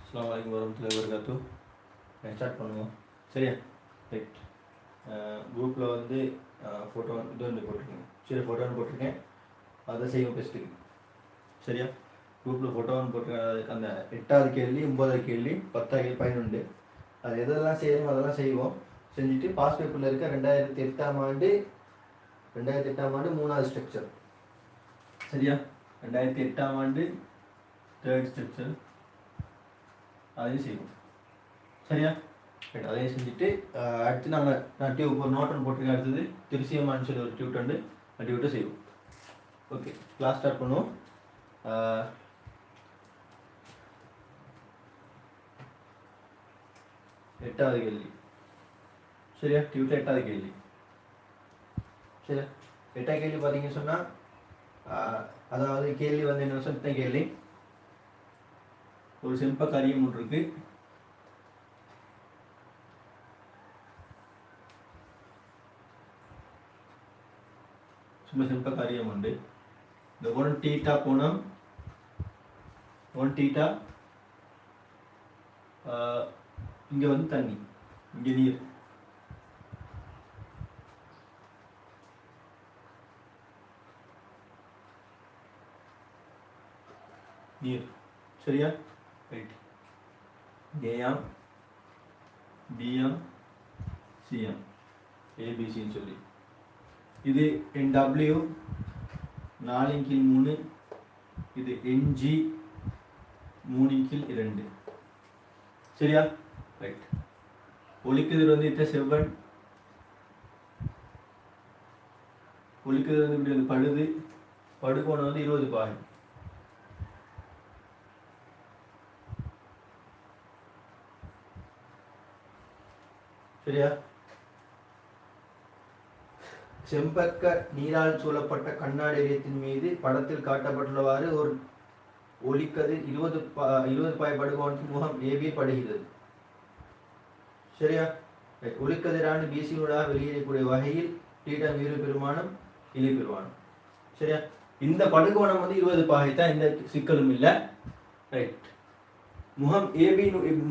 அஸ்ஸலாமு அலைக்கும் வரஹ்மத்துல்லாஹி வபரகாத்துஹ். ஸ்டார்ட் பண்ணுவோம் சரியா? ரைட். குரூப்பில் வந்து ஃபோட்டோ இது வந்து போட்டிருக்கேன், சரி ஃபோட்டோன்னு போட்டிருக்கேன், அதை செய்வோம் பெஸ்ட்டுக்கு சரியா? குரூப்பில் ஃபோட்டோன்னு போட்டிருக்கேன். அந்த 8வது கேள்வி, 9வது கேள்வி, 10வது கேள்வி, 11 அது எதெல்லாம் செய்யணும் அதெல்லாம் செய்வோம். செஞ்சுட்டு பாஸ் பேப்பரில் இருக்க 2008ஆம் ஆண்டு 3வது ஸ்ட்ரக்சர் சரியா? 2008ஆம் ஆண்டு 3rd ஸ்ட்ரக்சர் அதையும் செய்வோம் சரியா? ரைட். அதையும் செஞ்சுட்டு அடுத்து நான் டியூப் ஒரு நோட் ஒன்று போட்டிருக்கேன். அடுத்தது திருச்சியம்மான்னு சொல்லி ஒரு டியூட் உண்டு, அந்த டியூட்டை செய்வோம். ஓகே, கிளாஸ் ஸ்டார்ட் பண்ணுவோம். 8வது கேள்வி சரியா? டியூட்டில் 8வது கேள்வி சரியா? 8வது கேள்வி பார்த்தீங்கன்னு சொன்னால் அதாவது கேள்வி வந்து என்ன சொன்ன கேள்வி, ஒரு சிற்ப காரியம் ஒன்று இருக்கு. சும்மா சிற்ப காரியம் உண்டு. இந்த 1 தீட்டா கோணம், 1 தீட்டா, இங்க வந்து தண்ணி, இங்க நீர் நீர் சரியா? ரைட். ஏஎம் பிஎம் சிஎம் ஏபிசின்னு சொல்லி இது NW 4/3, இது NG 3/2 சரியா? ரைட். ஒலிக்குதிர் வந்து இத்த செவ்வன், ஒலிக்குதிர் வந்து இப்படி வந்து படுது, படுகோணம் வந்து 20 பாகை சரியா? செம்பக்க நீரால் சூழப்பட்ட கண்ணாடி எரியத்தின் மீது படத்தில் காட்டப்பட்டுள்ளவாறு ஒரு ஒளிக்கதிர் 20 பாய் படுகோணத்தின் முகம் ஏபி படுகிறது சரியா? ஒளிக்கதிரான பிசியூடாக வெளியேறக்கூடிய வகையில் தீட்டா மீறு பெருமானம் இலை பெருமானம் சரியா? இந்த படுகோணம் வந்து 20 பாகை தான், எந்த சிக்கலும் இல்லை. ரைட். முகம் ஏபி,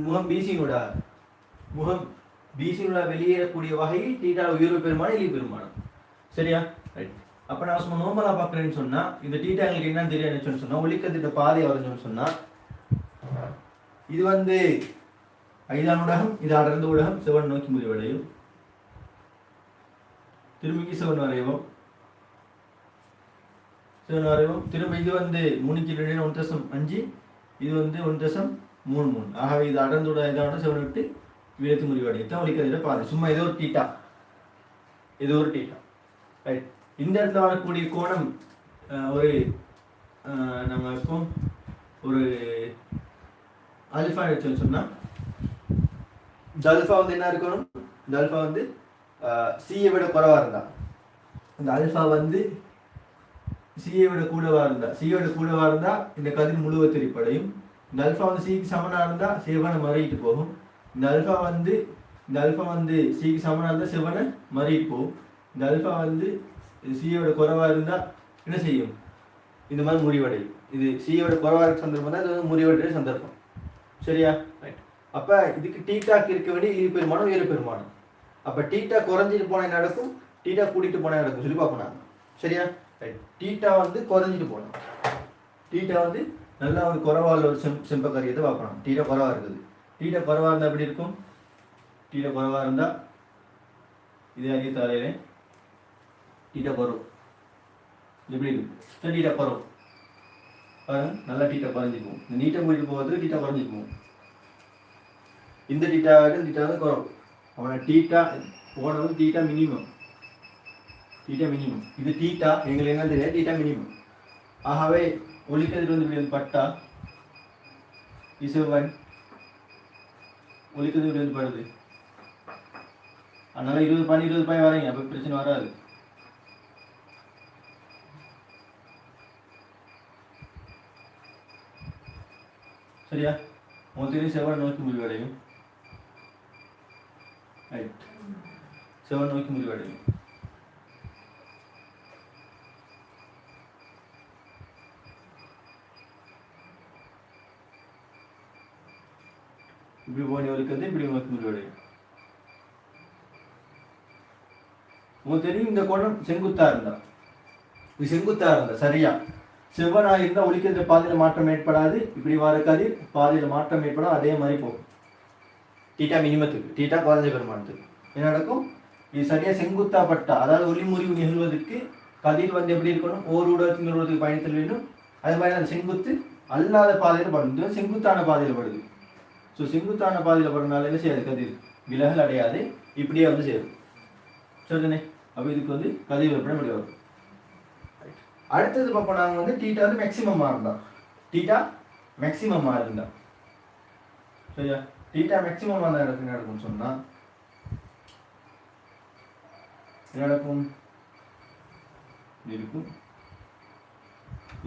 முகம் பிசியூடாக வெளியேறக்கூடிய வகையில் தீட்டா உயர்வு பெருமானம் இலை பெருமானம் சரியா? ரைட். அப்போ நான் சும்மா நோமலா பார்க்குறேன்னு சொன்னா இந்த டீட்டா எங்களுக்கு என்னன்னு தெரியாது சொன்னா ஒளிக்கதிட்ட பாதை வரைஞ்சோன்னு சொன்னா இது வந்து 5ஆம் ஊடகம், இது அடர்ந்த ஊடகம், செவன் நோக்கி முடிவடையும். திரும்பிக்கு செவன் வரைவோம், திரும்ப இது வந்து 3/2 1.5, இது வந்து 1.33. ஆகவே இது அடர்ந்த ஊடகம், இதோட செவன் விட்டு விடத்து முடிவடையும் தான் ஒளிக்கதிட்ட பாதை. சும்மா ஏதோ ஒரு டீட்டா, ரைட். இந்த இடத்துல வரக்கூடிய கோணம் ஒரு நம்ம இப்போ ஒரு அல்ஃபா வச்சுன்னு சொன்னா இந்த அல்ஃபா வந்து என்ன இருக்கணும், இந்த அல்ஃபா வந்து சியை விட குறைவா இருந்தா, இந்த அல்ஃபா வந்து சியை விட கூடவா இருந்தா இந்த கதிர் முழுவ திரிப்படையும். இந்த அல்ஃபா வந்து சிக்கு சமனா இருந்தா செவனை மறையிட்டு போகும். இந்த அல்ஃபா வந்து சிக்கு சமனா இருந்தா செவனை மறையிட்டு போகும். இந்த அல்ஃபா வந்து சியோட குறைவா இருந்தா என்ன செய்யும், இந்த மாதிரி முடிவடையும். இது சியோட குறைவா இருக்க சந்தர்ப்பம் தான், இது வந்து முடிவடைய சந்தர்ப்பம் சரியா? ரைட். அப்ப இதுக்கு டீட்டாக்கு இருக்க வேண்டிய இரு பெருமானம் வேறு பெருமானம். அப்ப டீட்டா குறைஞ்சிட்டு போனா நடக்கும், டீட்டா கூட்டிட்டு போனா நடக்கும் சொல்லி பார்ப்போம் சரியா? ரைட். டீட்டா வந்து குறைஞ்சிட்டு போனோம், டீட்டா வந்து நல்லா ஒரு குறைவா உள்ள ஒரு செம்ப காரியத்தை பார்க்கணும். டீட்டா குறைவா இருக்குது, டீட்டா குறைவா இருந்தா எப்படி இருக்கும், டீட்டா குறைவா இருந்தா இதே அறிய தாரையிலே டீட்டா குறவு எப்படி இருக்கும், டீட்டா குறவு நல்லா டீட்டா குறைஞ்சிக்கும். இந்த நீட்டை மூடிட்டு போகிறதுக்கு டீட்டா குறைஞ்சிக்கும். இந்த டீட்டா வந்து குறவு. அவனை டீட்டா போனது டீட்டா மினிமம், இது டீட்டா எங்களுக்கு என்ன தெரியாது, டீட்டா மினிமம். ஆகவே ஒளிக்கதிர் வந்து இப்படி பட்டா இசைவன் ஒளிக்கதிர் வந்து படுது, அதனால 20 பாய் வரீங்க, அப்போ பிரச்சனை வராது. சரியா? மொத்தம் செவன் நோக்கி முடிவடையும். ரைட். செவன் நோக்கி முடிவடையும். இப்படி போனி ஒழுக்கிறது இப்படி நோக்கி முடிவடையும். உங்களுக்கு தெரியும் இந்த கோணம் செங்குத்தா இருந்தா, இது செங்குத்தா இருந்தா சரியா செவ்வனா இருந்தா ஒலிக்கின்ற பாதையில மாற்றம் ஏற்படாது. இப்படி வர கதிர் பாதையில மாற்றம் ஏற்படும், அதே மாதிரி போகும். தீட்டா மினிமத்துக்கு தீட்டா குறைஞ்ச பெருமானத்துக்கு என்ன நடக்கும்? இது சரியா செங்குத்தா பட்டா, அதாவது ஒளி முறிவு நிகழ்வதற்கு கதிர் வந்து எப்படி இருக்கணும்? ஓர் ஊடகத்தின் ஊடகத்துக்கு பயணத்தில் வேண்டும். அதே மாதிரி அந்த செங்குத்து அல்லாத பாதையில படுது, செங்குத்தான பாதையில படுது. ஸோ செங்குத்தான பாதையில படுறதுனால என்ன செய்யாது? கதிர் விலகல் அடையாது, இப்படியே வந்து சேரும். சரிதானே? அப்போ இதுக்கு வந்து கதிர் வெப்பனை இப்படி வரும். அடுத்தது பார்ப்போம், நாங்கள் வந்து தீட்டா வந்து மேக்சிமமாக இருந்தா, தீட்டா மேக்சிமமாக இருந்தா சரியா, தீட்டா மேக்சிமம் அந்த இடத்துல நடக்கும்னு சொன்னா நடக்கும் இருக்கும்,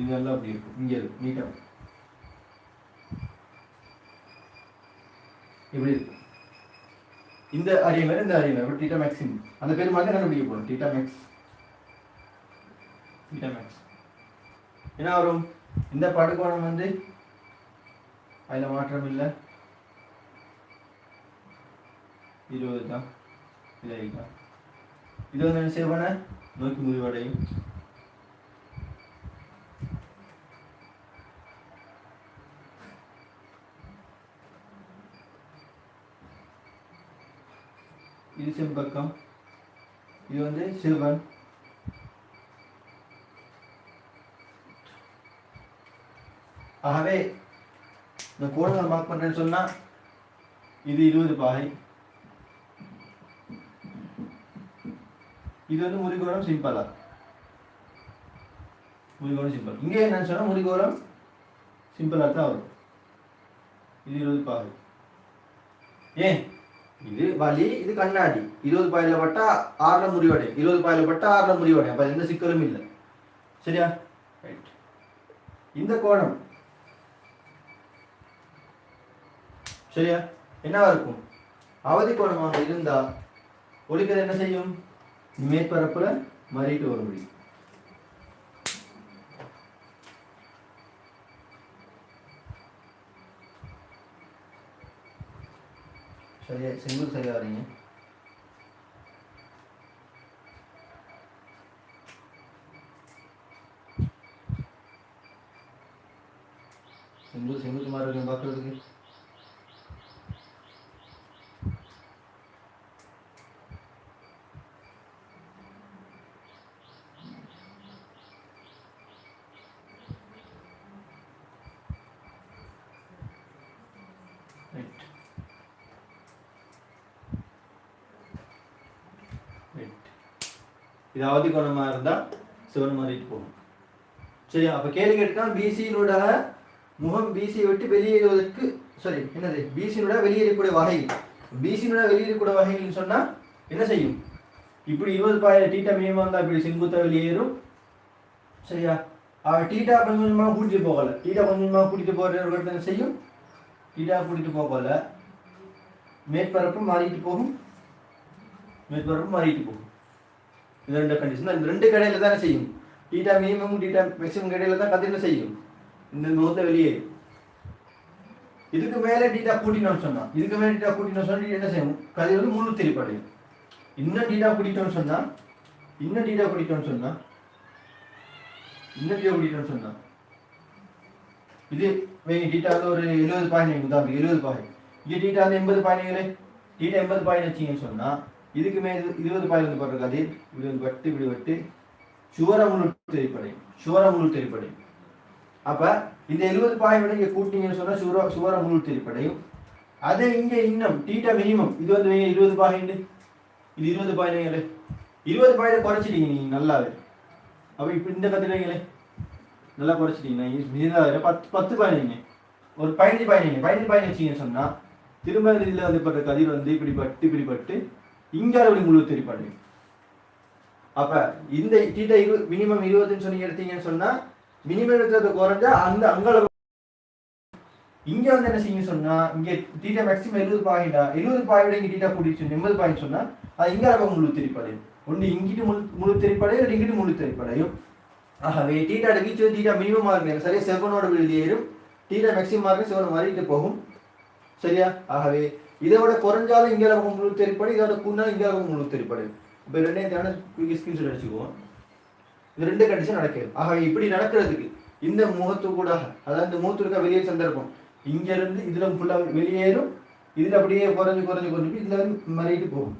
இது எல்லாம் அப்படி இருக்கும். இங்கே இருக்கும் நீட்டா இப்படி இருக்கும். இந்த அறிய வேறு இந்த அறிய வேறு, தீட்டா மேக்சிமம் அந்த பேர் மாதிரி கண்டுபிடிக்க போகிறோம். தீட்டா மேக்ஸ், தீட்டா மேக்ஸ் என்ன வரும்? இந்த படுகோணம் வந்து அதில் மாற்றம் இல்லை, 20 தான். இதை இது வந்து என்ன செய்வான நோக்கி முடிவடையும். இது செம்பக்கம், இது வந்து சிறுவன். ஆகவே இந்த கோணங்கள் மார்க் பண்றேன்னு சொன்னா இது 20 பாகை, இது வந்து முறிகோணம் சிம்பிளா, முறிகோணம் சிம்பிள். இங்கே என்ன சொன்னா முறிகோணம் சிம்பிளா தான் வரும். இது 20 பாகை. ஏன் இது வலி, இது கண்ணாடி. 20 பாயில பட்டா 6ல முறிவடையும், 20 பாயில பட்டா 6ல முறிவடையும். அப்ப எந்த சிக்கலும் இல்லை. சரியா? ரைட். இந்த கோணம் சரியா என்னவா இருக்கும்? அவதி கோணமாக இருந்தா ஒளிக்கதிர் என்ன செய்யும்? மேற்பரப்புல மாறிட்டு வர முடியும். சரியா? செங்குத்து சரியா வரீங்க. செங்குத்து மாதிரி இருக்கு பார்க்கறதுக்கு. இது அவதி கோணமா இருந்தா சிவன் மாறிட்டு போகும். சரியா? அப்ப கேள்வி கேட்டா பிசியினோட முகம் பிசியை விட்டு வெளியேறுவதற்கு சரி என்னது பிசியினோட வெளியேறக்கூடிய வகைகள், பிசியினோட வெளியேறக்கூடிய வகைகள்னு சொன்னா என்ன செய்யும்? இப்படி 20 பாயில டீட்டா மினிமம் இருந்தா இப்படி செங்குத்தா வெளியேறும். சரியா? டீட்டா கொஞ்சம் கொஞ்சமாக கூட்டிட்டு போகல, டீட்டா கொஞ்சம் கொஞ்சமாக கூட்டிட்டு போகிற ஒரு இடத்துல செய்யும், டீட்டா கூட்டிட்டு போகல மேற்பரப்பு மாறிட்டு போகும், மேற்பரப்பு மாறிட்டு போகும். இது ரெண்டு கண்டிஷன். இந்த ரெண்டு கடையில தானே செய்யும். டீட்டா மினிமம் டீட்டா மேக்ஸிமம் கடையில தான் கதிரில் செய்யும். இந்த முகத்தை வெளியே இதுக்கு மேலே டீட்டா கூட்டினோம்னு சொன்னா, இதுக்கு மேலே டீட்டா கூட்டினோம் சொன்னா என்ன செய்யும்? கதிர் வந்து முழு திரிப்படையும். இன்னும் டீட்டா கூட்டிட்டோம்னு சொன்னா, இன்னும் டீட்டா கூட்டிட்டோம்னு சொன்னா, இன்னும் டீட்டா கூட்டிட்டோம்னு சொன்னா இது டீட்டா வந்து ஒரு 70 பாயிண்ட் உதாரணம் 70 பாயிண்ட். இங்கே டீட்டா வந்து 80 பாயிண்ட்களே, டீட்டா 80 பாயிண்ட் வச்சிங்கன்னு சொன்னா இதுக்கு மேலே 20 பாயிண்ட் வந்து போடுற கதிர் இப்படி வந்து வட்டு இப்படி வட்டு சுவர முழு திரிப்படையும், சுவர முழு திரிப்படையும். அப்ப இந்த 70 பாயிண்ட் விட இங்க கூட்டிங்கன்னு சொன்னா சுவர முழு திரிப்படையும். அதே இங்க இன்னும் டீட்டா மினிமம் இது வந்து 20 பாயிண்ட், இது 20 பாயிண்ட், 20 பாயிண்ட் குறைச்சிட்டீங்க நீங்க நல்லாவே. அப்ப இப்ப இந்த கத்துறீங்களே நல்லா குறைச்சிட்டீங்கன்னா 10 பாயிண்ட், ஒரு 15 பாயிண்ட் வச்சீங்கன்னு சொன்னா திரும்ப இதுல வந்து பட்ட கதிர் வந்து இப்படி பட்டு இங்கால அப்படி முழு திரிப்படையும். அப்ப இந்த டீட்டா மினிமம் 20ன்னு சொல்லி எடுத்தீங்கன்னு சொன்னா மினிமம் எடுத்தது குறைஞ்சா அந்த அங்கால இங்க வந்து என்ன செய்யும் சொன்னா இங்க டீட்டா மேக்ஸிமம் 70 பாயிண்டா, 70 பாயிண்ட் இங்க டீட்டா கூட்டிச்சு 80 பாயிண்ட் சொன்னா அது இங்கால முழு திரிப்படையும். ஒன்று இங்கிட்டு முழு திரிப்படையும், இல்லை இங்கிட்டு முழு திரிப்படையும். ஆகவே டீட்டா வீச்சு டீட்டா மினிமம் மார்க் சரியா செவனோட வெளியேறும், டீட்டா மேக்ஸிமம் மார்க் செவன் மாறிட்டு போகும். சரியா? ஆகவே இதை விட குறைஞ்சாலும் இங்கே முழு தெரிப்படும், இதோட கூடினாலும் இங்கே முழு தெரிப்படும். இப்போ ரெண்டையும் தேவை ஸ்கிரீன்ஷாட் அடிச்சுக்குவோம். இது ரெண்டு கண்டிஷன் நடக்குது. ஆகவே இப்படி நடக்கிறதுக்கு இந்த முகத்து கூட, அதாவது இந்த முகத்து இருக்க வெளியே சந்தர்ப்பம் இங்கிருந்து இதுல ஃபுல்லாக வெளியேறும், இதுல அப்படியே குறைஞ்சு குறைஞ்சு குறைஞ்சு இதுல இருந்து மறைட்டு போகும்.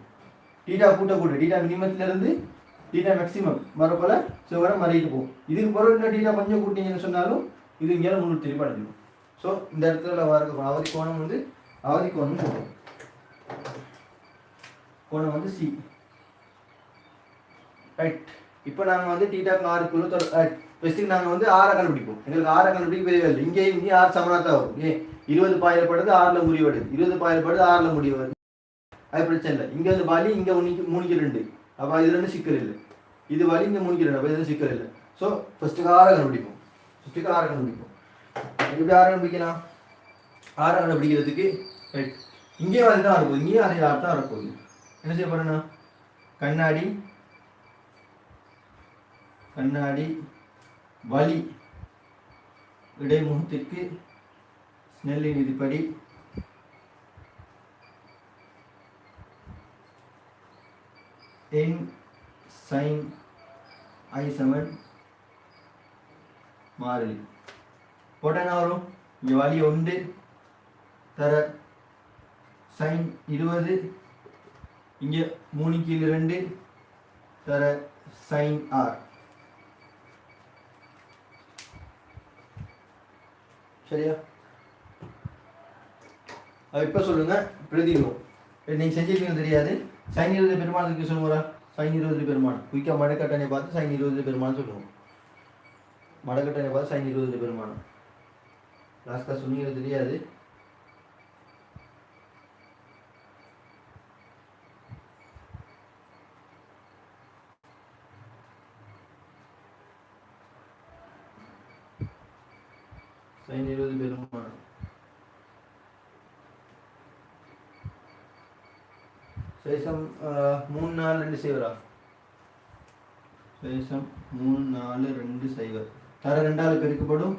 டீட்டா கூட்ட கூட்ட டீட்டா மினிமத்துல இருந்து டீட்டா மேக்ஸிமம் வரப்போல சிவர மறைட்டு போகும். இதுக்கு பிறகு இன்னும் டீட்டா கொஞ்சம் கூட்டிங்கன்னு சொன்னாலும் இது இங்கே முழு திருப்பி அடைஞ்சிடும். ஸோ இந்த இடத்துல வர அவதி கோணம் வந்து அவதி கோணம் சொல்லுவோம். கோணம் வந்து சி. ரைட். இப்போ நாங்கள் வந்து டீட்டாக்கு 6 ஃபஸ்ட்டுக்கு நாங்கள் வந்து 6 கண்டுபிடிப்போம். எங்களுக்கு 6 கண்டுபிடிக்க பெரிய இல்லை. இங்கேயும் இங்கேயும் 6 சமனாக வரும். 20 பாயிரப்படுது 6ல் முடிவடுது, 20 பாயிரப்படுது 6ல் முடிவடுது, அது பிரச்சனை இல்லை. இங்கே வந்து வலி இங்கே 3க்கு 2, அப்போ இது 2 சிக்கல் இல்லை. இது வலி இங்கே 3க்கு 2, அப்போ இது சிக்கல் இல்லை. ஸோ ஃபஸ்ட்டுக்கு 6 கண்டுபிடிப்போம். ஃபஸ்ட்டுக்கு 6 கண்டுபிடிப்போம். எப்படி 6 கண்டுபிடிக்கலாம்? 6 கண்டுபிடிக்கிறதுக்கு ரைட் இங்கேயும் அது தான் இருக்கும், இங்கேயும் அதே 6 தான் வரப்போகுது. என்ன செய்ய போறேன்னா கண்ணாடி கண்ணாடி வலி இடைமுகத்திற்கு ஸ்னெல்லின் விதிப்படி n sin I சமன் மாறிலி போட்டால் என்ன வரும்? இங்கே வலி 1 தர sin 20, இங்கே 3/2 தர sin r. சரியா? அது இப்போ சொல்லுங்க பிரதிநிதித்துவம். நீங்கள் செஞ்சிருக்கீங்க தெரியாது. sin 20 பெருமானத்துக்கு சொல்லுங்க. sin 20 பெருமானம் குயிக்காக மடக்கட்டனை பார்த்து sin 20 பெருமானம் சொல்லுவோம். மடக்கட்டனை பார்த்து sin 20 பெருமானம் லாஸ்ட்டாக சொன்னீங்க தெரியாது. sin 20 பெருமானம் சேஷம் 3 4 2 0 சேஷம் 3 4 2 0 தர 2ஆல் பெருக்கப்படும்,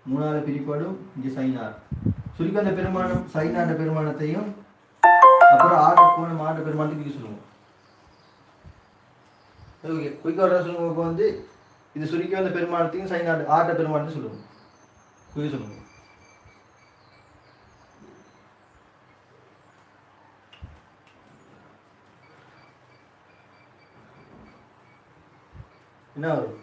3ஆல் பிரிப்படும். இங்கே sin r சுருக்க அந்த பெருமானம் sin r பெருமானத்தையும் அப்புறம் r கோணம் r பெருமானத்துக்கு சொல்லுவோம். ஓகே குயிக்காக வர சொல்லுவோம். இப்போ வந்து இது சுருக்க அந்த பெருமானத்தையும் sin r பெருமானத்தையும் சொல்லுவோம். குயிக்க சொல்லுங்க. என்ன வரும்?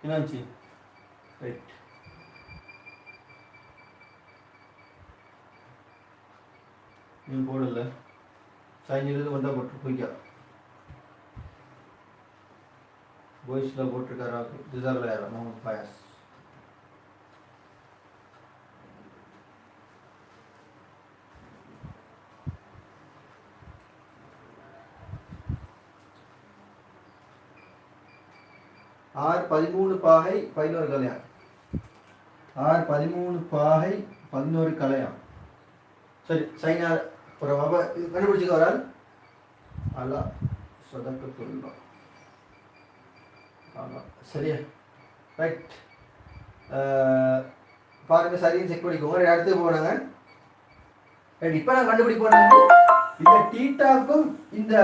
என்னாச்சு? ரைட். நீ போடல sin 20 வந்தால் போட்டு போய்க்கா. பாய்ஸில் போட்டிருக்காரா? ரிசர்வில் யாரா? முகமது ஃபயாஸ். R 13 பாகை 11 கலையான். R 13 பாகை 11 கலையான். சரி sin r ஒரு கண்டுபிடிச்சிக்க வரால் அல்லா சொதக்க சொல்லுவோம். ஆமாம் சரியா? ரைட். பாருங்கள் சரின்னு செக் பண்ணிக்கோங்க. அடுத்து போனாங்க. ரைட். இப்போ நான் கண்டுபிடிப்போம் இந்த டீட்டாக்கும் இந்த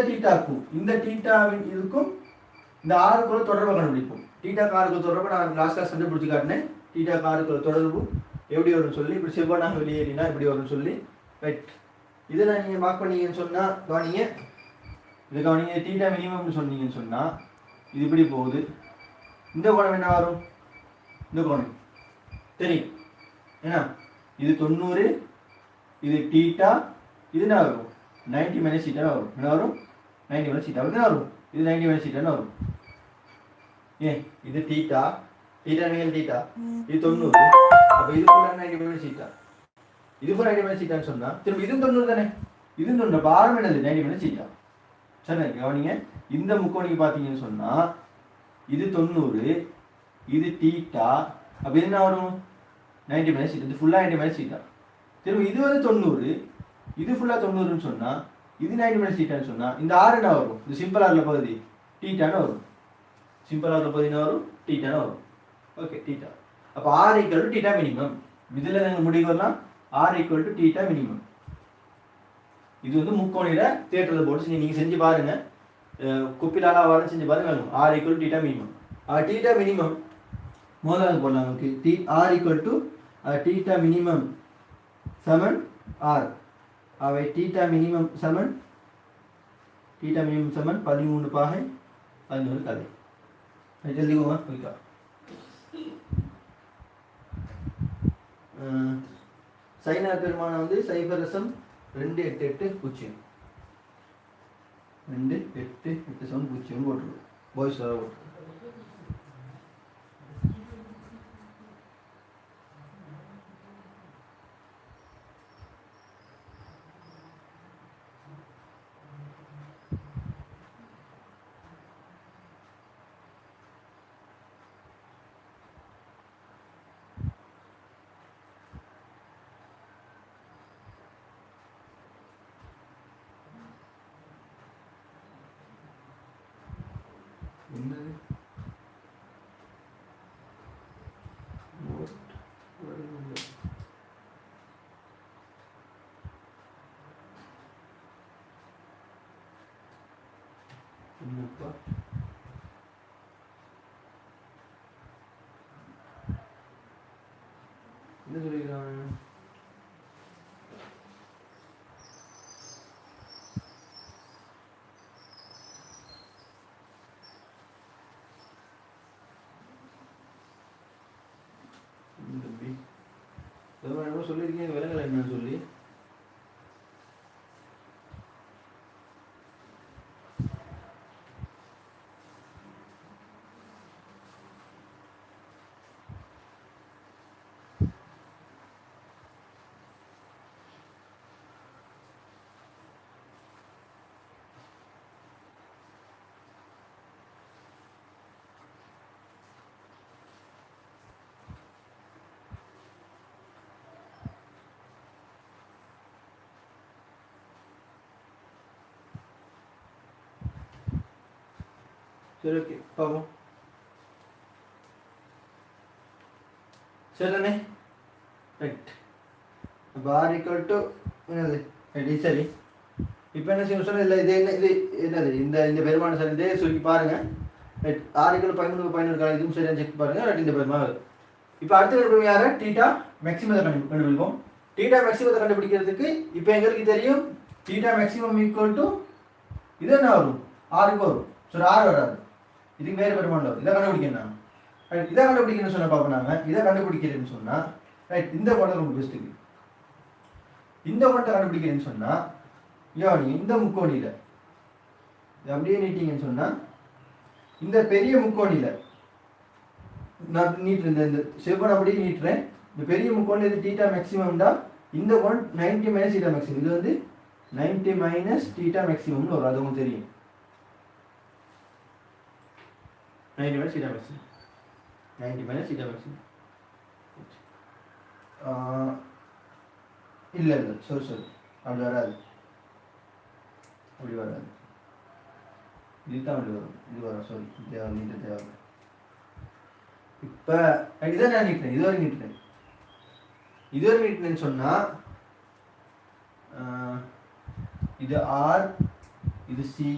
டீட்டாக்கும் இந்த டீட்டாவின் இதுக்கும் இந்த ஆறுக்குள்ள தொடர்பை கண்டுபிடிப்போம். டீட்டாக்கு ஆறுக்குள்ள தொடர்பு நான் லாஸ்ட் கிளாஸ் கண்டுபிடிச்சி காட்டினேன். டீட்டாக்கு ஆறுக்குள்ள தொடர்பு எப்படி வரும்னு சொல்லி, இப்படி செவ்வானாக வெளியேறினா இப்படி வரும்னு சொல்லி. ரைட். இதெல்லாம் நீங்கள் மார்க் பண்ணீங்கன்னு சொன்னால் கவனிங்க. இது கவனிங்க. டீட்டா மினிமம்னு சொன்னீங்கன்னு சொன்னால் இது இப்படி போகுது. இந்த கோணம் என்ன வரும்? இந்த கோணம் தெரியும் ஏன்னா இது 90, இது டீட்டா, இது என்ன வரும்? 90 மைனஸ் தீட்டான்னு வரும். என்ன வரும்? 90 மைனஸ் தீட்டா என்ன வரும்? இது 90 மைனஸ் தீட்டான்னு வரும். ஏன் இது டீட்டா, டீட்டா நீங்கள் டீட்டா, இது 90, அப்போ இது கூட 90 மைனஸ் தீட்டா, இது கூட 90 மைனஸ் தீட்டான்னு சொன்னால் திரும்ப இதுவும் 90 தானே? இதுவும் 90. அப்போ ஆரம் என்னது? 90 மைனஸ் தீட்டா. சரி கவனிங்க. இந்த முக்கோணிக்கு பார்த்தீங்கன்னு சொன்னால் இது 90, இது டீட்டா, அப்போ என்ன வரும்? 90 மைனஸ் தீட்டா, இது ஃபுல்லாக 90 மைனஸ் தீட்டா. திரும்ப இது வந்து 90, இது ஃபுல்லாக 90ன்னு சொன்னால் இது 90 மைனஸ் தீட்டான்னு சொன்னால் இந்த ஆர் என்ன வரும்? இந்த சிம்பிள் ஆரில் பகுதி டீட்டான்னு வரும். சிம்பிள் ஆரில் பகுதி என்ன வரும்? டீட்டான்னு வரும். Okay, theta. அப்போ R equal to theta minimum. இதில் நாங்கள் முடிவு வரலாம் R equal to theta minimum. இது வந்து முக்கோணியில் தேட்டரில் போட்டு நீங்கள் செஞ்சு பாருங்கள், குப்பிலால வர செஞ்சு பாருங்க. R equal theta minimum. Theta minimum முதலாவது போடலாம் நமக்கு. R equal to theta minimum சமன் ஆர். அவை டீட்டா மினிமம் சமன் 13 பாகை 11 கதை. ஜல்தி போங்க குயிக்கா. சைனா பெருமானம் வந்து 0.288 0. 288 போட்டுருவோம். பாய்ஸ் வர போட்டுருவோம். என்னது என்னப்பா என்ன சொல்லிக்கிறான்? சொல்லியிருக்கேன் விலங்கல் என்னன்னு சொல்லி. சரி, ஓகே பார்ப்போம். சரிதானே? ரைட். அப்போ ஆர் ஈக்குவல் டு என்னது ரைட். சரி, இப்போ என்ன செய்யணும் சொன்னால் இல்லை, இது என்ன, இது என்னது இந்த பெருமானம் சரி, இதே சொல்லி பாருங்கள். ரைட். ஆர் ஈக்குவல் 13 இதுவும் சரியாக செக் பாருங்கள். ரைட். இந்த பெருமானம் இப்போ அடுத்த கண்டுபிடிக்கும் யாரை? டீட்டா மேக்ஸிமத்தை கண்டுபிடிப்போம். டீட்டா மேக்ஸிமத்தை கண்டுபிடிக்கிறதுக்கு இப்போ எங்களுக்கு தெரியும் டீட்டா மேக்ஸிமம் ஈக்குவல் டு இது என்ன வரும்? ஆருக்கு வரும். சரி, ஆர் வராது, இதுக்கு வேறு பெருமானம் வரும். இதை கண்டுபிடிக்கணும். ரைட். இதை கண்டுபிடிக்கணும்னு சொன்னால் பார்ப்போம். நாங்கள் இதை கண்டுபிடிக்கிறேன்னு சொன்னால் ரைட், இந்த கோணம் ரொம்ப பெஸ்ட்டுக்கு. இந்த கோணத்தை கண்டுபிடிக்கிறேன்னு சொன்னால் நீங்கள் இந்த முக்கோணியில் அப்படியே நீட்டிங்கன்னு சொன்னால் இந்த பெரிய முக்கோணியில் நான் நீட்டுறேன், இந்த செவ்வன் அப்படியே நீட்டுறேன். இந்த பெரிய முக்கோணில் இது டீட்டா மேக்ஸிமம் தான். இந்த கோணம் 90 மைனஸ் டீட்டா மேக்ஸிமம். இது வந்து 90 மைனஸ் டீட்டா மேக்ஸிமம்னு வரும். அது உங்களுக்கு தெரியும். 90 minus theta maximum, 90 minus theta maximum. இல்லை இல்லை, சரி அப்படி வராது, அப்படி வராது. இதுதான் அப்படி வரும். இது வரும். சாரி, தேவை நீட்ட தேவை. இப்போ இதான் நான் நீட்டினேன், இதுவரை நீட்டினேன். இதுவரை நீட்டினேன்னு சொன்னால் இது ஆர், இது சி,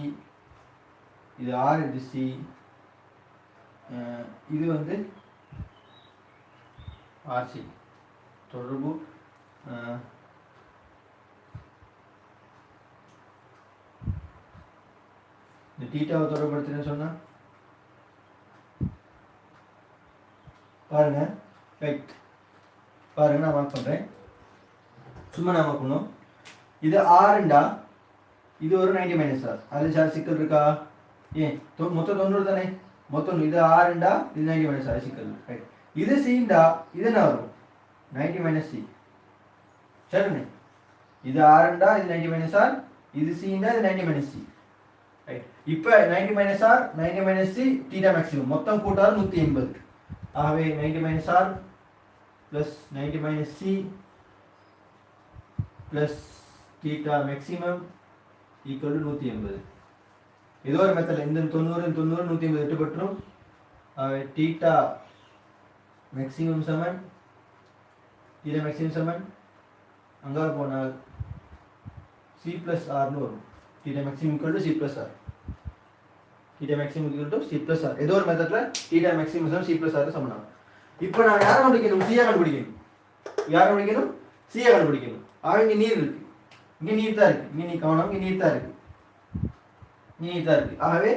இது ஆர், இது சி, இது வந்து ஆர்சி தொடர்பு. இந்த டீட்டாவை தொடர்படுத்துன்னு சொன்னால் பாருங்க. ரைட், பாருங்க, நான் மார்க் பண்ணுறேன். சும்மா நான் மார்க் பண்ணும். இது ஆறுண்டா, இது ஒரு 90 மைனஸ் ஆர். அதில் சார் சிக்கல் இருக்கா? ஏன் மொத்தம் 90 தானே. மொத்தம் இது ஆறுண்டா, இது 90 மைனஸ் ஆர் சிக்கல். ரைட். இது சீண்டா, இது என்ன வரும்? 90 மைனஸ் சி. சரிண்ணே. இது ஆறுண்டா, இது 90 மைனஸ் ஆர். இது சீண்டா, இது 90 மைனஸ் சி. ரைட். இப்போ 90 minus R, 90 minus C, theta maximum மொத்தம் கூட்டால் 180. ஆகவே 90 minus R plus 90 minus C plus theta maximum equal to 180. ஏதோ ஒரு மெத்தடில் இந்த 90 180 எட்டுப்பட்டுரும். தீட்டா மேக்ஸிமம் சமன் தீட்டா மேக்ஸிமம் சமன் அங்கே போனால் சி ப்ளஸ் ஆர்னு வரும். Theta maximum equal to C plus R. Theta maximum equal to C plus R. ஏதோ ஒரு மெத்தடில் தீட்டா மேக்ஸிமம் சமன் சி ப்ளஸ் ஆர் சமனாகும். இப்போ நான் யாரை கண்டுபிடிக்கணும்? சியை கண்டுபிடிக்கணும். யாரை கண்டுபிடிக்கணும்? சியை கண்டுபிடிக்கணும். இங்கே நீர் இருக்கு, இங்கே நீர் தான் இருக்கு, இங்கே நீ கவனம், இங்கே நீர் தான் இருக்கு, நீர் தான் இருக்கு. ஆகவே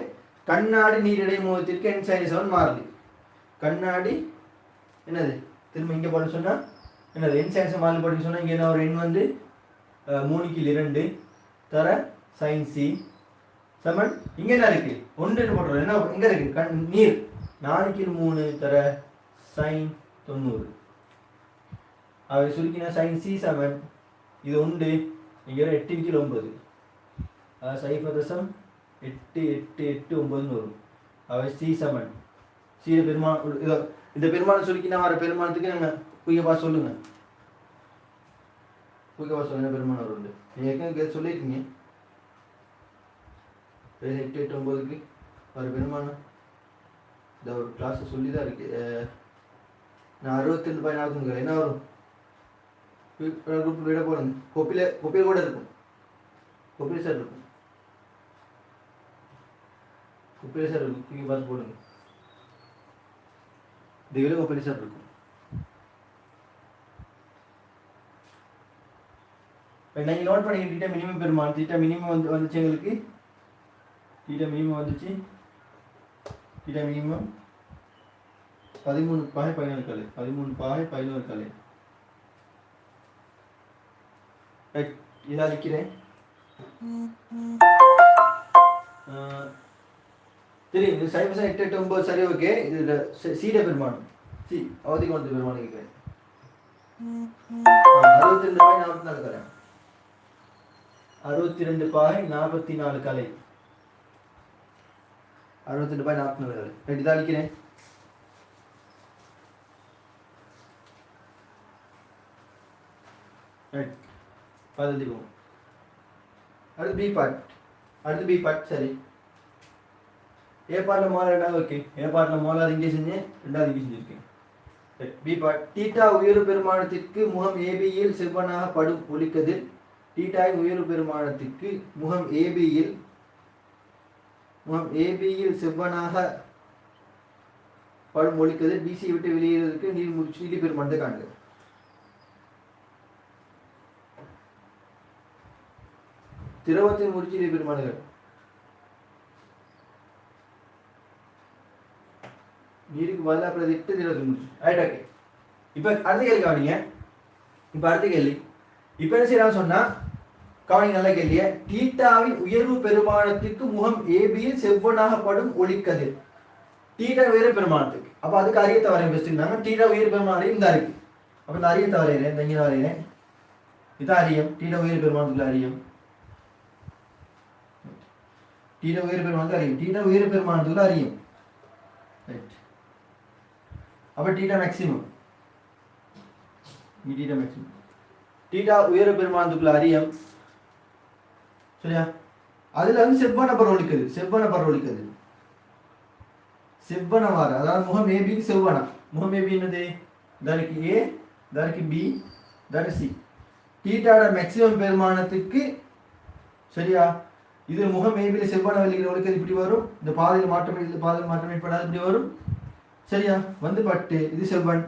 கண்ணாடி நீர் இடைமுகத்திற்கு n sin 7 மாறுது. கண்ணாடி என்னது திரும்ப இங்கே போட சொன்னால் என்னது n sin 7 மாறுது போட்டு சொன்னால் இங்கே என்ன ஒரு எண் வந்து 3/2 தர sin c சமன் இங்கே என்ன இருக்கு 1 போடுறோம். என்ன இங்கே இருக்கு நீர் 4/3 தர sin 90. அவை சுருக்கினா sin c சமன் இது உண்டு இங்கே 8/9 0.88889 வரும். அவை சி சமன் சி பெருமானம். இந்த பெருமானம் சுருக்கினா வர பெருமானத்துக்கு நாங்கள் குயிக்கா சொல்லுங்க, குயிக்கா சொல்லுங்க பெருமானம் உண்டு. நீங்கள் ஏற்கனவே சொல்லியிருக்கீங்க 889க்கு வர பெருமானம் இந்த ஒரு கிளாஸ் சொல்லி தான் இருக்கு. நான் 62/40 என்ன வரும்? குரூப் விட போடுங்க. கொப்பியில் கூட இருக்கும், கொப்பியில் சார் இருக்கும், கொப்பியில் சார் இருக்கும். நீங்கள் பார்த்து போடுங்க. இந்த விட கொப்பியில் சார் இருக்கும். நீங்கள் நோட் பண்ணிக்க theta minimum Perumal. Theta minimum வந்துச்சு எங்களுக்கு. தீட்டா மினிமம் வந்துச்சு. தீட்டா மினிமம் 13/14 கலை. 13/14 கலை. இதாக அளிக்கிறேன். தெரியும் இது 0.889 சரி. ஓகே, இது சீட பெருமானம். சி அவதி கொண்ட பெருமானம் கேட்குறேன். 62/44 கலை. 62/44 கலை. 62/44 கலை. இதாக அளிக்கிறேன். பதிக்கும். அடுத்து பி பார்ட். அடுத்து பி பார்ட் சரி. ஏ பார்ட்ல மோலா ரெண்டாவது. ஓகே, ஏ பார்ட்ல மோலா இங்கே செஞ்சேன், ரெண்டாவது இங்கே செஞ்சிருக்கேன். Be part. தீட்டா உயர்வு பெருமானத்திற்கு முகம் ஏபியில் செவ்வனாக படும் ஒளிக்கதிர். தீட்டாவின் உயர்வு பெருமானத்திற்கு முகம் ஏபியில் செவ்வனாக படும் ஒளிக்கதிர் பிசி விட்டு வெளியேறதுக்கு நீலி பெருமானத்தை காண்க. திரவத்தின் முறிச்சீலை பெருமானங்கள் நீருக்கு பதிலாக பிரதிட்டு திரவத்தின் முடிச்சு. Right, okay. இப்போ அடுத்த கேள்வி கவனிங்க. இப்போ அடுத்த கேள்வி இப்போ என்ன செய்யலாம் சொன்னா கவனிங்க, நல்ல கேள்விய. தீட்டாவின் உயர்வு பெருமானத்திற்கு முகம் ஏபியில் செவ்வனாகப்படும் ஒளிக்கதிர். தீட்டா உயர்வு பெருமானத்துக்கு அப்போ அதுக்கு அரியத்தை வரையும் பெஸ்ட்டுனாங்க. தீட்டா உயர்வு பெருமானம் இந்த இருக்கு. அப்போ இந்த அரியத்தை வரைகிறேன், இந்த இங்கே வரைகிறேன். இதுதான் அரியம். தீட்டா உயர்வு பெருமானத்துக்குள்ள அரியம். தீட்டா உயர்வு பெருமானத்துக்கு அறியும். தீட்டா உயர்வு பெருமானத்துக்குள்ள அறியும். ரைட். அப்போ theta maximum. Theta maximum. Theta உயர்வு பெருமானத்துக்குள்ள அறியம். சரியா? அதுல வந்து செவ்வன பரவலிக்குது. செவ்வனவாறு, அதாவது முகம் ஏபிக்கு செவ்வனா. முகம் ஏபி என்னது? இதற்கு ஏ, இதற்கு பி, இதற்கு சி. தீட்டாட மேக்ஸிமம் பெருமானத்துக்கு சரியா? இது முகம் ஏபியில் செவ்வன வெளிக்கிற ஒழுக்கது இப்படி வரும். இந்த பாதையில் மாற்றம் ஏற்படாது இப்படி வரும். சரியா? வந்து பட்டு இது செவ்வன்.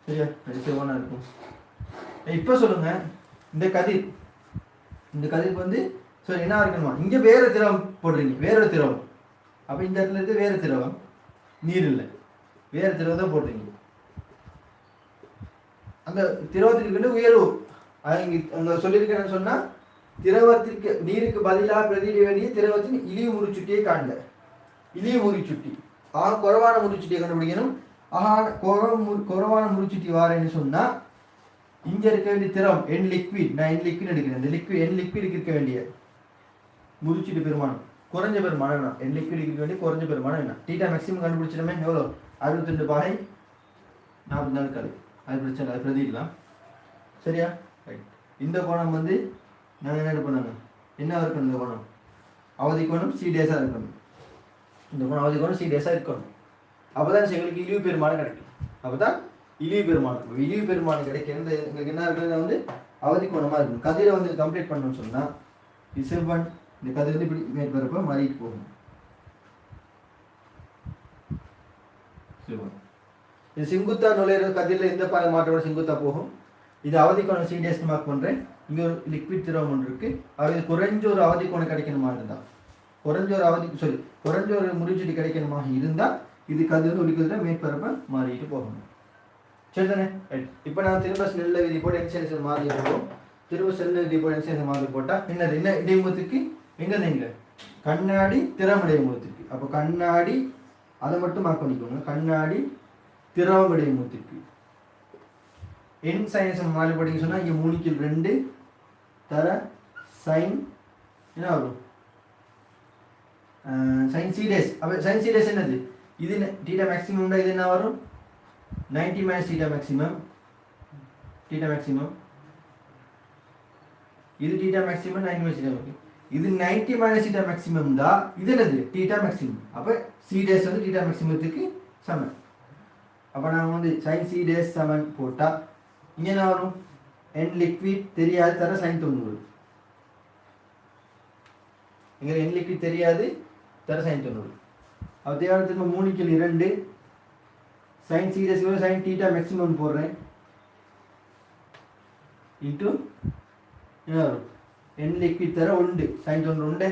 சரியா? செவ்வனா இருக்கும். இப்ப சொல்லுங்க, இந்த கதிர் வந்து சரி என்ன இருக்கணுமா? இங்க வேற திரவம் போடுறீங்க, வேற திரவம். அப்ப இந்த இடத்துல இருந்து வேற திரவம், நீர் இல்லை, வேற திரவம் தான் போடுறீங்க. அந்த திரவத்திற்கு உயர்வு அங்க சொல்லியிருக்கேன்னு சொன்னா, திரவத்திற்கு நீருக்கு பதிலாக பிரதியிட வேண்டிய திரவத்தின் இழிவு முறிச்சுட்டியை காண்க. இழிவு முறிச்சுட்டி குறைவான முறிச்சுட்டியை கண்டுபிடிக்கணும். குறைவான முறிச்சுட்டி வாரேன்னு சொன்னா, இங்க இருக்க வேண்டிய திரவம் என் லிக்விட், நான் என் லிக்விட் எடுக்கிறேன். இந்த லிக்விட் என் லிக்விடுக்கு இருக்க வேண்டிய முறிச்சுட்டு பெருமானம் குறைஞ்ச பெருமானம் என்ன, என் லிக்விட் வேண்டி குறைஞ்ச பெருமானம் என்ன, தீட்டா மேக்ஸிமம் கண்டுபிடிச்சிட்டோமே எவ்வளோ 62/44 கலை. அது பிரச்சனை, அது பிரதிக்கலாம். சரியா? ரைட். இந்த கோணம் வந்து நாங்கள் என்ன பண்ணணும், என்ன இருக்கணும், இந்த கோணம் அவதி கோணம் சீரியஸாக இருக்கணும். இந்த கோணம் அவதி கோணம் சீரியஸாக இருக்கணும். அப்போ தான் எங்களுக்கு இழிவு பெருமானம் கிடைக்கும். அப்போ தான் இழிவு பெருமானம், இழிவு பெருமானம் கிடைக்கிறது எங்களுக்கு என்ன இருக்கிறது வந்து அவதி கோணமாக இருக்கும். கதிரை வந்து கம்ப்ளீட் பண்ணணும்னு சொன்னால் இசைவன் இந்த கதிர் வந்து இப்படி மேற்பரப்ப மாறிட்டு போகும். இது செங்குத்தா நுழையிற கதிரில் எந்த மாற்றோட செங்குத்தா போகும். இது அவதி கோணம் சீரியஸ் மார்க் பண்ணுறேன். இங்கே ஒரு லிக்விட் திரவம் ஒன்று இருக்குது. அது குறைஞ்ச ஒரு அவதி கோணம் கிடைக்கணுமா இருந்தால், குறைஞ்ச ஒரு முடிச்சுட்டு கிடைக்கணுமாக இருந்தால் இது கதிர் வந்து ஒழிக்கிறதுல மேற்பரப்பை மாறிட்டு போகணும். சரி தானே? ரைட். இப்போ நான் திரும்ப ஸ்னெல்ல விதி போட்டு எக்ஸ்டென்ஷன் மாதிரி போடுவோம். திரும்ப ஸ்னெல்ல விதி போட்டு எக்ஸ்டென்ஷன் மாதிரி போட்டால் என்னது, என்ன இடைமுகத்துக்கு எங்கே கண்ணாடி திரவம் இடைமுகத்துக்கு. அப்போ கண்ணாடி அதை மட்டும் மார்க் பண்ணிக்கோங்க. கண்ணாடி திரவம் இடைமுகத்துக்கு என் சைனஸ் மாதிரி படிக்க சொன்னால் இங்கே 3/2 தர சைன் என்ன வரும், சைன் சீடேஸ். அப்போ சைன் சீடேஸ் என்னது, இது டீட்டா மேக்ஸிமம். இது என்ன வரும் 90 - θ மேக்ஸிமம். θ மேக்ஸிமம் இது θ மேக்ஸிமம் 90 - θ மேக்ஸிமம். இது 90 - θ மேக்ஸிமம் தான். இது என்னது θ மேக்ஸிமம். அப்போ c டேஸ் வந்து θ மேக்ஸிமத்துக்கு சமன். அப்போ நாங்கள் வந்து sin c டேஸ் சமன் போட்டால் இங்கே என்ன வரும், என் லிக்விட் தெரியாது தர sin 90. இங்கே என் லிக்விட் தெரியாது தர sin 90. அப்போ தேவையான திரும்ப 3/2 sin சீரியஸ் sin θ மேக்ஸிமம் போடுறேன் இன்ட்டு என்ன வரும், என் லிக்விட் தர 1 sin 90.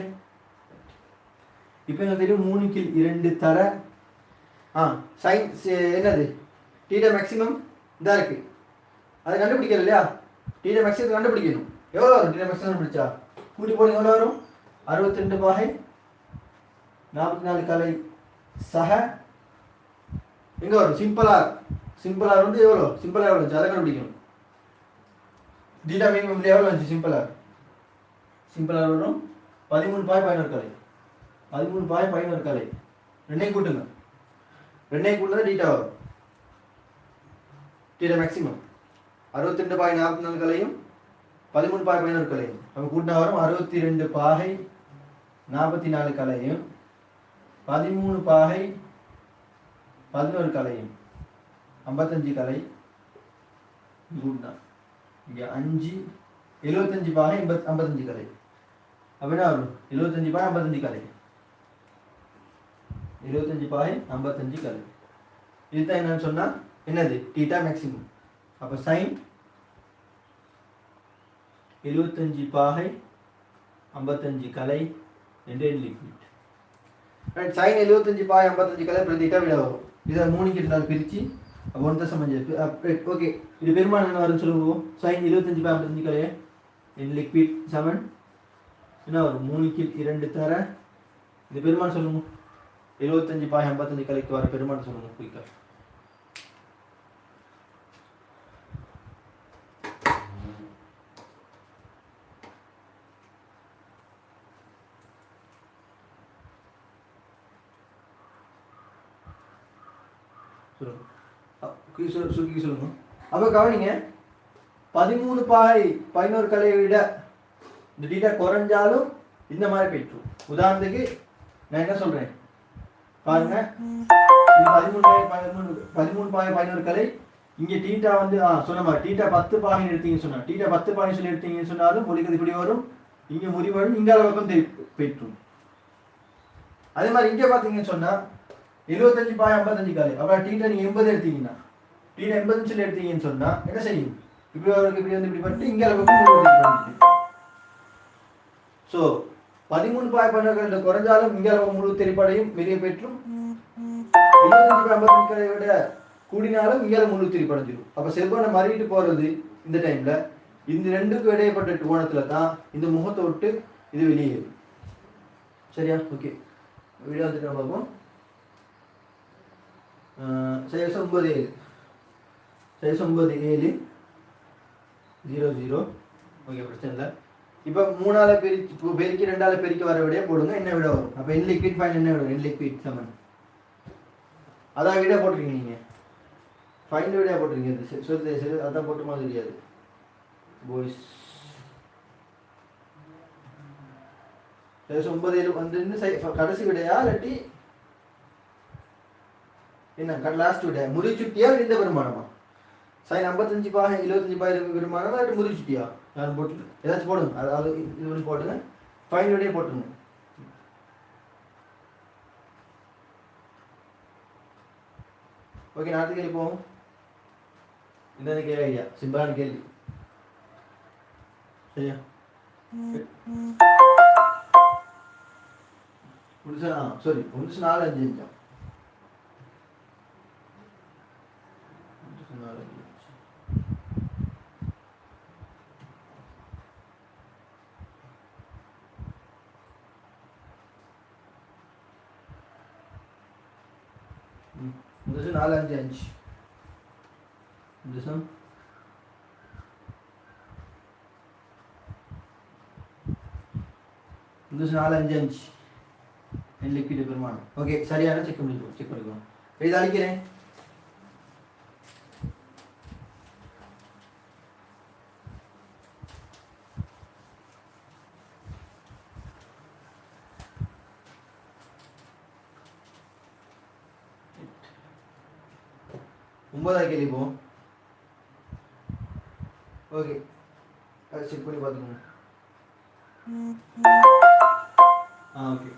இப்போ எனக்கு தெரியும் 3/2 தர sin என்னது θ மேக்ஸிமம் இதாக இருக்குது. அதை கண்டுபிடிக்கல இல்லையா, θ மேக்ஸிமம் கண்டுபிடிக்கணும். எவ்வளோ வரும் θ மேக்ஸிமம் கண்டுபிடிச்சா கூட்டி போடுங்க. எவ்வளோ வரும் 62/44 கலை சக எங்கே வரும், சிம்பிளாக வந்து எவ்வளோ, சிம்பிளாக எவ்வளோ அதை கண்டுபிடிக்கணும். θ மினிமம் எவ்வளோ வந்துச்சு, சிம்பிளாக வரும் 13/14 கலை. 13/14 கலை ரெண்டையும் கூட்டுங்க. ரெண்டையும் கூட்டினா θ வரும். θ மேக்ஸிமம் 62/44 கலையும் 13/14 கலையும் அப்போ கூட்டினா வரும் 62/44 கலையும் 13/11 கலையும் 55 கலை கூட்டினா இங்கே 5 75/55 கலை. அப்போ என்ன வரும் 75/55 கலை. 75/55 கலை. இதுதான் என்னன்னு சொன்னால் என்னது θ மேக்ஸிமம். அப்போ சைன் 75/55 கலை என்ற லிக்விட். ரைட். சைன் 75/55 கலை பிரதி θ விட வரும். இதை 3 பிரித்து அப்போ 1.5. ஓகே, இது பெருமானம் என்ன வரும்னு சொல்லுவோம். சைன் 75/55 கலை என் லிக்விட் சமன் என்ன வரும் 3/2 தர இது பெருமானம் சொல்லுவோம். 75/55 கலைக்கு வர பெருமானம் சொல்லுவோம் குயிக்காக. சுருக்கி சொல்லுங்க. அப்போ கவனிங்க, 13/11 கலையை விட இந்த டீட்டா குறைஞ்சாலும் இந்த மாதிரி போயிட்டு. உதாரணத்துக்கு நான் என்ன சொல்றேன் பாருங்க, இது 13/11 கலை. இங்கே டீட்டா வந்து சொன்ன மாதிரி டீட்டா 10 எடுத்தீங்கன்னு சொன்னா, டீட்டா 10 சொல்லி எடுத்தீங்கன்னு சொன்னாலும் மொழிக்கிறது இப்படி வரும். இங்கே முறிவரும், இங்கே பக்கம் போயிட்டு. அதே மாதிரி இங்கே பார்த்தீங்கன்னு சொன்னா 75/55 கலை. அப்புறம் டீட்டா நீங்கள் 80 எடுத்தீங்கன்னா, டீட்டா 80 சொல்லி எடுத்தீங்கன்னு சொன்னா என்ன செய்யும், இப்படி இப்படி வந்து இப்படி பண்ணிட்டு இங்கே பக்கம். ஸோ 13/11 குறைஞ்சாலும் இங்கே முழு திரைப்படையும் வெளியே பெற்றும், 75/55 கலை விட கூடினாலும் இங்கே முழு திரைப்படைஞ்சிடும். அப்போ செவ்வனை மறிட்டு போகிறது இந்த டைம்ல இந்த ரெண்டுக்கும் இடையப்பட்ட கோணத்துல தான் இந்த முகத்தை விட்டு இது வெளியேறும். சரியா? ஓகே, வீடியோ வந்துட்டு பார்ப்போம். 9/7 00. ஓகே, பிரச்சனை இல்லை. இப்போ 3ஆல பெருக்கி 2ஆல பெருக்கி வர விடையே போடுங்க, என்ன விட வரும்? அப்போ n லிக்விட் ஃபைன் என்ன விட? n லிக்விட் சமன் அதான் விட போட்டுருக்கீங்க நீங்கள், ஃபைன் விடையா போட்டிருக்கீங்க. சரி அதான் போட்டுமா தெரியாது பாய்ஸ். 9 வந்து கடைசி விடையா இல்லாட்டி என்ன லாஸ்ட் விடையா? முறிச்சுட்டியா இந்த பெருமானமா? சைன் 55 பாக 25 பாக இருக்க பெருமானமா இல்லாட்டி முறிச்சுட்டியா? நான் போட்டு ஏதாச்சும் போடுங்க, அது இது ஒன்று போட்டுங்க, ஃபைன் விடையே போட்டுருங்க. ஓகே, நாட்டு கேள்வி போவோம். இந்த கேள்வி ஐயா சிம்பிளான கேள்வி, சரியா? Sorry 1.455 455 Listen. This is 455 in liquid பெருமானம். ஓகே, சரியான செக் பண்ணிக்கணும். இது அழிக்கிறேன். ஒன்பதாவது கேள்வி போவோம். ஓகே, அதை செக் பண்ணி பார்த்துக்கோங்க. ஓகே,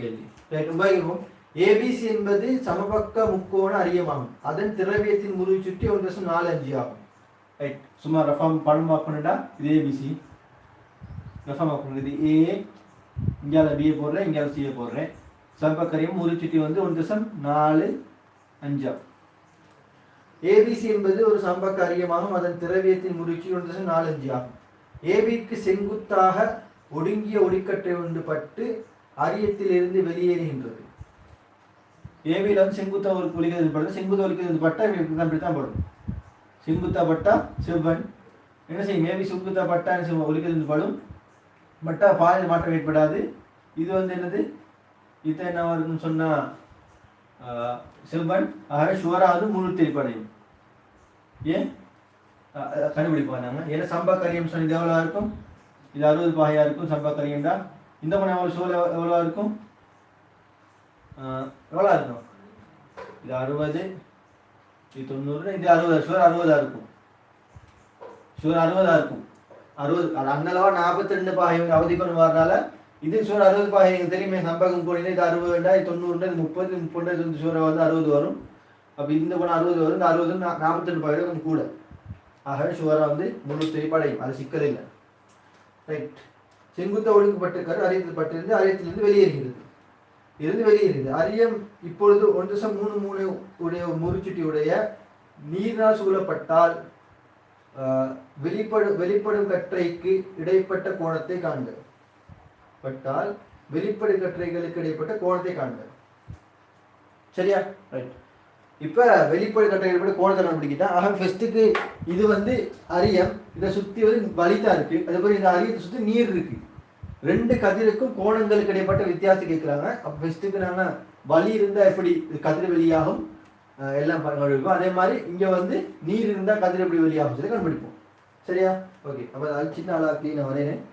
கேள்வி ஏபிசி என்பது சமபக்க முக்கோண அரியமாகும். அதன் திரவியத்தின் முறிவு சுற்றி 1.45 ஆகும். ரைட், சும்மா ரஃபாம் படம் பார்க்கணுண்டா இது ஏபிசி. ரஃபாம் பார்க்கணும், இது ஏ, இங்கால பிஏ போடுறேன், இங்கால சிஏ போடுறேன். சமபக்கரியம் முறிவு சுற்றி வந்து 1.45 ஆகும். ஏபிசி என்பது ஒரு சமபக்க அரியமாகும். அதன் திரவியத்தின் முறிவு சுற்றி 1.45 ஆகும். ஏபிக்கு செங்குத்தாக ஒடுங்கிய ஒளிக்கற்றை ஒன்று பட்டு அரியத்திலிருந்து வெளியேறுகின்றது. ஏபியில் வந்து செங்குத்தா ஒரு ஒலிக்கிறது படுது, செங்குத்தா ஒலிக்கிறது பட்டா இப்படி தான் படும். செங்குத்தா பட்டா செவ்வன் என்ன செய்யும்? ஏபி செங்குத்தா பட்டா என்ன ஒலிக்கிறது படும், பட்டா பாதையில் மாற்றம் ஏற்படாது. இது வந்து என்னது? இது என்ன வருதுன்னு சொன்னால் செவ்வன். ஆகவே சுவராவது முழு திரிப்படையும். ஏன் கண்டுபிடிப்போம் நாங்கள்? ஏன்னா சம்பாக்கரியம் சொன்ன இது எவ்வளோ இருக்கும்? இது 60 பாகையாக இருக்கும். சம்பாக்கரியம் தான். இந்த மணி எவ்வளோ சுவர் எவ்வளோ இருக்கும்? எவ்வளோ இருக்கும்? இது 60, இது 90, இது 60. சுவர் 60 இருக்கும். சுவர் 60 இருக்கும். 60 அது அண்ணளவா 42 பாகை அவதிக்கொண்டு வரனால இது சுவர் 60 பாகை. எனக்கு தெரியுமே, சம்பகம் போனீங்கன்னா இது 60, இது 90, இது 30, 30 சுவரை வந்து 60 வரும். அப்போ இந்த பணம் 60 வரும். இந்த 60 42 பாகை கொஞ்சம் கூட. ஆகவே சுவரை வந்து முழு திரைப்படையும், அது சிக்கல் இல்லை. ரைட், செங்குத்த ஒடுக்கப்பட்டிருக்காரு, அரியத்தில் பட்டிருந்து அரியத்திலிருந்து வெளியேறுகிறது. அரியம் இப்பொழுது 1.33 உடைய முறிச்சுட்டியுடைய நீரினால் சூழப்பட்டால் வெளிப்படும் கற்றைக்கு இடைப்பட்ட கோணத்தை காண்க. வெளிப்படும் கற்றைகளுக்கு இடைப்பட்ட கோணத்தை காண்க. சரியா? ரைட், இப்போ வெளிப்படும் கற்றைகள் கோணத்தை கண்டுபிடிக்கிட்டா. ஆக ஃபர்ஸ்ட்டுக்கு இது வந்து அரியம், இதை சுற்றி வந்து வலிதான் இருக்கு. அதுபோல் இந்த அரியத்தை சுற்றி நீர் இருக்கு. ரெண்டு கதிருக்கும் கோணங்களுக்கு இடைப்பட்ட வித்தியாசம் கேட்குறாங்க. அப்போ ஃபஸ்ட்டுக்கு நாங்கள் வலி இருந்தால் எப்படி கதிர் வெளியாகும் எல்லாம் கண்டுபிடிப்போம். அதே மாதிரி இங்கே வந்து நீர் இருந்தால் கதிர் எப்படி வெளியாகும் சொல்லி கண்டுபிடிப்போம். சரியா? ஓகே, அப்போ அது சின்ன அளவுக்கு நான் வரையறேன்.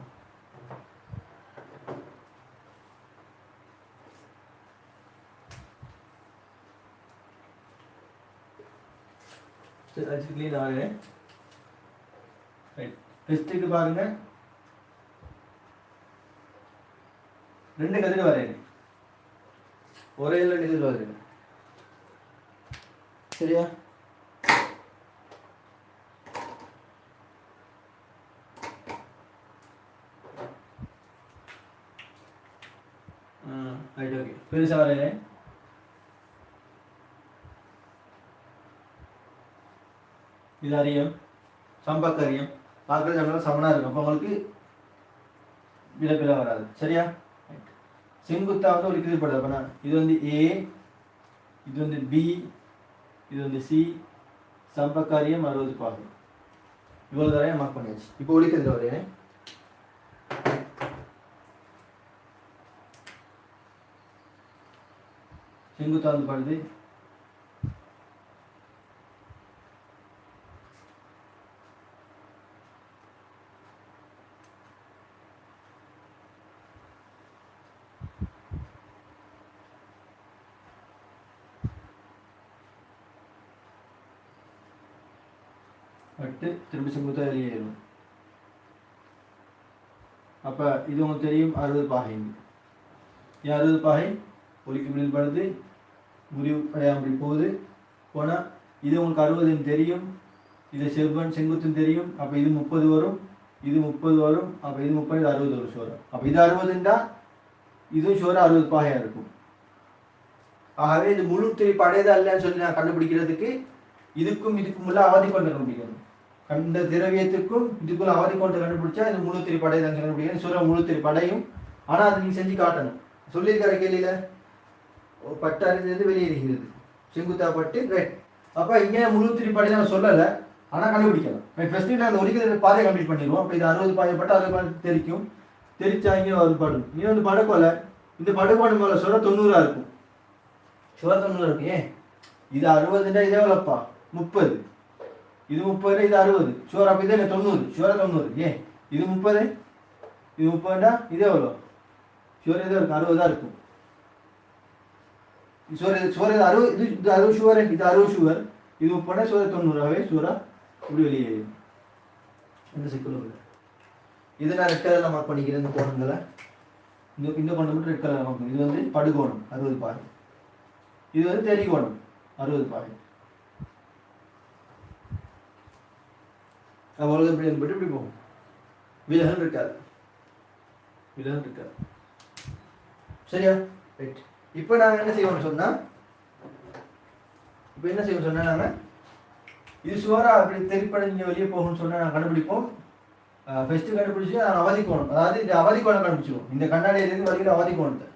சரி, அது கிளீன் ஆகிறேன். ரைட், ஃபஸ்ட்டுக்கு பாருங்க, ரெண்டு கதிர் வரையணும், ஒரே கதிர் வரையணும். சரியா? ரைட், ஓகே, பெருசா வரையறேன். இது அரியம், சம்பக்கரியம். பார்க்குறது நல்லா சமனாக இருக்கும். அப்போ உங்களுக்கு விலப்பில வராது. சரியா? செங்குத்தா வந்து ஒரு கீழ்படுது. அப்போ நான் இது வந்து ஏ, இது வந்து பி, இது வந்து சி, சம்பக்காரியம் 60 பாகை. இவ்வளோ தரையும் மார்க் பண்ணியாச்சு. இப்போ ஒழிக்கிறது வரையேன். செங்குத்தா வந்து படுது பட்டு திரும்பி செங்குத்தா வெளியேறும். அப்போ இது உங்களுக்கு தெரியும் 60 பாகை. ஏன் 60 பாகை? ஒலிக்கு முடிவு படுது, முடிவு அப்படி போகுது போனால் இது உங்களுக்கு 60 தெரியும், இது செவ்வன் செங்குத்துன்னு தெரியும். அப்போ இது 30 வரும், இது 30 வரும். அப்போ இது 30, இது 60 வரும் ஷோரா. அப்போ இது 60ண்டா இதுவும் ஷோரா 60 பாகையாக இருக்கும். ஆகவே இது முழு திரிப்பு அடையதா இல்லைன்னு சொல்லி நான் கண்டுபிடிக்கிறதுக்கு இதுக்கும் உள்ள அவதி கொண்டு கண்டுபிடிக்கணும். அந்த திரவியத்துக்கும் இதுக்குள்ள அவதி கொண்டு கண்டுபிடிச்சா இது முழு திரிப்பு அடையதான் கண்டுபிடிக்கணும். ஷோரா முழு திரிப்பு அடையும். ஆனால் அதை நீங்கள் செஞ்சு காட்டணும். சொல்லியிருக்கிற கேள்வியில் பட்டு அறிஞ்சது வெளியேறுகிறது, செங்குத்தா பட்டு ரைட். அப்போ இங்கே முழு திரிப்படை நான் சொல்லலை, ஆனால் கண்டுபிடிக்கலாம். ஃபஸ்ட்டு நான் அந்த ஒரிக்கிற பாதையை கம்ப்ளீட் பண்ணிடுவோம். அப்போ இது 60 பாதை பட்டு 60 பாதை தெரிக்கும். தெரிச்சா இங்கே ஒரு படும். இங்கே வந்து படுக்கோலை, இந்த படுகோணம் மேலே சொல்ல 90 இருக்கும். சுவர 90 இருக்கு. ஏன் இது 60ண்டா இதே எவ்வளோப்பா 30, இது 30, இது 60 சுவர். அப்போ இதே 90, சுவர 90. ஏன் இது 30, இது 30ண்டா இதே எவ்வளோ சுவர்? இதே இருக்கும் 60 தான் இருக்கும். சுவர் 60, இது 60 சுவர், இது 60 சுவர், இது 30, சுவர் 90. சுவரா இப்படி வெளியே எந்த சிக்கலும் இல்லை. இதை நான் ரெட் கலரில் மார்க் பண்ணிக்கிறேன். இந்த கோணங்களை இந்த கோணம் மட்டும் ரெட் கலரில் மார்க் பண்ணி. இது வந்து படுகோணம் 60 பாகை, இது வந்து தெரிகோணம் 60 பாகை. அவ்வளோ இப்படி இருந்துட்டு இப்படி போகும். விலகல் இருக்காது, விலகல் இருக்காது. சரியா? ரைட். இப்போ நாங்கள் என்ன செய்வோம்னு சொன்னால், நாங்கள் இது சுவரா அப்படி தெரிப்படைஞ்சு வெளியே போகணும்னு சொன்னால் நாங்கள் கண்டுபிடிப்போம். ஃபஸ்ட்டு கண்டுபிடிச்சி நான் அவதி கோணம், அதாவது இந்த அவதி கோணம் கண்டுபிடிச்சிடுவோம். இந்த கண்ணாடியிலேருந்து வருகிற அவதி கோணத்தை.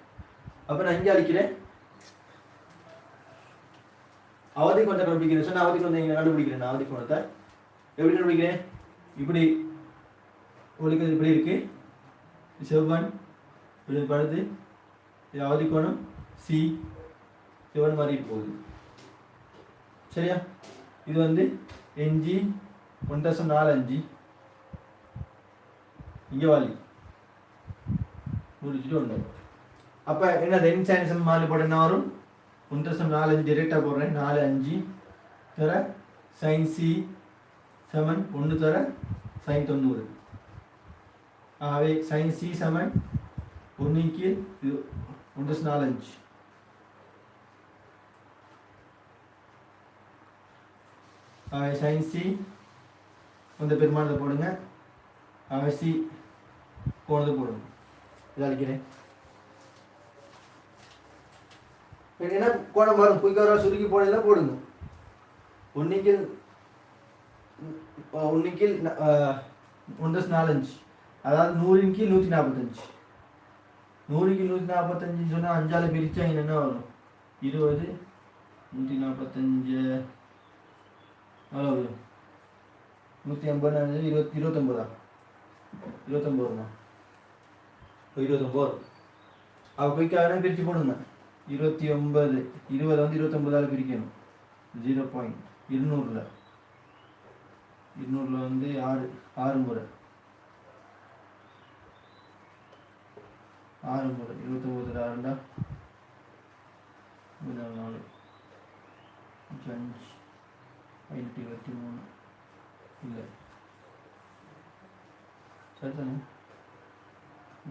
அப்போ நான் இங்கே அழிக்கிறேன், அவதி கோணத்தை கண்டுபிடிக்கிறேன் சொன்னால் அவதி கோணத்தை இங்கே கண்டுபிடிக்கிறேன். நான் அவதி கோணத்தை எப்படி கண்டுபிடிக்கிறேன்? இப்படி ஒழிக்கிறது இப்படி இருக்குது, செவ்வன் இப்படி படுது, இது அவதி கோணம் சி, செவ்வன் மாதிரி போகுது. சரியா? இது வந்து எஞ்சி 1.45 இங்கே வாலி முடிச்சுட்டு ஒன்று. அப்போ என்ன ரெண்டு சைனஸ் மாறி போட என்ன வரும்? 1.45 டிரெக்டாக போடுறேன். 4 5 தர சைன் சி சமன் 1 தர சைன் 90. ஆகவே சைன் சி சமன் 1 கீழ் இது 1.45. ஆகவே சைன் சி அந்த பெருமானத்தை போடுங்க. ஆகவே சி கோணத்தை போடுங்க. இதை அழிக்கிறேன். என்ன கோணம் வரும்? குயிக்காக சுருக்கி போடலாம் போடுங்க. 1 கீழ் 1.45, அதாவது 100 கீழ் 145. 100 கீழ் 145 சொன்னால் 5ஆல் பிரித்தா என்ன வரும்? 20 145 எவ்வளோ வரும்? 180 29 வருமா? 29 வரும். அப்போ குயிக்காக பிரித்து போடுங்க. 29 20 வந்து 29ஆல் பிரிக்கணும். 0.200 200 வந்து 6 முறை 29 6 4 5 23 இல்லை சரி தானே?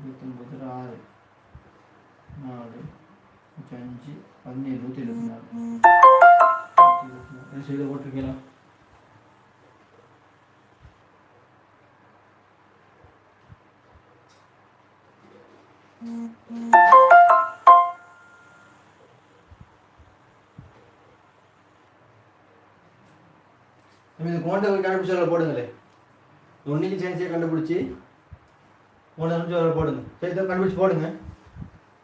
29 6 4 5 17 124 சைடில் போட்டிருக்கீங்களா? இந்த கோண்டை கண்டுபிடிச்சால போடுங்களே. ஒன்றைக்கு சயின்ஸை கண்டுபிடிச்சி 3 நிமிஷம் போடுங்க. சரி, இதை கண்டுபிடிச்சி போடுங்க.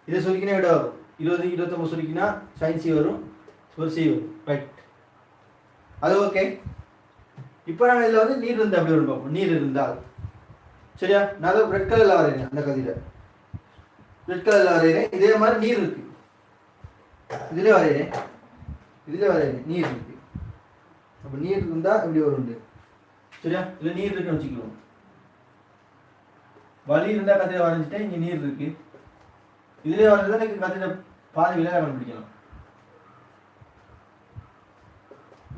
இதை சுருக்கினா விட வரும் 20 29 சுருக்கினா சயின்ஸ் சி வரும், ஒரு சி வரும். ரைட், அது ஓகே. இப்போ நாங்கள் இதில் வந்து நீர் இருந்தால் அப்படி வரும் பார்ப்போம். நீர் இருந்தால் சரியா, நான் அதை ரெட் கலரில் வரைகிறேன். அந்த கதியில் ரெட் கலரில் வரைகிறேன். இதே மாதிரி நீர் இருக்கு, இதில் வரைகிறேன், இதில் வரைகிறேன். நீர் இருக்கு. அப்போ நீர் இருந்தால் இப்படி வரும் சரியா. இதில் நீர் இருக்குன்னு வச்சுக்கிறோம். வலி இருந்தால் கதிரை வரைஞ்சிட்டேன். இங்கே நீர் இருக்கு. இதிலே வரைஞ்சா எனக்கு கதிரை பாதி விளையாட கண்டுபிடிக்கலாம்.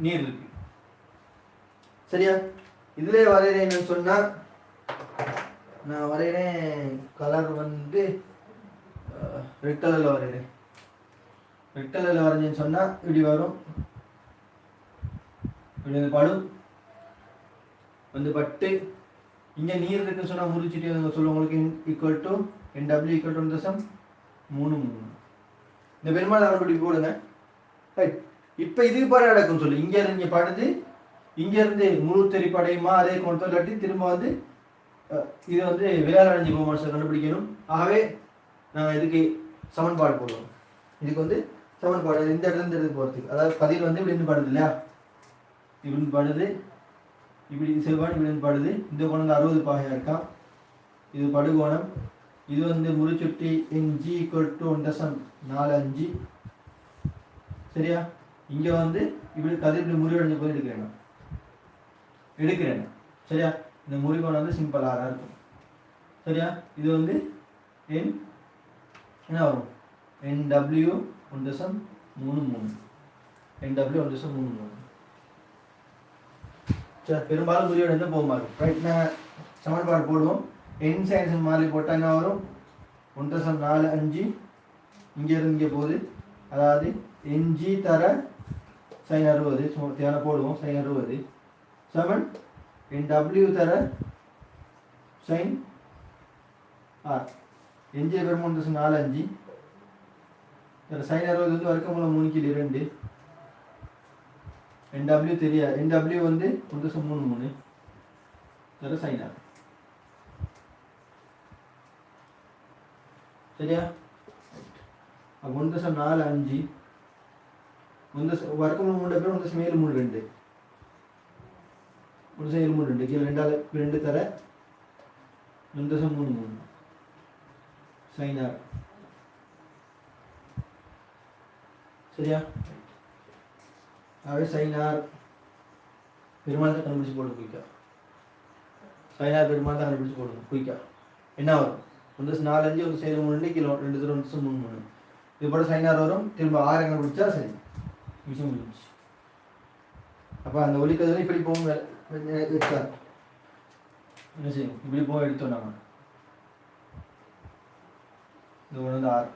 நீர் இருக்கு சரியா. இதிலே வரைகிறேன்னு சொன்னால் நான் வரைகிறேன். கலர் வந்து ரெட் கலரில் வரைகிறேன். ரெட் கலரில் வரைஞ்சேன்னு சொன்னால் இப்படி வரும். இப்படி வந்து படும், வந்து பட்டு இங்கே நீர் இருக்குன்னு சொன்னால் முறிச்சிட்டு சொல்லுவங்களுக்கு equal to NW equal to 1.33. இந்த பெருமாள் அவர்படி போடுங்க. ரைட், இப்போ இதுக்கு பாரு நடக்கும் சொல்லு. இங்கேருந்து இங்கே படுது, இங்கேருந்து முழு தெரிப்படையுமா அதே கொண்டு இல்லாட்டி திரும்ப வந்து இது வந்து விளையாடஞ்சு போகுமா கண்டுபிடிக்கணும். ஆகவே நாங்கள் இதுக்கு சமன்பாடு போடுவோம். இதுக்கு வந்து சமன்பாடு இந்த இடத்துல இந்த இடத்துக்கு போகிறதுக்கு, அதாவது கதிர் வந்து இப்படி இருந்து படுது இல்லையா, இப்படி படுது, இப்படி செவ்வாய் இப்படி இருந்து படுது. இந்த கோணம் 60 பாகையாக இருக்கா, இது படுகோணம். இது வந்து முறிச்சுட்டி NG ஈக்குவல் டு 1.45 சரியா. இங்கே வந்து இப்படி கதிர் இப்படி முறிவடைஞ்ச போது எடுக்கிறேன் சரியா. இந்த முறிகோணம் வந்து சிம்பிள் ஆறாக இருக்கும் சரியா. இது வந்து என்ன வரும், NW 1.33, NW 1.33 சரி. பெரும்பாலும் முறிவடைஞ்ச போகுமா இருக்கும். ரைட், நான் சமன்பாடு போடுவோம். என் சைன்ஸ் மாதிரி போட்டால் என்ன வரும், 1.45 இங்கேருந்து இங்கே போகுது. அதாவது NG தர sin 60 தேவை போடுவோம். sin 60 7 NW தர sin R. NG பெரும 1.45 தர sin 60 வந்து வர்க்கமூலம் 3/2. NW தெரியாது. NW வந்து 1.33 தர sin R சரியா. 1.45 வர்க்கமூலம் 3 பேர் 1.72 1.72 கீழே 2 தர 1.33 sin R சரியா. ஆகவே sin R பெருமாள் தான் கண்டுபிடிச்சு போடுங்க குயிக்கா. sin R பெருமாள் தான் கண்டுபிடிச்சு போடுங்க குயிக்கா. என்ன வரும், 1.45 1.73 கிலோ 2.33 இது போட sin R வரும். திரும்ப 6 கண்டுபிடிச்சா சரி, விஷயம் முடிஞ்சு. அப்போ அந்த ஒலிக்கதிரை இப்படி போகும் வச்சார் என்ன செய்யும், இப்படி போக எடுத்தோம் நாங்கள். இது 1 வந்து 6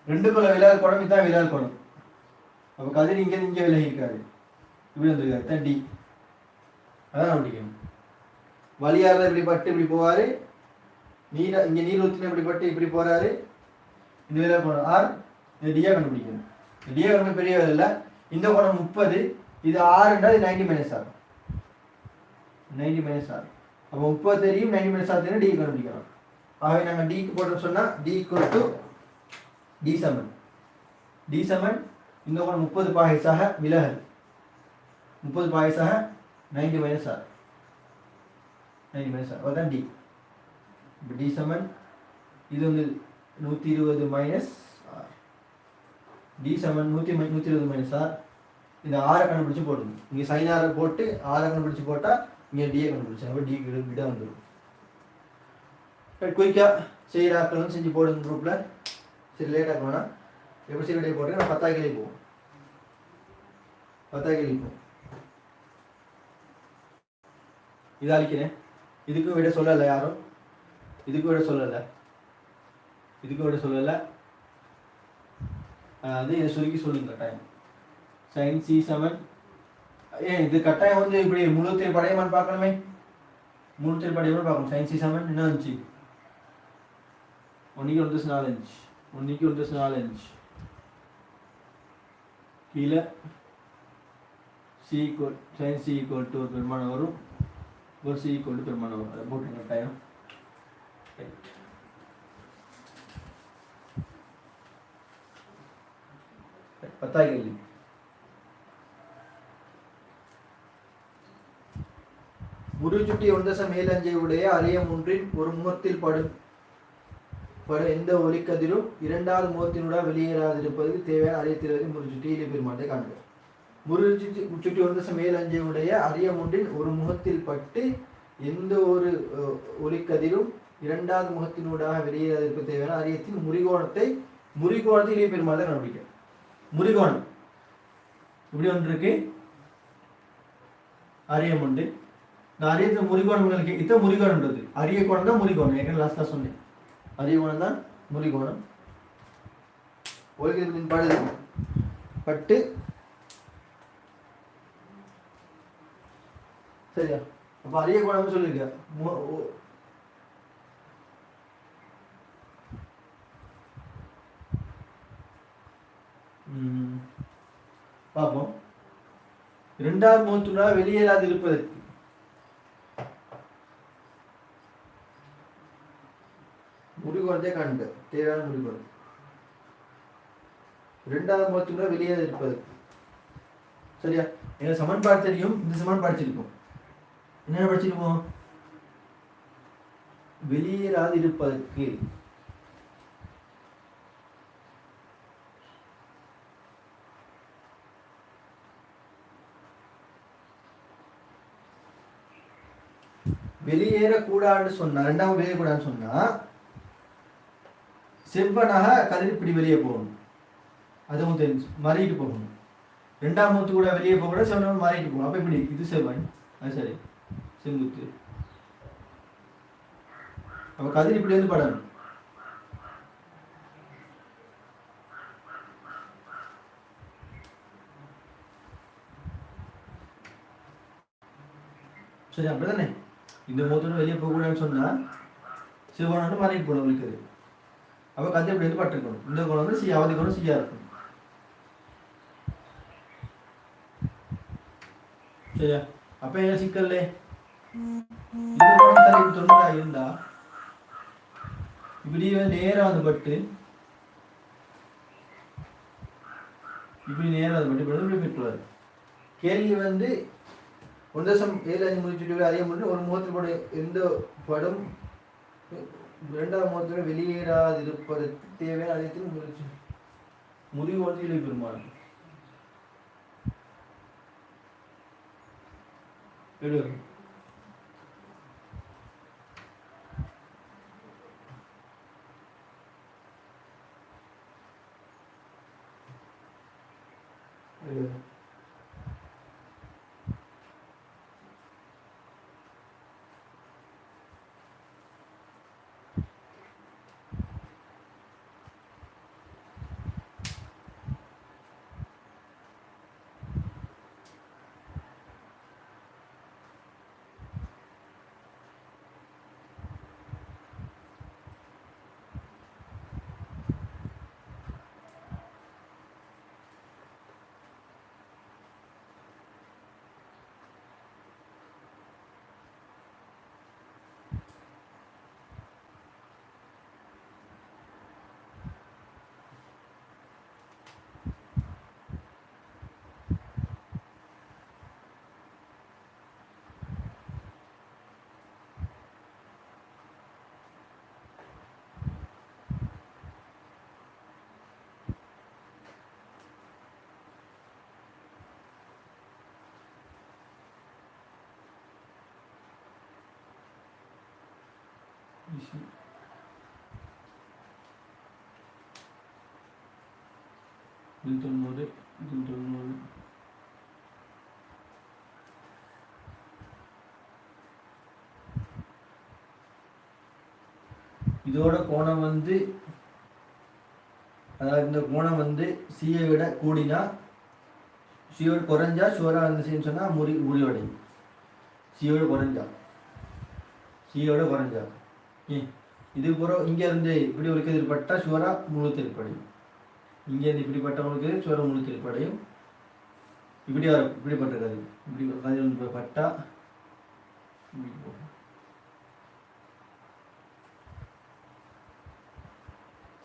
2 விளையாடு குடம், இதுதான் விளையாடு குடம். அப்போ கதிர் இங்கே விலகி இருக்காது, இப்படி வந்துருக்காரு தான் D. அதான் கண்டுபிடிக்கணும். வழியாரில் இப்படி பட்டு இப்படி போவார். இங்கே நீர் ஊற்றின இப்படி பட்டு இப்படி போகிறாரு. இந்த விளையாடு குடம் R, இது டியாக கண்டுபிடிக்கணும். டியாக ரொம்ப பெரிய வேலை இல்லை. இந்த கோணம் 30, இது 6 இது 90 மைனஸ் ஆகும். 90 மைனஸ் ஆகும். அப்போ 30 தெரியும், 90 மைனஸ் ஆகுதுன்னா டி கண்டுபிடிக்கலாம். ஆகவே நாங்கள் டிக்கு போட்டோம் சொன்னால் D ஈக்குவல் டு D7 இந்த கோணம் 30 பாகைசாக விலகல் 30 பாகைசாக 90 மைனஸ் ஆகும். 90 மைனஸ் ஆகும், அதுதான் டி. இப்போ D7 இது வந்து 120 minus R. D7 120 minus R. இந்த 6 கண்டுபிடிச்சு போடுங்க. இங்கே சைன் 6 போட்டு 6 கண்டுபிடிச்சு போட்டால் இங்கே டியை கண்டுபிடிச்சு, அப்போ டி விட வந்துடும். குயிக்காக செய்கிறாக்களும் செஞ்சு போடுங்க குரூப்பில். சரி, லேட்டாக போனால் எப்படி சரி விடைய போட்டு நான் 10 கேள்வி போவோம். 10 கேள்வி போவோம். இதை அழிக்கிறேன். இதுக்கும் விட சொல்லலை யாரும், இதுக்கும் விட சொல்லலை, இதுக்கும் விட சொல்லலை. அது இதை சுருக்கி சொல்லுங்க கட்டாயம். sin C7 ஏன் இது கட்டாயம் வந்து இப்படி முழுத்திரை படையமான்னு பார்க்கணுமே. முழுத்திரை படையமான்னு பார்க்கணும். sin C7 என்ன வந்துச்சு, 1.45 கீழே sin C ஈக்குவல் டு ஒரு பெருமானம் வரும். ஒரு சி கொண்டு பெருமானம் அதை போட்டு கட்டாயம். பத்தாய் கேள்வி. முருச்சுட்டி 1.7 உடைய அரியம் ஒன்றின் ஒரு முகத்தில் படும் எந்த ஒளிக்கதிரும் இரண்டாவது முகத்தினூடாக வெளியேறாதிருப்பதற்கு தேவையான அரியத்திற்கு முருச்சுட்டி பெருமானத்தை காண்க. முருச்சுட்டி 1.7 உடைய அரியம் ஒன்றின் ஒரு முகத்தில் பட்டு எந்த ஒரு ஒளிக்கதிரும் இரண்டாவது முகத்தினூடாக வெளியேறாதிருப்ப தேவையான அரியத்தின் முறிகோணத்தை இளைய பெருமானத்தை கண்டுபிடிக்க. முறிகோணம் இப்படி ஒன்று இருக்கு, அரியம் உண்டு. நான் அரியத்தில் முறிகோணம் இத்தனை முறிகோணம்ன்றது அரிய கோணம் தான் முறிகோணம். ஏற்கனவே லாஸ்ட்டாக சொன்னேன், அரிய கோணம் தான் முறிகோணம். ஒழுக்கத்தின் படு பட்டு சரியா? அப்போ அரிய கோணம்னு சொல்லியிருக்க. பார்ப்போம். இரண்டாவது முகத்துடா வெளியேறாது இருப்பதற்கு முறிகோணத்தை காண்க. தேவையான முறிகோணம் இரண்டாவது முகத்துடா வெளியேறாது இருப்பதற்கு. சரியா? எங்க சமன்பாடு தெரியும். இந்த சமன்பாடு படிச்சிருக்கோம். என்ன படிச்சிருக்கோம்? வெளியேறாது இருப்பதற்கு வெளியேறக்கூடாதுன்னு சொன்னா, ரெண்டாவது வெளியேறக்கூடாதுன்னு சொன்னா செவ்வனாக கதிர் இப்படி வெளியே போகணும். அதுவும் தெரிஞ்சு மறிட்டு போகணும். ரெண்டாம் மூத்து கூட வெளியே போக கூட செவ்வனம் மாறிட்டு போகணும். அப்போ இப்படி இது செவ்வன், அது சரி செங்குத்து. அப்போ கதிர் இப்படி வந்து படணும். சரி, அப்படிதானே? இந்த மூத்தோட வெளியே போகக்கூடாதுன்னு சொன்னா சிவகோணம் மாறிட்டு போகணும் இருக்குது. அப்போ கதிர் இப்படி வந்து பட்டிருக்கணும். இந்த கோணம் வந்து சி அவதி கோணம் சியா இருக்கணும். சரியா? அப்ப என்ன சிக்கல்ல இந்த கோணம் சரி தொண்ணூறா இருந்தா இப்படி நேரம் வந்து பட்டு இப்படி நேரம் வந்து பட்டு இப்படி போயிட்டு கேள்வி வந்து 1.7 முடிச்சுட்டு அறிய முடியும். ஒரு முகத்தில் படம் எந்த படம் இரண்டாவது முகத்தோட வெளியேறாதிருப்பதற்கு தேவையான அனைத்தையும் முறிவு வந்து இலை பெருமாள் இது 90 இது 90. இதோட கோணம் வந்து அதாவது இந்த கோணம் வந்து சியை விட கூடினா சியோட குறைஞ்சா ஷுவராக இருந்துச்சுன்னு சொன்னால் முறிவடையும். சியோட குறைஞ்சா இது பூரா இங்கேருந்து இப்படி ஒரு கதிர் பட்டால் ஷுவராக முழு திருப்படையும். இங்கேருந்து இப்படி பட்டவங்களுக்கு ஷுவராக முழு திருப்படையும். இப்படி பட்டிருக்காது. இப்படி கதிர் பட்டா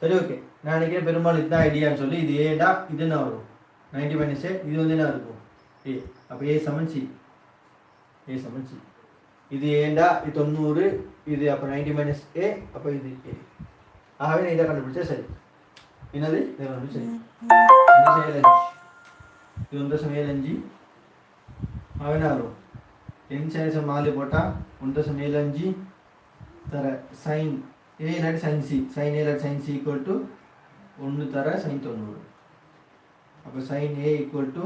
சரி ஓகே, நான் நினைக்கிறேன் பெரும்பாலும் இதுதான் ஐடியான்னு சொல்லி. இது ஏடா இது என்ன வரும் 90 மைனஸ் ஏ, இது வந்து என்ன இருக்கும் ஏ. அப்போ ஏ சமன் சி, ஏ சமன் சி. இது ஏண்டா இது 90, இது அப்போ 90 மைனஸ் ஏ, அப்போ இது ஏ. ஆகவே நான் இதை கண்டுபிடிச்சா சரி. என்னது இதை கண்டுபிடிச்சா சரி. 1.75 இது 1.75. ஆகவே என்ன வரும் n sin 4 போட்டால் 1.75 தர sin a இல்லாட்டி sin c, sin a இல்லாட்டி sin c ஈக்குவல் டு 1 தர sin 90. அப்போ sin a ஈக்குவல் டு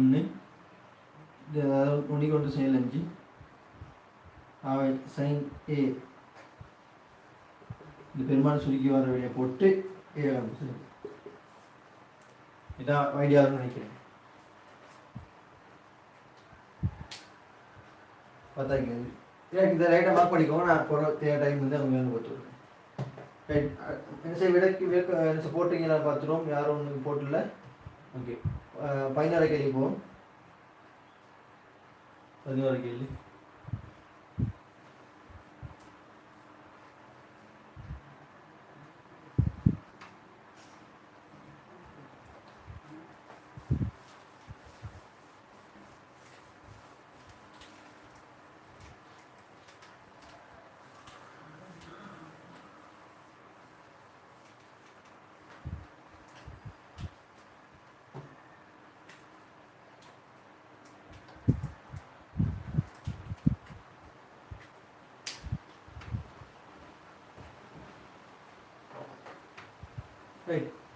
1, இது அதாவது 1.75. அவை sin a இந்த பெருமாள் சுருக்கி வர வழியை போட்டு ஏ கண்டுபிடிச்சு. இதான் ஐடியாவுன்னு நினைக்கிறேன். பார்த்தா எனக்கு இதை ரைட்டாக மார்க் பண்ணிக்கோங்க. நான் போகிற டைம் வந்து அவங்க வேணும் பார்த்துருவேன். ரைட் என்ன செய்ய விடக்கு போட்டிங்களா பார்த்துருவோம். யாரும் ஒன்று போட்டில்ல. ஓகே, 16 கேள்வி போவோம். 16 கேள்வி.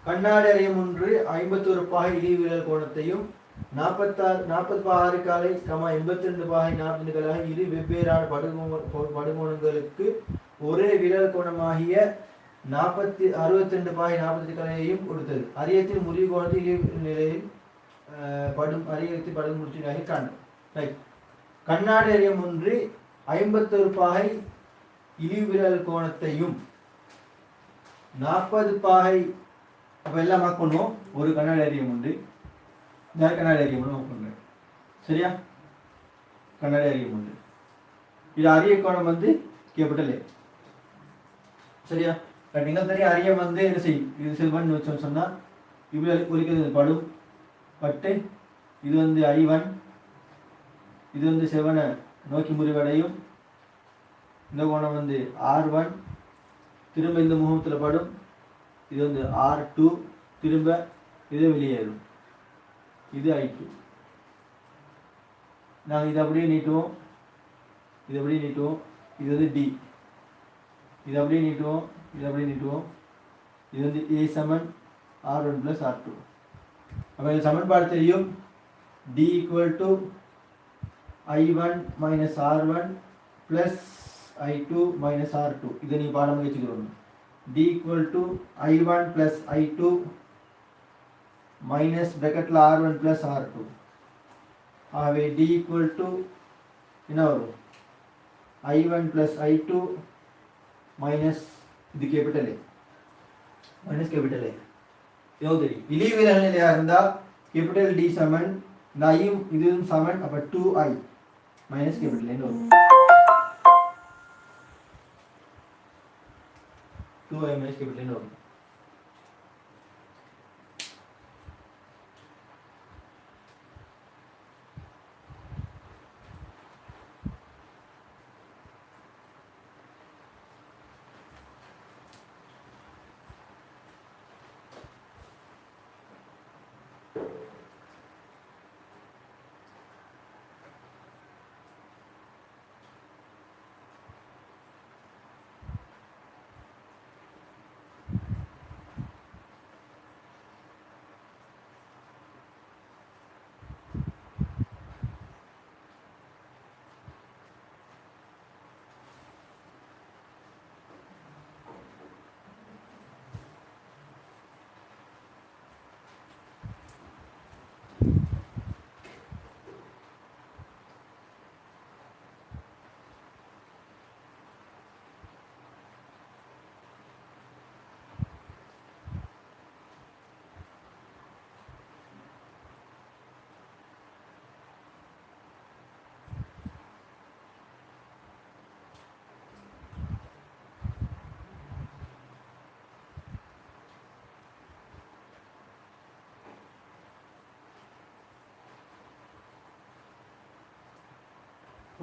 கண்ணாடி அறையம் ஒன்று 51 பாகை இழிவியல் கோணத்தையும் 46 காலை 82 பாகை 42 காலாக இரு வெவ்வேறான படுகோணங்களுக்கு ஒரே விரல் கோணமாகிய 62 பாகை 48 காலையையும் கொடுத்தது. அரியத்தின் முறிவு கோணத்தில் இழிவு நிலையில் அரியத்தின் படுகு முடிச்சினாக காணும். ரைட், கண்ணாடி அறையம் ஒன்று 51 பாகை இழிவிரல் கோணத்தையும் 40 பாகை, அப்போ எல்லாம் மார்க் பண்ணுவோம். ஒரு கண்ணாடி அறையம் உண்டு, கண்ணாடி அறையம் ஒன்று மார்க் பண்ணுறேன். சரியா, கண்ணாடி அறையம் உண்டு. இது அரிய கோணம் வந்து கேபிட்டல் ஏ. சரியா, நீங்கள் தெரியும் அரியம் வந்து என்ன செய்யும், இது செல்வன் வச்சோன்னு சொன்னால் இவ்வளோ குறிக்கிறது படும் பட்டு. இது வந்து I1, இது வந்து செவனை நோக்கி முறிவடையும். இந்த கோணம் வந்து R1, திரும்ப இந்த முகத்தில் படும். இது வந்து R2, திரும்ப இது வெளியேறும். இது I2. நாங்கள் இதை அப்படியே நீட்டுவோம், இது அப்படியே நீட்டுவோம். இது வந்து D, இது அப்படியே நீட்டுவோம், இது அப்படியே நீட்டுவோம். இது வந்து A சமன் R1 + R2. அப்போ இந்த சமன்பாடு தெரியும். D = I1 - R1 + I2 - R2. இதை நீங்கள் பாடம் வச்சுக்கிறோம். D = I1 + I2 - bracketல R1 + R2. ஆகவே D = என்ன வரும், I1 + I2 - இது capital A minus capital A. எவ்வளோ தெரியும், இழிவியல் நிலையாக இருந்தால் கேபிட்டல் D சமன் இந்த ஐயும் இதுவும் சமன். அப்போ 2I - கேபிட்டல் A வரும். 2I - கேபிட்டல் A வரும்.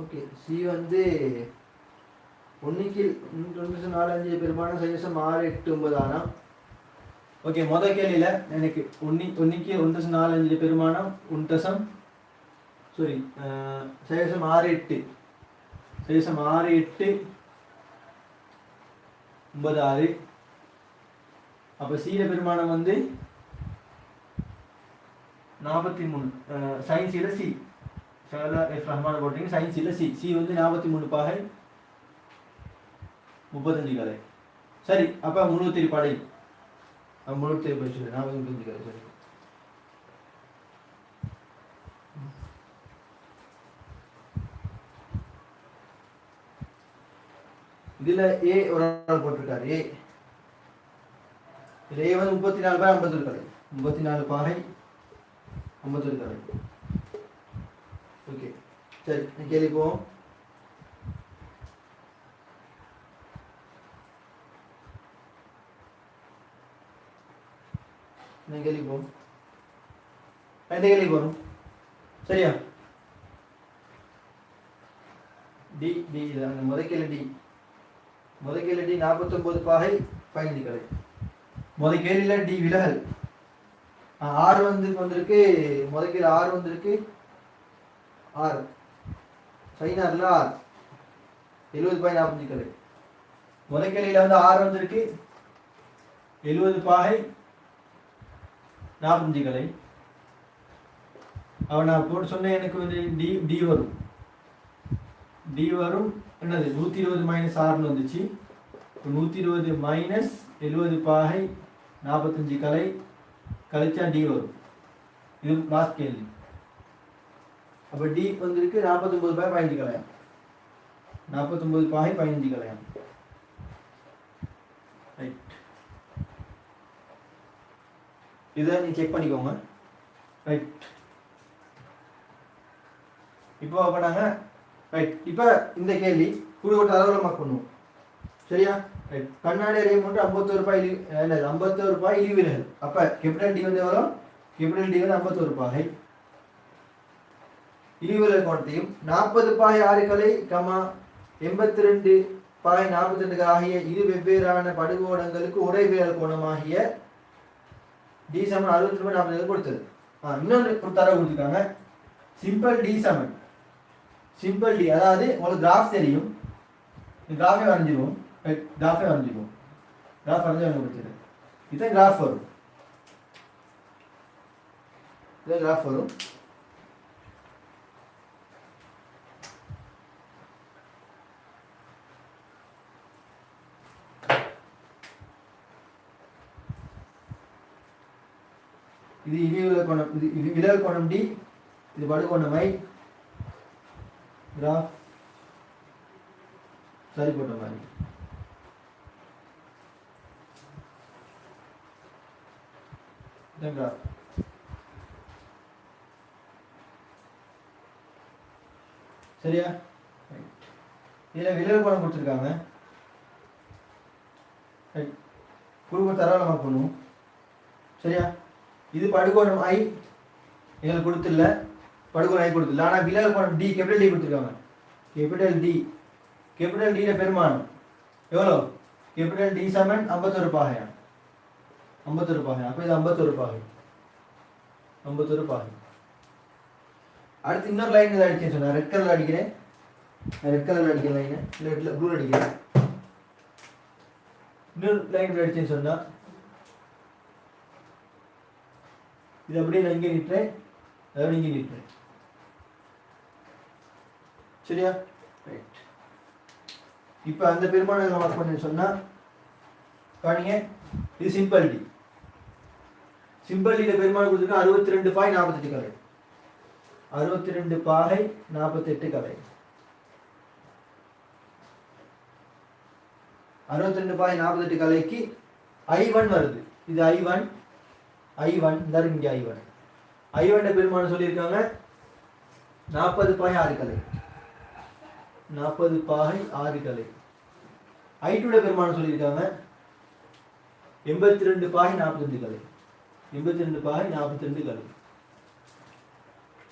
ஓகே, சி வந்து 1க்கு 4 5 பெருமானம் சைவசம் 6 8 9 ஆனா. ஓகே, முதல் கேள்வியில எனக்கு 1க்கு 1 4 5 பெருமானம் 1 சாரி சைவசம் 6 8 சைவசம் 6 8 9 6. அப்போ சீல பெருமானம் வந்து 43. சைன் சீல சி ஷாலா எஃப் ரஹ்மான் போட்டீங்க. சைன் சீல சி சி வந்து 43 பாகை 35 கலை. சரி, அப்போ முழு திரிப்படை முழு திரிப்படை சொல்லி 45 கலை. சரி, இதுல ஏ ஒரு ஆள் போட்டிருக்காரு. ஏ இதுல ஏ வந்து 34 பாகை 51 கலை. 34 பாகை 51 கலை. ஓகே, சரி, கேள்வி போவோம். கேள்வி போவோம். எந்த கேள்வி போறோம்? சரியா? டி டி முதல் கேள்வி டி. முதல் கேள்வி டி 49 பாகை 15 கலை. முதல் கேள்வியில டி விலகல் 6 வந்திருக்கு. முதல் கேள்வி 6 வந்திருக்கு. 6 சைனார்ல 6 70 பாகை 45 கலை. முதல் கேள்வியில வந்து 6 வந்திருக்கு. 70 பாகை 45 கலை. அவன் நான் போட்டு சொன்னேன். எனக்கு வந்து டி டி வரும். டி வரும் என்னது 120 மைனஸ் 6 வந்துச்சு. 120 மைனஸ் 70 பாகை 45 கலை கழிச்சா டி வரும். இது லாஸ்ட் கேள்வி. அப்போ டி வந்திருக்கு 49 பாகை 15 கலையாம். 49 பாகை 15 கலையாம். ரைட், இதை நீ செக் பண்ணிக்கோங்க. ரைட், இப்போ பண்ணாங்க. ரைட், இப்போ இந்த கேள்வி குழுவட்ட அளவில் மார்க் பண்ணுவோம். சரியா? ரைட், கண்ணாடி அறையும் மட்டும் 51 ரூபாய் என்னது 51 ரூபாய் இழிவிலகல். அப்போ கேபிட்டல் டி வந்து எவ்வளோ? கேபிட்டல் டி வந்து 51 பாகை. இழிவிலகல் கோணத்தையும் 40 பாகை 6 கலை 82 பாகை 42 ஆகிய இரு வெவ்வேறான படுகோணங்களுக்கு ஒரே விலகல் கோணமாகிய டி சமன் 60 40 கொடுத்தது. இன்னொன்று தரவு கொடுத்துருக்காங்க. சிம்பிள் டி சமன் சிம்பிள் டி, அதாவது உங்களுக்கு கிராஃப் தெரியும். கிராஃபே வரைஞ்சிருவோம். கிராஃபே வரைஞ்சிருவோம். கிராஃப் வரைஞ்சி அவங்க கொடுத்துரு. இதுதான் கிராஃப் வரும். இதுதான் கிராஃப் வரும். இது இழிவிலகல் கோணம். இது விலகல் கோணம் டி. இது படுகோணம் ஐ. கிராஃப் சரி போட்ட மாதிரி. கிராஃப் சரியா? இதில் விலகல் கோணம் கொடுத்துருக்காங்க. குழுவை தரவலை மார்க் பண்ணுவோம். சரியா? இது படுகோணம் ஐ எங்களுக்கு கொடுத்துல. படுகோணம் ஐ கொடுத்துல. ஆனால் விலகல் கோணம் டி கேபிட்டல் டி கொடுத்துருக்காங்க. Capital D. கேபிட்டல் டியில் பெருமானம் எவ்வளோ? கேபிட்டல் டி சமன் 51 பாகையா? 51 பாகை. அப்போ இது 51 பாகை. 51 பாகை. அடுத்து இன்னொரு லைன் இதை அடிச்சேன்னு சொன்னேன். ரெட் கலர் அடிக்கிறேன். ரெட் கலர் அடிக்கிற லைனு இல்லை ப்ளூ அடிக்கிறேன். இன்னொரு லைன் அடிச்சேன்னு சொன்னா இது அப்படியே நான் இங்கே நிட்டுறேன். அதாவது இங்கே நிட்டுறேன். சரியா? ரைட், இப்போ அந்த பெருமானம் மார்க் பண்ணி சொன்னால் பாருங்க. இது சிம்பிள் டி. சிம்பிள் டியில் பெருமானம் கொடுத்துருக்கா 62 பாகை 48 கலை. 62 பாகை 48 கலை. 62 பாகை 48 கலைக்கு I1 வருது. இது I1. I1 இந்த இங்கே I1. I1 பெருமானம் சொல்லியிருக்காங்க 40 பாகை 6 கலை. 40 பாகை 6 கலை. I2 பெருமானம் சொல்லியிருக்காங்க 82 பாகை 42 கலை. 82 பாகை 42 கலை.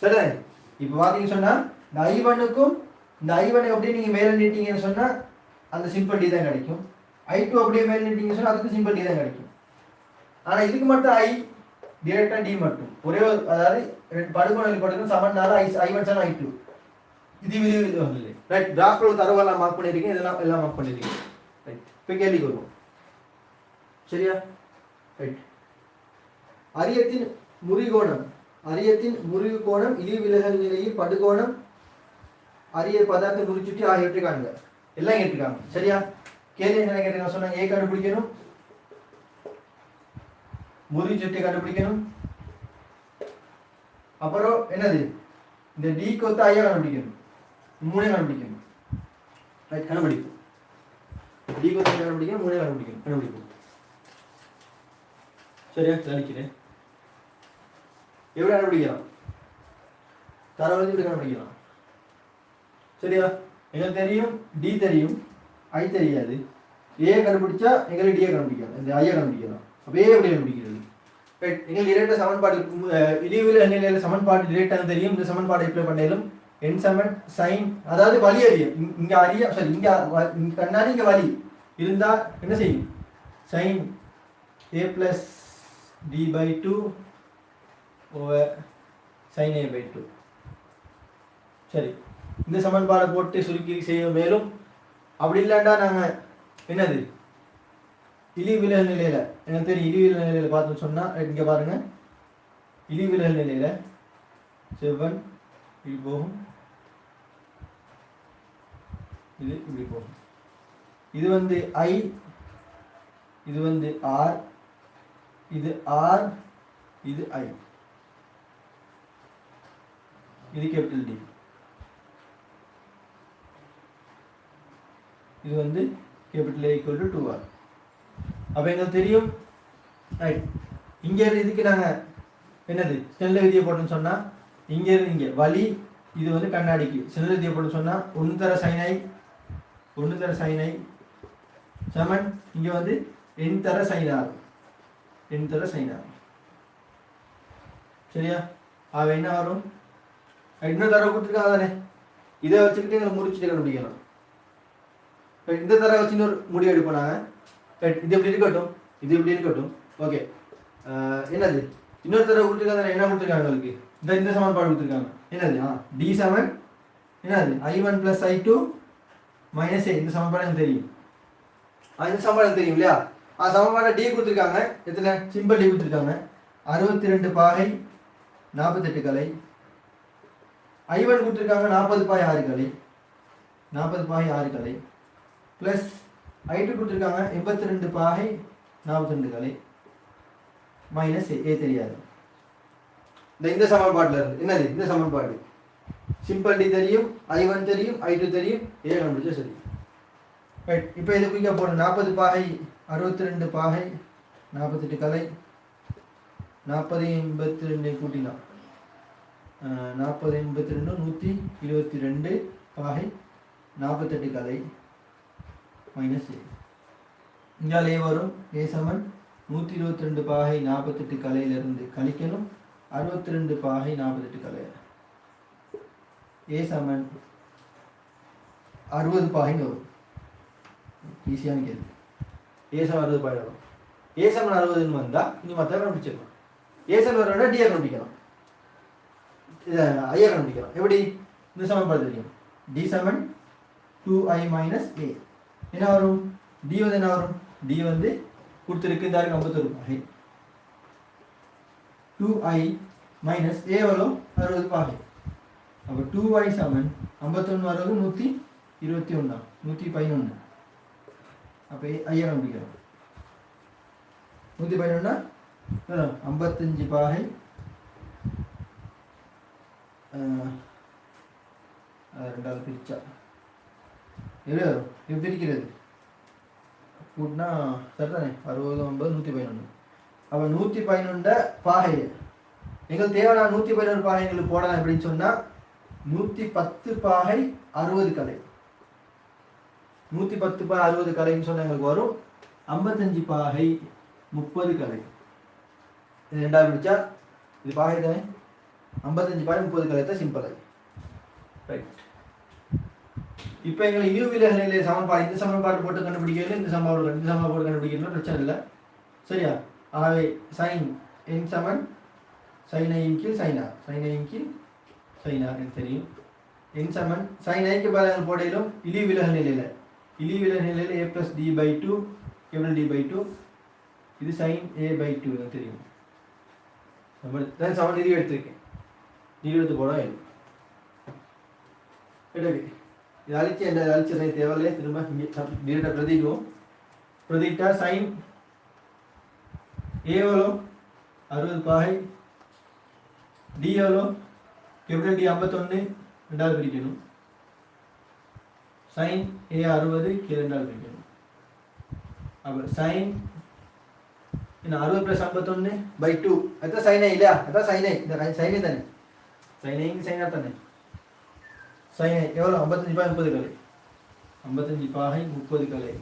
சரிதான்? இப்போ பார்த்தீங்கன்னு சொன்னா I1க்கும் இந்த I1 அப்படியே நீங்கள் மேலே நீட்டிங்கன்னு சொன்னால் அந்த சிம்பிள் டி தான் கிடைக்கும். I2 அப்படியே மேலே நீட்டிங்கன்னு சொன்னால் அதுக்கு சிம்பிள் டி தான் கிடைக்கும். ஆனால் இதுக்கு மட்டும் I டிரெக்டாக டி மட்டும் ஒரே அதாவது படுகோணல் படுக்கணும் சமன்னால I1 சமம் I2 இது விரிவு வந்து ரைட். டிராஃப்ட் தரவெல்லாம் மார்க் பண்ணியிருக்கீங்க, இதெல்லாம் எல்லாம் மார்க் பண்ணியிருக்கீங்க. ரைட், இப்போ கேள்விக்கு வருவோம். சரியா? ரைட். அரியத்தின் முறிவு கோணம் இழிவு விலகல் நிலையில் படுகோணம் அரிய பதார்த்த குறிச்சுட்டி ஆகியவற்றை காண்க. எல்லாம் கேட்டிருக்காங்க. சரியா? கேள்வி என்ன கேட்டிருக்காங்க சொன்னா ஏ கண்டுபிடிக்கணும், முறிவு சுட்டி கண்டுபிடிக்கணும், அப்புறம் என்னது இந்த டி கொத்த ஐயா கண்டுபிடிக்கணும், மூணே கண்டுபிடிக்கணும். ரைட், கண்டுபிடிப்போம். டி கொத்த ஐயா கண்டுபிடிக்கணும், மூணே கண்டுபிடிப்போம். சரியா? கணிக்கிறேன். எப்படி கண்டுபிடிக்கலாம்? தரவு எப்படி கண்டுபிடிக்கலாம்? சரியா? எங்களுக்கு தெரியும் டி தெரியும், ஐ தெரியாது. ஏ கண்டுபிடிச்சா எங்களுக்கு டிஏ கண்டுபிடிக்கலாம், இந்த ஐயா கண்டுபிடிக்கலாம். அப்போ ஏ எப்படி கண்டுபிடிக்கிறது? ரைட், எங்களுக்கு டிரெக்டாக சமன்பாடு இழிவில் நிலையில் சமன்பாடு டிரெக்டாக தெரியும். இந்த சமன்பாடு எப்படி பண்ணாலும் என் சமன் சைன், அதாவது வலி அறியும். இங்கே அறிய சரி இங்கே கண்ணாடி இங்கே வலி இருந்தால் என்ன செய்யும்? Sine A plus D by 2 over sine A by 2. சரி, இந்த சமன்பாடை போட்டு சுருக்கி செய்ய. மேலும் அப்படி இல்லைண்டா நாங்கள் என்னது இழிவிலல் நிலையில் எனக்கு தெரியும். இழிவிலல் நிலையில் பார்த்தோம்னு சொன்னால் இங்கே பாருங்கள், இழிவிலல் நிலையில் 7 இப்படி போகும், இது இப்படி போகும். இது வந்து ஐ, இது வந்து ஆர், இது ஆர், இது ஐ, இது கேபிட்டல் டி, இது வந்து கேபிட்டல் A = 2R. அப்போ எங்களுக்கு தெரியும். ரைட், இங்கே இதுக்கு நாங்கள் என்னது ஸ்னெல் விதியை போட்டோன்னு சொன்னால் இங்கே இருந்து இங்கே வலி, இது வந்து கண்ணாடிக்கு ஸ்னெல் விதியை போட்டோன்னு சொன்னால் 1 தர சைனை சமன் இங்கே வந்து n தர சைனார். சரியா? அவ என்ன வரும்? இன்னும் தர கொடுத்துருக்காங்க தானே, இதை வச்சுக்கிட்டு எங்களை முடிச்சுட்டு கண்டுபிடிக்கலாம். இந்த தர வச்சு இன்னொரு முடிவு எடுப்போம் நாங்கள். இது எப்படி இருக்கட்டும். ஓகே, என்னது இன்னொரு தர கொடுத்துருக்காங்க. என்ன கொடுத்துருக்காங்க உங்களுக்கு? இந்த சமன்பாடு கொடுத்துருக்காங்க. என்னது D7 என்னது I1 + I2 - A. இந்த சமன்பாடு எனக்கு தெரியும். இந்த சமன்பாடு தெரியும் இல்லையா? சமன்பாடு டி கொடுத்துருக்காங்க. எத்தனை சிம்பிள் டி கொடுத்துருக்காங்க? 62 பாகை 48 கலை. I1 கொடுத்துருக்காங்க 40 பாகை 6 கலை ப்ளஸ் I2 கொடுத்துருக்காங்க 82 பாகை 42 கலை மைனஸ் ஏ தெரியாது. இந்த சமன்பாட்டில் இருந்து என்னது இந்த சமன்பாடு சிம்பிள் டி தெரியும், I1 தெரியும், I2 தெரியும், ஏ கண்டுபிடிச்சா சரி. ரைட், இப்போ இது குயிக்காக போடணும். 40 பாகை 62 பாகை 48 கலை, 40 82 கூட்டினா 40 82 122 பாகை 48 கலை மைனஸ் ஏ. இங்கே ஏ வரும். ஏ சமன் 122 பாகை 48 கலையிலிருந்து கழிக்கணும் 62 பாகை 48 கலை. ஏ சமன் 60 பாகைன்னு வரும். ஈஸியான கேள்வி. ஏ சமன் 60 பாகை வரும். ஏ சமன் 60ன்னு வந்தால் இனி மற்ற கண்டுபிடிச்சிடலாம். ஏ சமன் வரணும்னா டிஆ கண்டுபிடிக்கலாம், இதை ஐயா கண்டுபிடிக்கலாம். எப்படி? இந்த சமன்பாடு தெரியும். டி சமன் 2i - a என்ன வரும்? டி வந்து என்ன வரும்? டி வந்து கொடுத்துருக்கு இந்த 51 பாகை. 2i - a வரும் 60 பாகை. அப்போ 2i சமன் 51 வரும் 121 111. அப்போ ஐயா கண்டுபிடிக்கலாம். 111 55 பாகை 2 பிரிச்சா எப்படி பிரிக்கிறது? கூட்டினா சரிதானே 60 9 111. அப்போ 111 பாகை எங்களுக்கு தேவையான 111 பாகை எங்களுக்கு போடலாம். எப்படின்னு சொன்னால் 110 பாகை 60 கலை. 110 பாகை 60 கலைன்னு சொன்னால் எங்களுக்கு வரும் 55 பாகை 30 கலை. இது ரெண்டாவது பிடிச்சா இது பாகை தானே. 55 பாகை 30 கலை தான் சிம்பிள். ரைட், இப்போ எங்களுக்கு இழிவு விலகல் சமன்பாடு இந்த சமன்பாடு போட்டு கண்டுபிடிக்கல, இந்த சமன்பாடு கண்டுபிடிக்கல, பிரச்சனை இல்லை. சரியா? ஆகவே சைன் என் சமன் சைன் ஐயின் கீழ் சைன் ஆர், சைன் ஐயின் கீழ் சைன் ஆர் எனக்கு தெரியும். என் சமன் சைன் ஐக்கு பதிலாக போடையிலும் இழிவு விலகல் நிலையில், இழிவு விலகல் நிலையில் a + d/2 கேபிட்டல் d/2, இது சைன் a/2 எனக்கு தெரியும். நம்ம தான் சமன் நிதி எடுத்திருக்கேன், நிதி எடுத்து போட எடுக்கு இது அழிச்சு என்ற அழிச்சதை தேவையில்லை. திரும்ப இங்கே டீரெக்டாக பிரதிக்குவோம். பிரதிக்கிட்டா சைன் ஏ எவ்வளோ 60 பாகை, டி எவ்வளோ கேபிட்டல் டி 51 ரெண்டாவது பிரிக்கணும். சைன் ஏ 60 கீழே ரெண்டாவது பிரிக்கணும். அப்போ சைன் என்ன 60 + 51/2 அதான் சைனே இல்லையா? அதான் சைனே, இந்த சைனே தானே, சைனே சைனா தானே. சைன் எவ்வளோ 55 பாகை 30 கலை, 55 பாகை 30 கலை,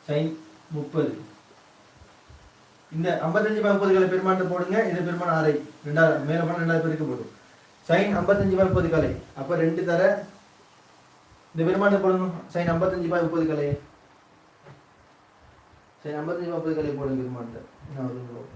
சைன் 30. இந்த 55 பாகை 30 கலை பெருமானத்தை போடுங்க, இது பெருமானம் 6 ரெண்டாவது மேலே போனால் ரெண்டாவது பெருக்க போடும். சைன் 55 பாகை 30 கலை, அப்போ 2 தர இந்த பெருமானத்தை போடுங்க. சைன் 55 பாகை 30 கலை, சைன் 55 பாகை 30 கலை போடுங்க பெருமானத்தை. என்ன வருது?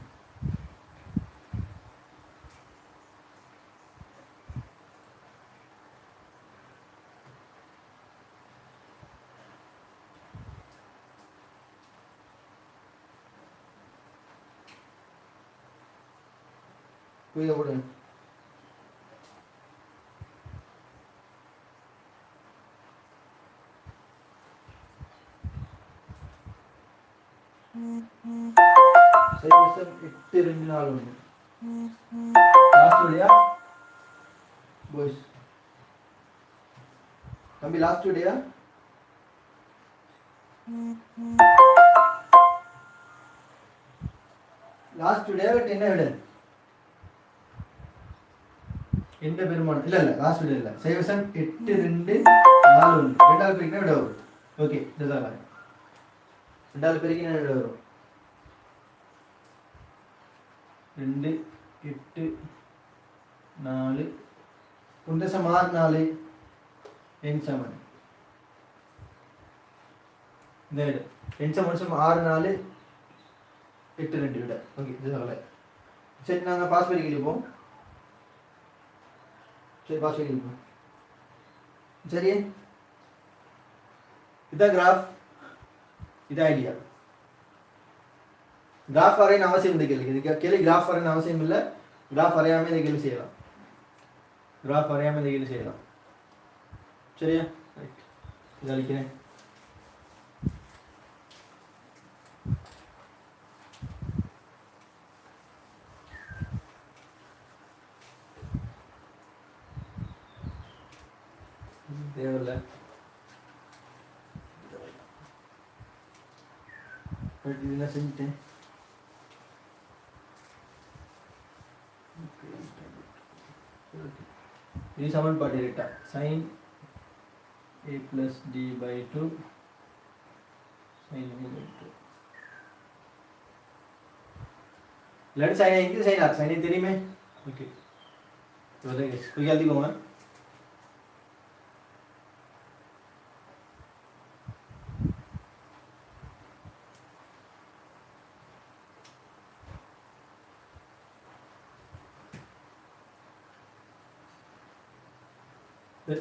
புரிய போடுங்க. சைவசம் 824 லாஸ்ட் வீடியா பாய்ஸ், தம்பி லாஸ்ட் வீடியா லாஸ்ட் வீடியா என்ன விட எந்த பெருமானம் இல்லை லாஸ்ட் வீடியோ இல்லை. சைவசம் 824 ரெண்டாவது பெருக்கினா விட வரும். ஓகே இதுதான் ரெண்டாவது பெருக்கினா விட வரும் 2 8 4 1.64 என் சமன் இந்த விட என் சமன் 64 82 விட. ஓகே இதுதான். சரி நாங்கள் பாஸ் பண்ணி கிழிப்போம். சரி பாஸ் பண்ணி கிழிப்போம். சரி இதான் கிராஃப், இதான் ஐடியா. கிராஃப் வரையணும் அவசியம் இல்லை கேள்வி. இதுக்கு கேள்வி கிராஃப் வரையணும் அவசியம் இல்லை. கிராஃப் வரையாமல் இந்த கேள்வி செய்யலாம். கிராஃப் வரையாமல் இந்த கேள்வி செய்யலாம். சரியா? ரைட், இதை அழிக்கிறேன். தேவையில்லை. இதெல்லாம் செஞ்சுட்டேன். இது சமன்பாடு data sin a + d/2 sin a/2 இல்லாட்டி sin a க்கு sin r, sin a தெரியுமே. ஓகே तो जल्दी कहूँगा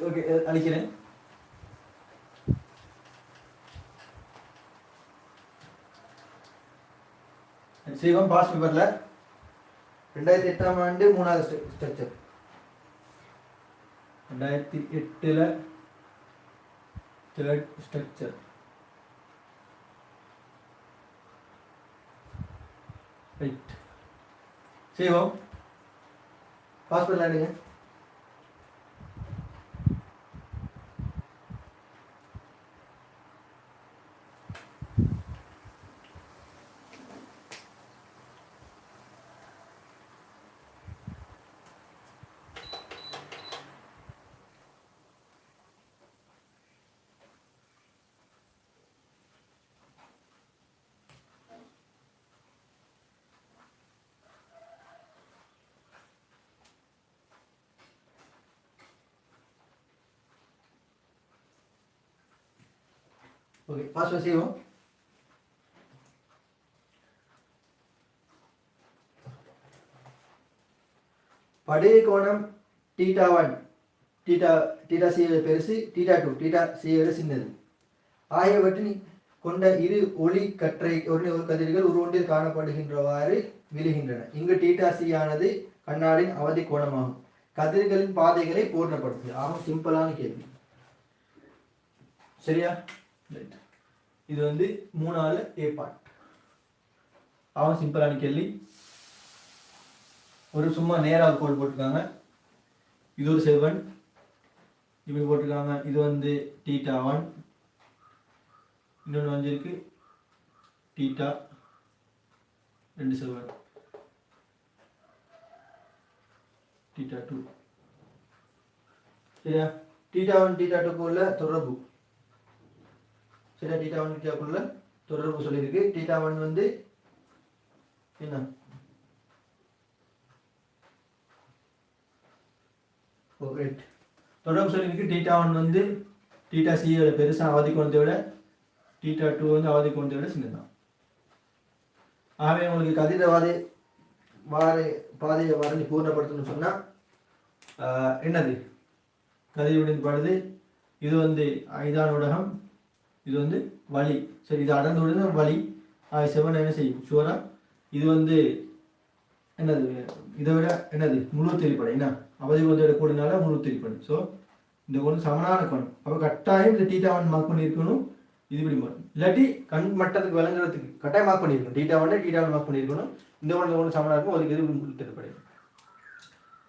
ஓகே அழிக்கிறேன். செய்வோம் பாஸ் பேப்பரில் 2008ஆம் ஆண்டு 3வது ஸ்ட்ரக்சர், 2008ல் 3rd ஸ்ட்ரக்சர். ரைட் செய்வோம் பாஸ் பண்ணலாடுங்க. ஓகே ஃபாஸ்ட்டாக செய்வோம். படுகை கோணம் θ1 θ சியை பெருசு, θ2 θ சியை சின்னது ஆகியவற்றின் கொண்ட இரு ஒளி கதிர்கள் ஒருவொன்றில் காணப்படுகின்றவாறு விழுகின்றன. இங்கு θ சி ஆனது கண்ணாடியின் அவதி கோணமாகும். கதிர்களின் பாதைகளை பூர்ணப்படுத்து. ஆகும் சிம்பிளான கேள்வி. சரியா? இது வந்து 3ஆல A பார்ட். ஆகும் சிம்பிளான கேள்வி. ஒரு சும்மா நேராக கோல் போட்டிருக்காங்க. இது ஒரு 7 இப்படி போட்டிருக்காங்க. இது வந்து θ1, இன்னொன்று வந்து இருக்கு θ 2 7 θ2. சரியா? θ1 θ2 தொடர்பு. சரியா? θ1 θ2 தொடர்பு சொல்லியிருக்கு. θ1 வந்து என்ன? தொடர்பு சொல்லியிருக்கு. θ1 வந்து θ சியோட பெருசா அவதி கோணத்தை விட, θ2 வந்து அவதி கோணத்தை விட சின்னதான். ஆகவே உங்களுக்கு கதிர பாதையை வரைஞ்சி பூர்ணப்படுத்தணும்னு சொன்னால் என்னது? கதிர் படுது. இது வந்து ஐதான ஊடகம், இது வந்து வழி. சரி, இது அடர்ந்து விடுது வழி. 7 என்ன செய்யும்? ஷுவரா இது வந்து என்னது? இதை விட என்னது? முழு திரிப்படை. என்ன அவதி கோணத்தை கூடினால முழு திரிப்படை. ஸோ இந்த கோணம் சமனான கோணம். அப்போ கட்டாயம் இந்த θ1 மார்க் பண்ணியிருக்கணும். இது இப்படி மாறும். இல்லாட்டி கண் மட்டத்துக்கு விளங்குறதுக்கு கட்டாயம் மார்க் பண்ணியிருக்கணும். θ1 மார்க் பண்ணியிருக்கணும். இந்த கோணம் சமனாக இருக்கும். அதுக்கு எது முழு திரிப்படை.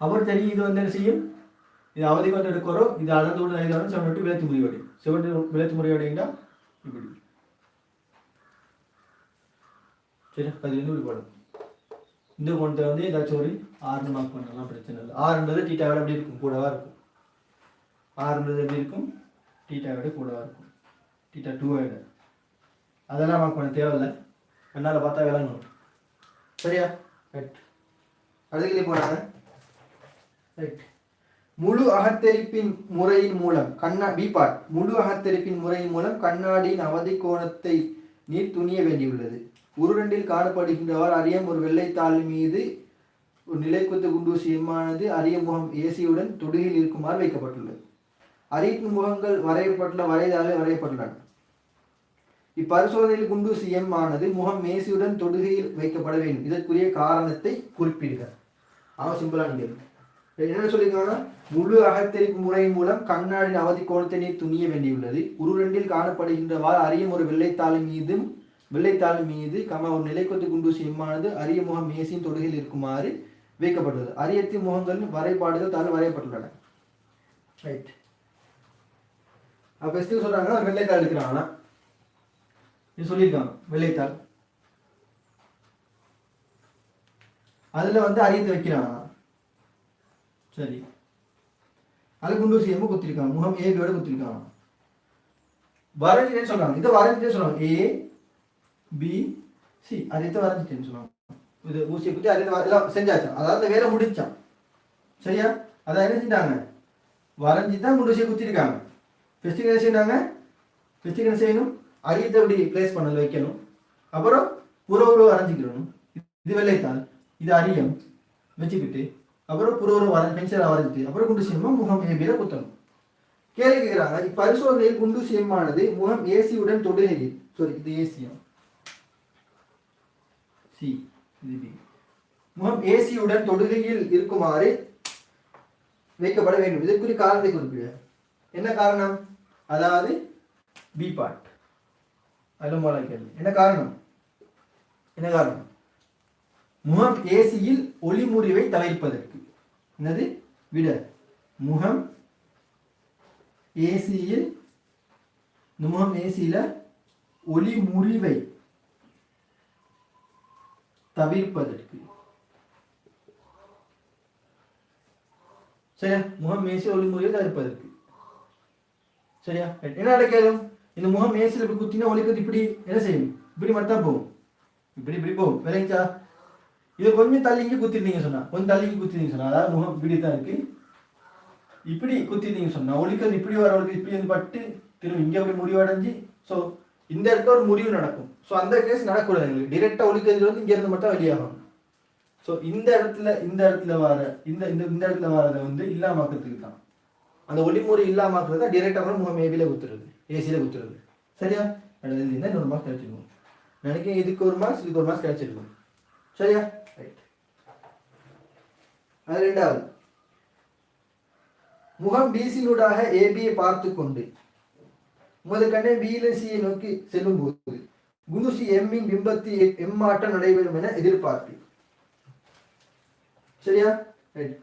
அப்புறம் தெரியும் இது வந்து என்ன செய்யும்? இது அவதி கோணத்தை எடுக்கிறோம். இது அடர்ந்து விட ஐதான 7 விளைத்து முறிவடை. 7 விளைத்து முறிவடைங்கன்னா இப்படி. சரி, அது வந்து இப்படி போடும். இந்த கோணத்தை வந்து ஏதாச்சும் ஒரு 6 மார்க் பண்ணலாம், பிரச்சனை இல்லை. 6ன்றது θ விட எப்படி இருக்கும்? கூடவா இருக்கும். 6ன்றது எப்படி இருக்கும்? θ விட கூடவா இருக்கும். θ2 விட. அதெல்லாம் மார்க் பண்ண தேவையில்லை. என்னால் பார்த்தா விளங்கணும். சரியா? ரைட். அடுத்த போனாங்க. ரைட். முழு அகத்தரிப்பின் முறையின் மூலம் முழு அகத்தரிப்பின் முறையின் மூலம் கண்ணாடியின் அவதி கோணத்தை நீர் துணிய வேண்டியுள்ளது. உருரண்டில் காணப்படுகின்றவாறு அரியம் ஒரு வெள்ளைத்தாள் மீது ஒரு நிலைக்குத்து குண்டூசி எம்மானது அரிய முகம் ஏசியுடன் தொடுகையில் இருக்குமாறு வைக்கப்பட்டுள்ளது. அரியத்தின் முகங்கள் வரையப்பட்டுள்ள வரைதாளில் வரையப்பட்டுள்ளன. இப்பரிசோதனையில் குண்டூசி எம்மானது முகம் ஏசியுடன் தொடுகையில் வைக்கப்பட வேண்டும். இதற்குரிய காரணத்தை குறிப்பிடுக. அவன் சிம்பிளான கேள்வி. என்ன சொல்லியிருக்காங்கன்னா, முழு அகத்தரிப்பு முறையின் மூலம் கண்ணாடியின் அவதி கோணத்தை நீர் துணிய வேண்டியுள்ளது. உருரண்டில் காணப்படுகின்றவாறு அரியம் ஒரு வெள்ளைத்தாள் மீது ஒரு நிலைக்கொத்து குண்டூசி எம்மானது அரிய முகம் மேசின் தொடுகையில் இருக்குமாறு வைக்கப்பட்டுள்ளது. அரியத்தின் முகங்களின் வரைபாடுகள் தாள் வரையப்பட்டுள்ளன. ரைட். அப்போ சொல்றாங்கன்னா வெள்ளைத்தாள் இருக்கிறாங்களா? இது சொல்லியிருக்காங்க வெள்ளைத்தாள். அதுல வந்து அரியத்தை வைக்கிறாங்க. சரி, அது குண்டூசி எம்ம குத்திருக்காங்க. முகம் ஏபியோட குத்திருக்காங்க. வரைஞ்சிட்டேன்னு சொல்றாங்க. இதை வரைஞ்சிட்டே சொல்றாங்க. ABC அரியத்தை வரைஞ்சிட்டேன்னு சொல்லுவாங்க. இது ஊசியை குத்தி அரியத்தை எல்லாம் செஞ்சாச்சு. அதாவது வேலை முடிச்சான். சரியா? அதான் என்ன செஞ்சாங்க? வரைஞ்சி தான் குண்டூசியை குத்திருக்காங்க. ஃபெஸ்டிங் என்ன செய்யறாங்க? ஃபெஸ்டிங் என்ன செய்யணும்? அரியத்தை அப்படி பிளேஸ் பண்ணல வைக்கணும். அப்புறம் புறவுரு வரைஞ்சிக்கணும். இது வெள்ளைத்தாள், இது அரியம் வச்சுக்கிட்டு அப்புறம் புறவுரு பென்சிலை வரைஞ்சிட்டு அப்புறம் குண்டூசி எம்மா முகம் ஏபியில குத்தணும். கேள்வி கேட்கிறாங்க. இப்பரிசோதனையில் குண்டூசி எம்மானது முகம் ஏசியுடன் தொடுகையில் இது ஏசியம் சி இது பி முகம் ஏசியுடன் தொடுகையில் இருக்குமாறு வைக்கப்பட வேண்டும். இதற்குரிய காரணத்தை குறிப்பிட. என்ன காரணம்? அதாவது பி பார்ட். அதில் மூலம் கேள்வி. என்ன காரணம்? முகம் ஏசியில் ஒளிமுறிவை தவிர்ப்பதற்கு. என்னது? விட முகம் ஏசியில் முகம் ஏசியில ஒளிமுறிவை தவிர்ப்பதற்கு. சரியா? முகம் ஏசி ஒளிமுறிவை தவிர்ப்பதற்கு. சரியா? என்ன நடக்கும்? இந்த முகம் ஏசியில் இப்படி குத்தினா ஒளிக்குது இப்படி என்ன செய்யும்? இப்படி மட்டும் போகும். இப்படி போகும். விளைஞ்சா இதை கொஞ்சம் தள்ளிங்க குத்திருந்தீங்க சொன்னா, கொஞ்சம் தள்ளிங்க குத்திருந்தீங்க சொன்னா, அதாவது முகம் இப்படி தான் இருக்கு. இப்படி குத்திருந்தீங்க சொன்னா ஒளிக்கிறது இப்படி வர ஒளிக்கு இப்படி வந்து பட்டு திரும்ப இங்கே அப்படி முடிவடைஞ்சு ஸோ இந்த இடத்துல ஒரு முறிவு நடக்கும். ஸோ அந்த கேஸ் நடக்கூடாது. எங்களுக்கு டிரெக்டாக ஒளிக்கதிர் வந்து இங்கேருந்து மட்டும் வெளியாகும். ஸோ இந்த இடத்துல வர இந்த இடத்துல வரதை வந்து இல்லாமக்கிறதுக்கு தான், அந்த ஒளிமுறை இல்லாமக்கிறது தான் டிரெக்டாக கூட முகம் ஏவியில் குத்துறது, ஏசியில் குத்துறது. சரியா? இருந்தால் இன்னொரு மார்க்ஸ் கிடைச்சிருக்கும். நினைக்கிறேன் இதுக்கு ஒரு மார்க்ஸ், இதுக்கு ஒரு மார்க்ஸ் கிடைச்சிருக்கும். சரியா? ரைட். அது ரெண்டாவது, முகம் பிசியூடாக ஏபியை பார்த்து கொண்டு உமது கண்ணை பியில சியை நோக்கி செல்லும் போது குணு சி எம்மின் பிம்பத்தில் எம்மாட்டம் நடைபெறும் என எதிர்பார்ப்பு. சரியா? ரைட்.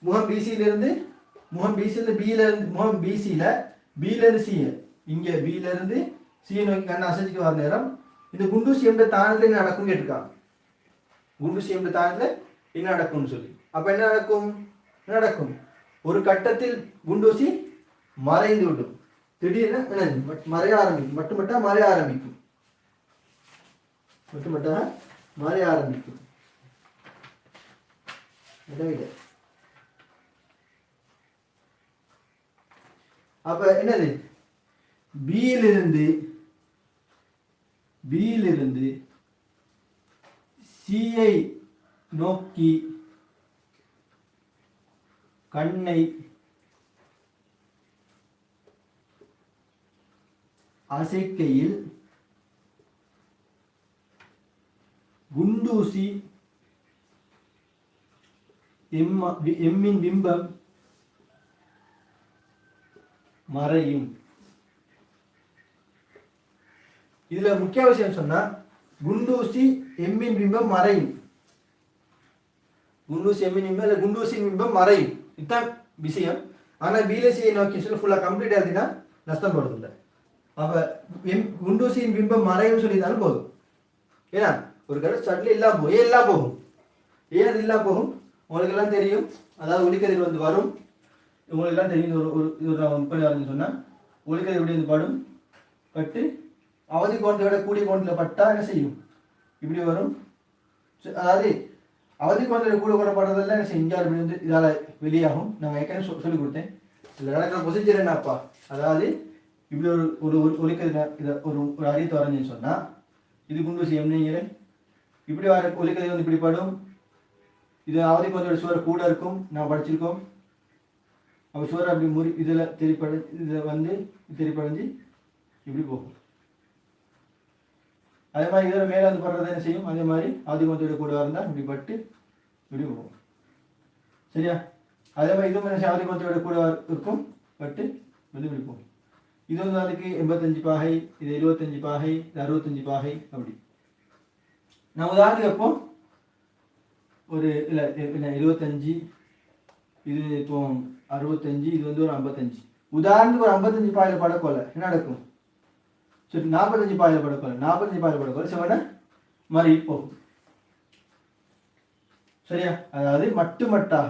முகம் பிசியிலிருந்து பியிலிருந்து சி, இங்க பியிலிருந்து சியை நோக்கி கண்ணை அசைச்சிக்கு வர நேரம் இந்த குண்டூசி என்ற தானத்தில் என்ன நடக்கும் கேட்டிருக்காங்க. குண்டூசி என்ற தானத்தில் என்ன நடக்கும்னு சொல்லி, அப்ப என்ன நடக்கும்? ஒரு கட்டத்தில் குண்டூசி மறைந்து விடும். திடீர்னு மறைய ஆரம்பிக்கும். மட்டுமட்டா மறைய ஆரம்பிக்கும். அப்ப என்னது? பியிலிருந்து சியை நோக்கி கண்ணை அசைக்கையில் குண்டூசி எம்மின் பிம்பம் மறையும். இதுல முக்கிய விஷயம் சொன்னா, குண்டூசி எம்மின் பிம்பம் மறையும். குண்டூசியின் பிம்பம் மறையும், இதுதான் விஷயம். ஆனா பிலசியை நோக்கி சொல்லி ஃபுல்லா கம்ப்ளீட் ஆகுதுன்னா நஷ்டம் போடுறதில்லை. அப்ப குண்டூசியின் பிம்பம் மறையும் சொல்லியிருந்தாலும் போதும். ஏன்னா ஒரு கடை சட்ல எல்லாம் போகும். ஏன் அது இல்லாம போகும்? உங்களுக்கு எல்லாம் தெரியும். அதாவது ஒளிக்கதிர் வந்து வரும். உங்களுக்கு எல்லாம் தெரியும். ஒரு முப்பது ஆறுன்னு சொன்னா ஒளிக்கதிர் எப்படி வந்து படும், பட்டு அவதி கோணத்தை விட கூடிய கோணத்தில் பட்டா என்ன செய்யும்? இப்படி வரும். அதாவது அவதி கோணத்தை கூட படுறதெல்லாம் என்ன செய்யும்? இங்கே இப்படி வந்து இதால் வெளியாகும். நான் ஏற்கனவே சொல்லிக் கொடுத்தேன். இதில் நடக்கிற ப்ரொசீஜர் என்னப்பா, அதாவது இப்படி ஒரு ஒளிக்கதிர் இதை ஒரு அடித்து வரைஞ்சுன்னு சொன்னால், இது குண்டூசி எம்னீங்கிற இப்படி வர ஒளிக்கதிர் வந்து இப்படி படும். இது அவதி கோணத்தோட சுவரை கூட இருக்கும், நான் படிச்சிருக்கோம். அப்போ சுவரை அப்படி இதில் தெரிப்படைஞ்சு இப்படி போகும். அதே மாதிரி இதில் மேலே வந்து படுறது என்ன செய்யும்? அதே மாதிரி அவதி கோணத்தோட கூட இருந்தால் இப்படி பட்டு இப்படி போகும். சரியா? அதே மாதிரி இதுவும் என்ன அவதி கோணத்தோட கூட இருக்கும், பட்டு இப்படி போகும். இது வந்து அதுக்கு 85 பாகை, இது 75 பாகை, இது 65 பாகை. அப்படி நான் உதாரணத்துக்கு எப்போ ஒரு இல்லை 25, இது இப்போ 65, இது வந்து ஒரு 55. உதாரணத்துக்கு ஒரு 55 பாயில படக்கொள்ள என்ன நடக்கும்? சரி, 45 பாயில படக்கொள்ள செவனை மாறி போகும். சரியா? அதாவது மட்டுமட்டாக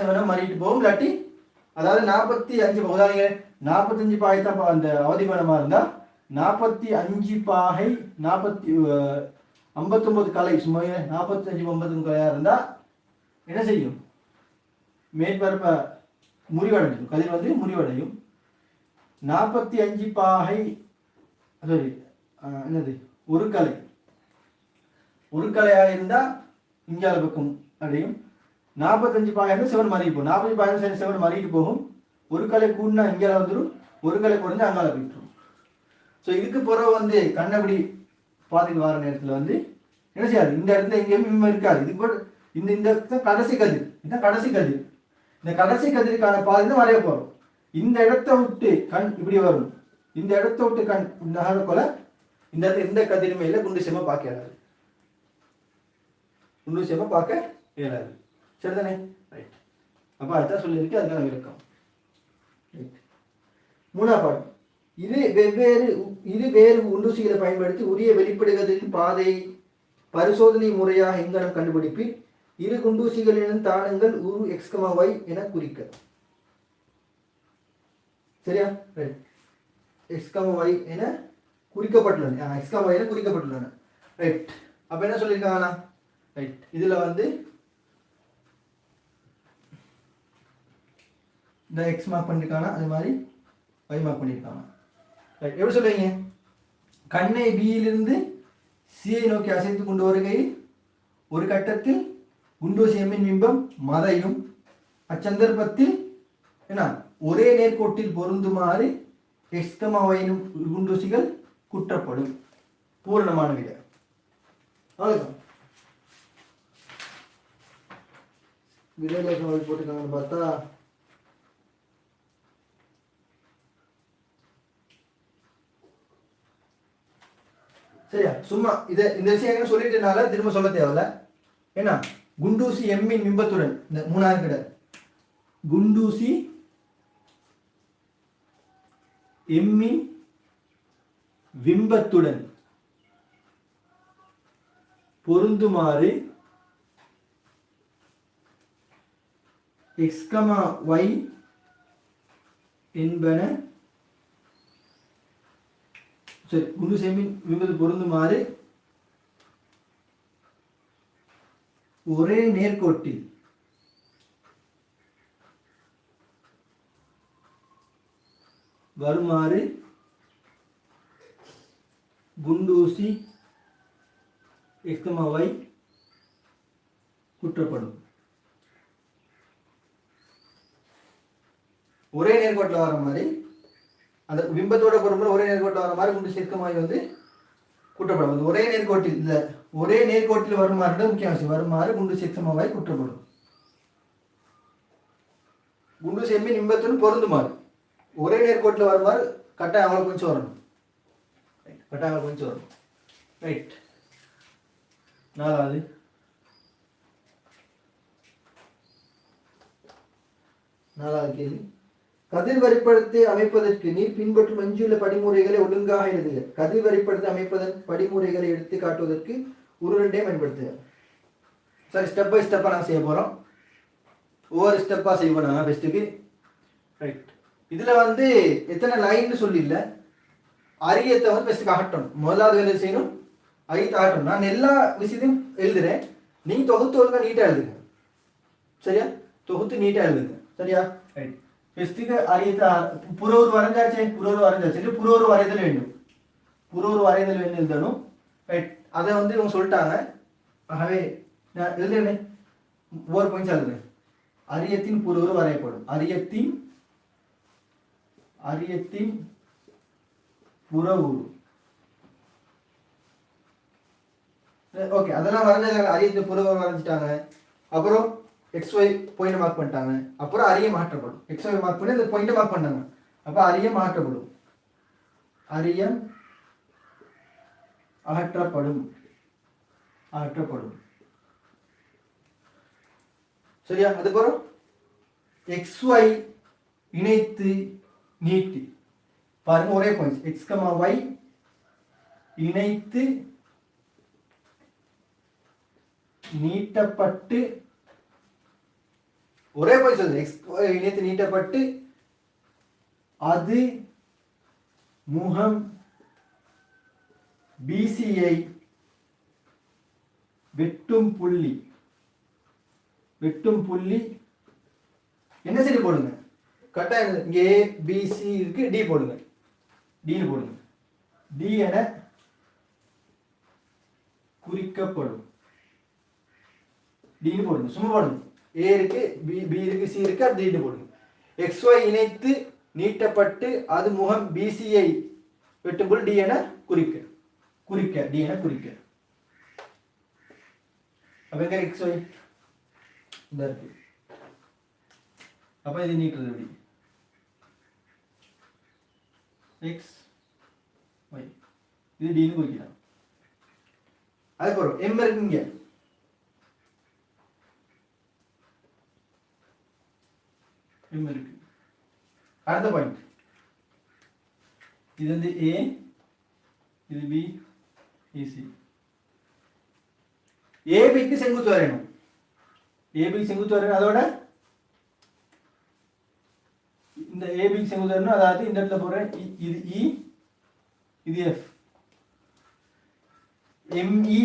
செவனை மாறிட்டு போகும். இல்லாட்டி அதாவது 45 உதாரணங்க 45 பாகை தான் அந்த அவதிமானமா இருந்தா 45 பாகை 59 கலை சும்மா 45 59 கலையா இருந்தா என்ன செய்யும்? மேற்பரப்ப முறிவடையும், கதிர் வந்து முறிவடையும். 45 பாகை சாரி என்னது ஒரு கலையாக இருந்தா இஞ்சால பக்கம் அடையும். 45 பாகை செவன் மாறிட்டு போகும். 45 பாகை செவன் மாறிட்டு போகும். ஒரு கலை கூடினா இங்கால வந்துடும், ஒரு கலை குறைஞ்சா அங்கால போயிட்டு. ஸோ இதுக்கு பிறகு வந்து கண்ணபடி பாதைக்கு வர நேரத்தில் வந்து என்ன செய்யாது? இந்த இடத்துல எங்கேயுமே இருக்காது. இதுக்கு கூட இந்த கடைசி கதிர், இதுதான் கடைசி கதிர். இந்த கடைசி கதிருக்கான பாதை தான் வரைய போகிறோம். இந்த இடத்த விட்டு கண் இப்படி வரும். இந்த இடத்த விட்டு கண் நகர கொலை இந்த இடத்துல எந்த கதிருமே இல்லை. குண்டு பார்க்க இயலாது. சரிதானே? ரைட். அப்போ அதுதான் சொல்லியிருக்கு, அதுதான் விளக்கம். மூணாவது பாடம், இரு வேறு உண்டூசிகளை பயன்படுத்தி உரிய வெளிப்படுகிறதின் பாதை பரிசோதனை முறையாக எங்கனம் கண்டுபிடிப்பில் இரு குண்டூசிகளின் தானங்கள் உரு XY என குறிக்க. சரியா? XY என குறிக்கப்பட்டுள்ளன. XY என குறிக்கப்பட்டுள்ளன. ரைட். அப்ப என்ன சொல்லியிருக்காங்கன்னா, ரைட், இதுல வந்து இந்த X மார்க் பண்ணிருக்காங்க, அதே மாதிரி Y மார்க் பண்ணியிருக்காங்க. எப்படி சொல்லுவீங்க? கண்ணை பியிலிருந்து சியை நோக்கி அசைத்து கொண்டு வருகையில் ஒரு கட்டத்தில் குண்டூசி எம்மின் பிம்பம் மறையும். அச்சந்தர்ப்பத்தில் என்ன ஒரே நேர்கோட்டில் பொருந்துமாறு எக்ஸ் ஒய் எனும் குண்டூசிகள் குற்றப்படும். பூரணமான விட. அவ்வளோதான். விரைவில் போட்டுருக்காங்கன்னு பார்த்தா சரியா? சும்மா இதை இந்த விஷயம் சொல்லிட்டனால திரும்ப சொல்ல தேவையில்ல. ஏன்னா குண்டூசி எம்மின் பிம்பத்துடன் இந்த மூணாவது கிட குண்டூசி எம்மின் பிம்பத்துடன் பொருந்துமாறு எக்ஸ் ஒய் என்பன சரி குண்டூசி எம்மின் பிம்பத்தில் பொருந்துமாறு ஒரே நேர்கோட்டில் வருமாறு குண்டூசி எக்ஸ் ஒய் குற்றப்படும். ஒரே நேர்கோட்டில் வர மாதிரி அந்த பிம்பத்தோட பொறுமுறை ஒரே நேர்கோட்டில் வர மாதிரி குண்டூசி எக்ஸ் ஒய் வந்து குற்றப்படும். ஒரே நேர்கோட்டில் இல்லை, ஒரே நேர்கோட்டில் வருமாறு முக்கிய அவசியம். வருமாறு குண்டூசி எக்ஸ் ஒய் குற்றப்படும். குண்டூசி எம்மின் பிம்பத்துடன் பொருந்துமாறு ஒரே நேர்கோட்டில் வருமாறு கட்டாயம் அவங்களை கொஞ்சம் வரணும். கட்டாயம் கொஞ்சம் வரணும். ரைட். நாலாவது கேள்வி. கதிர் வரிப்படுத்தி அமைப்பதற்கு நீர் பின்பற்றும் எஞ்சியுள்ள படிமுறைகளை ஒழுங்காக எழுதுக. கதிர் வரிப்படுத்தி அமைப்பதன் படிமுறைகளை எடுத்து காட்டுவதற்கு உருண்டை பயன்படுத்துக. சரி, ஸ்டெப் பை ஸ்டெப்பாக நாங்கள் செய்ய போகிறோம். ஒவ்வொரு ஸ்டெப்பாக செய்வோம் நாங்கள் பெஸ்ட்டுக்கு. ரைட். இதில் வந்து எத்தனை லைன்னு சொல்லிடல. அரியத்தை வந்து பெஸ்ட்டுக்கு அகட்டணும். முதலாவது வேலை செய்யணும், அரியத்தை அகட்டணும். நான் எல்லா விஷயத்தையும் எழுதுறேன், நீங்கள் தொகுத்து ஒழுங்காக நீட்டாக எழுதுங்க. சரியா? தொகுத்து நீட்டாக எழுதுங்க. சரியா? ரைட். பெஸ்ட்டுக்கு அரியத்தை புறொரு வரைஞ்சாச்சு. புறொரு வரைதல் வேண்டும். புறொரு வரைதல் வேண்டும் எழுதணும். ரைட். அதை வந்து இவங்க சொல்லிட்டாங்க. ஆகவே நான் எழுதுறேன், ஒவ்வொரு பாயிண்ட்ஸ் எழுதுறேன். அரியத்தின் புறொரு வரையப்படும். அரியத்தின் புறவுரு. ஓகே, அதெல்லாம் வரைஞ்சாங்க. அரியத்தின் புறவுரு வரைஞ்சிட்டாங்க. அப்புறம் எக்ஸ் ஒய் பாயிண்ட் மார்க் பண்ணிட்டாங்க. அப்புறம் அரிய மாற்றப்படும். எக்ஸ் ஒய் மார்க் பண்ணி அந்த பாயிண்ட் மார்க் பண்ணாங்க. அப்போ அரியம் மாற்றப்படும். அரியம் அகற்றப்படும். சரியா? அதுக்கப்புறம் எக்ஸ் ஒய் இணைத்து நீட்டி. பாருங்க, ஒரே பாயிண்ட். எக்ஸ் ஒய் இணைத்து நீட்டப்பட்டு ஒரே பாயிண்ட் சொல்லுது. எக்ஸ் ஒய் இணைத்து நீட்டப்பட்டு அது முகம் பிசிஐ வெட்டும் புள்ளி என்ன சரி போடுங்க. கட்டாயம் இங்கே ஏ பி சி இருக்கு, டி போடுங்க. டின்னு போடுங்க. டி என குறிக்கப்படும். டின்னு போடுங்க. சும்மா போடுங்க. ஏ இருக்கு, பி இருக்கு, சி இருக்கு, அது டின்னு போடுங்க. எக்ஸ் ஒய் இணைத்து நீட்டப்பட்டு அது முகம் பிசிஐ வெட்டும் புள்ளி டி என குறிக்க. டி என குறிக்க. அப்ப எங்க எக்ஸ் ஒய் இந்த இருக்கு. அப்ப இது நீட்டுறது எப்படி? எக்ஸ் ஒய் இது டின்னு குறிக்கலாம். அதுக்கப்புறம் எம் இருக்கு இங்க. எம் இருக்கு. அடுத்த பாயிண்ட். இது வந்து ஏ, இது பி, சி. ஏபிக்கு செங்குத்து வரையணும். ஏபிக்கு செங்குத்து வரையணும். அதோட இந்த ஏபிக்கு செங்குத்து வரையணும். அதாவது இந்த இடத்துல போடுறேன். இது இ, இது எஃப். எம்இ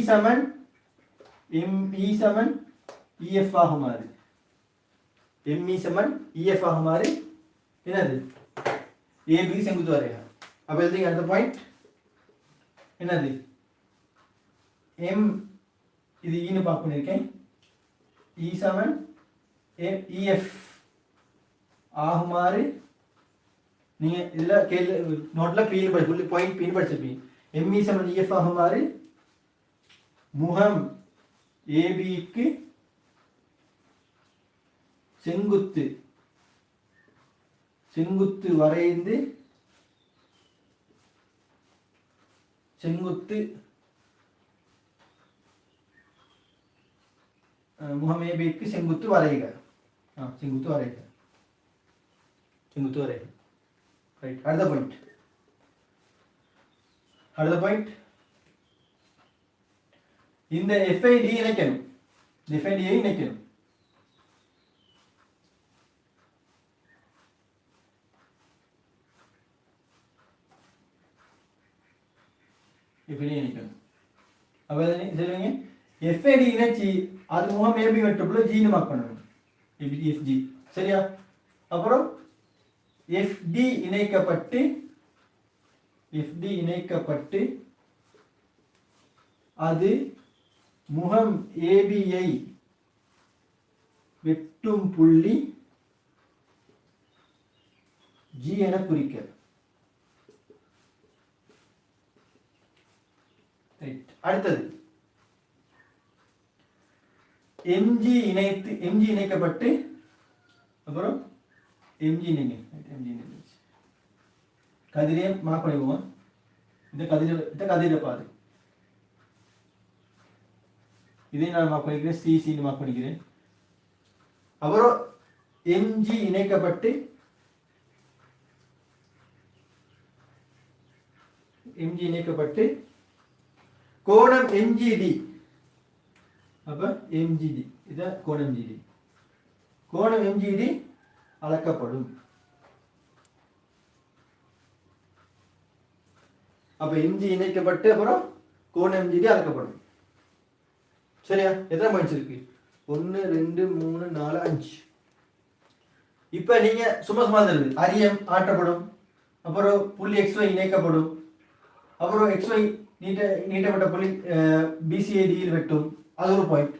சமன் இஎஃப் ஆகுமாறு. எம்இ சமன் இஎஃப் ஆகுமாறு என்னது? ஏபிக்கு செங்குத்து வரையணும். அப்போ எழுதிங்க அடுத்த பாயிண்ட் என்னது எம் இது ஈன்னு பார்க்க பண்ணியிருக்கேன் E7 EF ஆகுமாறு நீங்கள் இதில் கேள்வி நோட்டில் பீன்னு படிச்சு பாயிண்ட் பீன்னு படிச்சிருப்பீங்க ME7 EF ஆகுமாறு முகம் ஏபிக்கு செங்குத்து வரைந்து முகம் ஏபிக்கு செங்குத்து வரைக ரைட் அடுத்த பாயிண்ட் இந்த FID இணைக்கணும் அப்போ சொல்லுங்க FID இணைச்சி அது முகம் ஏபி வெட்டப்புல ஜீனு மார்க் பண்ணணும் FG சரியா அப்புறம் FD இணைக்கப்பட்டு அது முகம் ஏபியை வெட்டும் புள்ளி G என குறிக்க அடுத்தது MG இணைக்கப்பட்டு அப்புறம் MG கதிரே மார்க் பண்ணிடுவோம் இந்த கதிரை பாரு இதை நான் மார்க் பண்ணிக்கிறேன் சிசின்னு மார்க் பண்ணிக்கிறேன் அப்புறம் MG இணைக்கப்பட்டு கோணம் MGD அப்ப MGD இத கோணம் MGD அளக்கப்படும் அப்ப MG இணைக்கப்பட்டு அப்புறம் கோணம் MGD அளக்கப்படும் சரியா எத்தனை பாயிண்ட்ஸ் இருக்கு 1 2 3 4 5 இப்ப நீங்க சும்மா தெரியுது அரியம் ஆற்றப்படும் அப்புறம் புள்ளி XY இணைக்கப்படும் அப்புறம் XY நீட்டப்பட்ட புள்ளி BCAD இல் வெட்டும் அது ஒரு பாயிண்ட்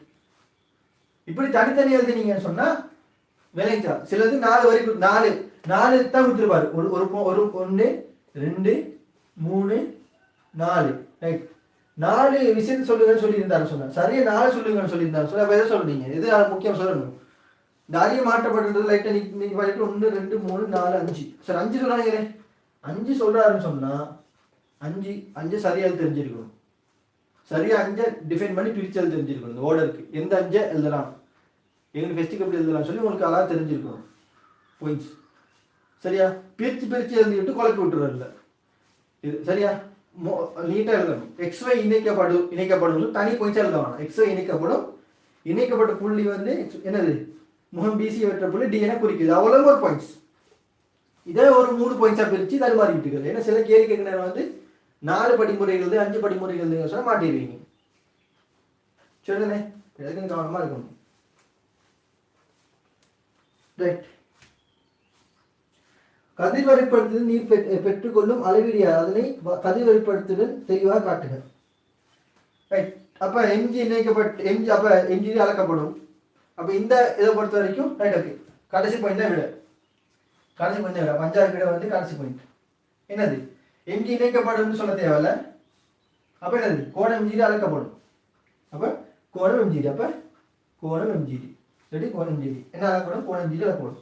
இப்படி தனித்தனி எழுதினீங்கன்னு சொன்னா விளைச்சா சிலது 4 வரைக்கும் 4 தான் கொடுத்துருப்பாரு ஒரு 1 2 3 4 ரைட் 4 விஷயத்தை சொல்லுங்கன்னு சொல்லியிருந்தாரு சொன்னா சரியா 4 சொல்லுங்கன்னு சொல்லியிருந்தாரு சொல்ல எதை சொல்றீங்க எது முக்கியம் சொல்லணும் தாரியம் மாற்றப்பட்டது லைட்டா நீங்க பாருங்க 1 2 3 4 5 சரி 5 சொல்றாங்க 5 சொல்றாருன்னு சொன்னா 5 சரியா தெரிஞ்சிருக்கணும் சரியா 5 டிஃபைன் பண்ணி பிரிச்சல் தெரிஞ்சிருக்கணும் இந்த ஆர்டருக்கு எந்த 5 எழுதலாம் எங்க ஃபெஸ்டிக் எப்படி எழுதலாம் சொல்லி உங்களுக்கு அழகா தெரிஞ்சிருக்கணும் பாயிண்ட்ஸ் சரியா பிரிச்சு எழுதிட்டு குழப்பி விட்டுறல இது சரியா நீட்டா எழுதணும் XY இணைக்கப்படும் தனி பாயிண்ட்ஸ் எழுத வேணாம் XY இணைக்கப்பட்ட புள்ளி வந்து என்னது முகம் BC வெற்ற புள்ளி D என குறிக்குது அவ்வளவு ஒரு பாயிண்ட்ஸ் இதே ஒரு 3 பாயிண்ட்ஸா பிரிச்சு தடுமாறிட்டு இருக்கு ஏன்னா சில கேள்வி கேட்க நேரம் வந்து 4 படிமுறைகள் 5 படிமுறைகள் சொன்னா மாட்டிடுவீங்க சொல்லுங்க எதுக்கு கவனமா இருக்கணும் ரைட் கதிர்வரைப்படுத்துதல் நீர் பெற்றுக்கொள்ளும் அளவீடியா அதனை கதிர்வரைப்படுத்துதல் தெளிவாக காட்டுங்க ரைட் அப்ப MG இணைக்கப்பட்டு MG அளக்கப்படும் அப்ப இந்த இதை பொறுத்த வரைக்கும் ரைட் ஓகே கடைசி பாயிண்ட் தான் விட பஞ்சாயத்து விட வந்து கடைசி பாயிண்ட் என்னது MG இணைக்கப்படும் சொல்ல தேவையில்ல அப்ப என்னது கோணம் MGD அளக்கப்படும் அப்ப கோணம் MGD சரி கோணம் MGD என்ன அளக்கப்படும் கோணம் MGD அளக்கப்படும்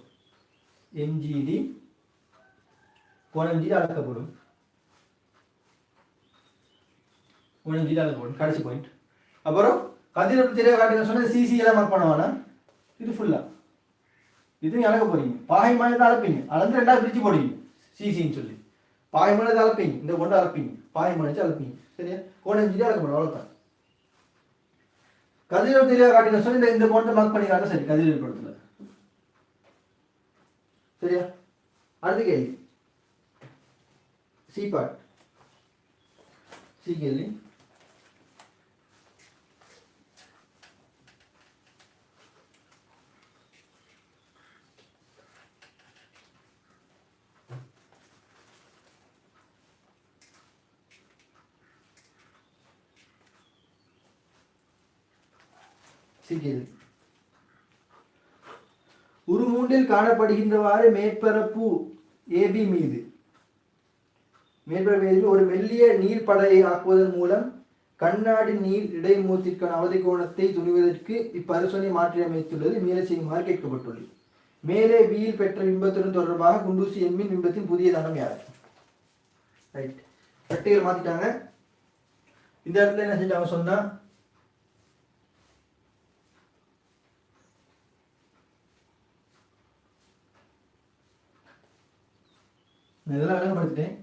கோணம் MGD அளக்கப்படும் கடைசி பாயிண்ட் அப்புறம் கதிர் தெரிய காட்டுங்க சொன்னா CC எல்லாம் மார்க் பண்ணுவானா இது ஃபுல்லா இது அளக்க போறீங்க பாகை மாதிரி தான் அளப்பீங்க அளந்து 2 பிரிச்சு போடுவீங்க CCன்னு சொல்லி பாகை மாதிரி தான் அளப்பீங்க இந்த கொண்டு அளப்பீங்க பாகை மாதிரி அளப்பீங்க சரியா கோணம் MGD அளக்கப்படும் அவ்வளவுதான் கதிர் தெரிய காட்டுங்க சொல்லி இந்த பாயிண்ட் மார்க் பண்ணிக்காங்க சரி கதிர் படத்துல சரியா அடுத்த கேள்வி C part C கேள்வி சிக்கியது. உருமூன்றில் காணப்படுகின்றவாறு மேற்பரப்பு ஏபி மீது ஒரு மெல்லிய நீர் படையை ஆக்குவதன் மூலம் கண்ணாடி நீர் இடைமுகத்திற்கான அவதி கோணத்தை துணிவதற்கு இப்பரிசோதனை மாற்றியமைத்துள்ளது மேலே செய்யுமாறு கேட்கப்பட்டுள்ளது. மேலே பியில் பெற்ற பிம்பத்துடன் தொடர்பாக குண்டூசி எம்மின் பிம்பத்தின் புதிய தனம் யார்? ரைட், பட்டியல் மாத்திட்டாங்க. இந்த இடத்துல என்ன செஞ்சாங்க சொன்னா, இதெல்லாம் விளங்கப்படுத்திட்டேன்.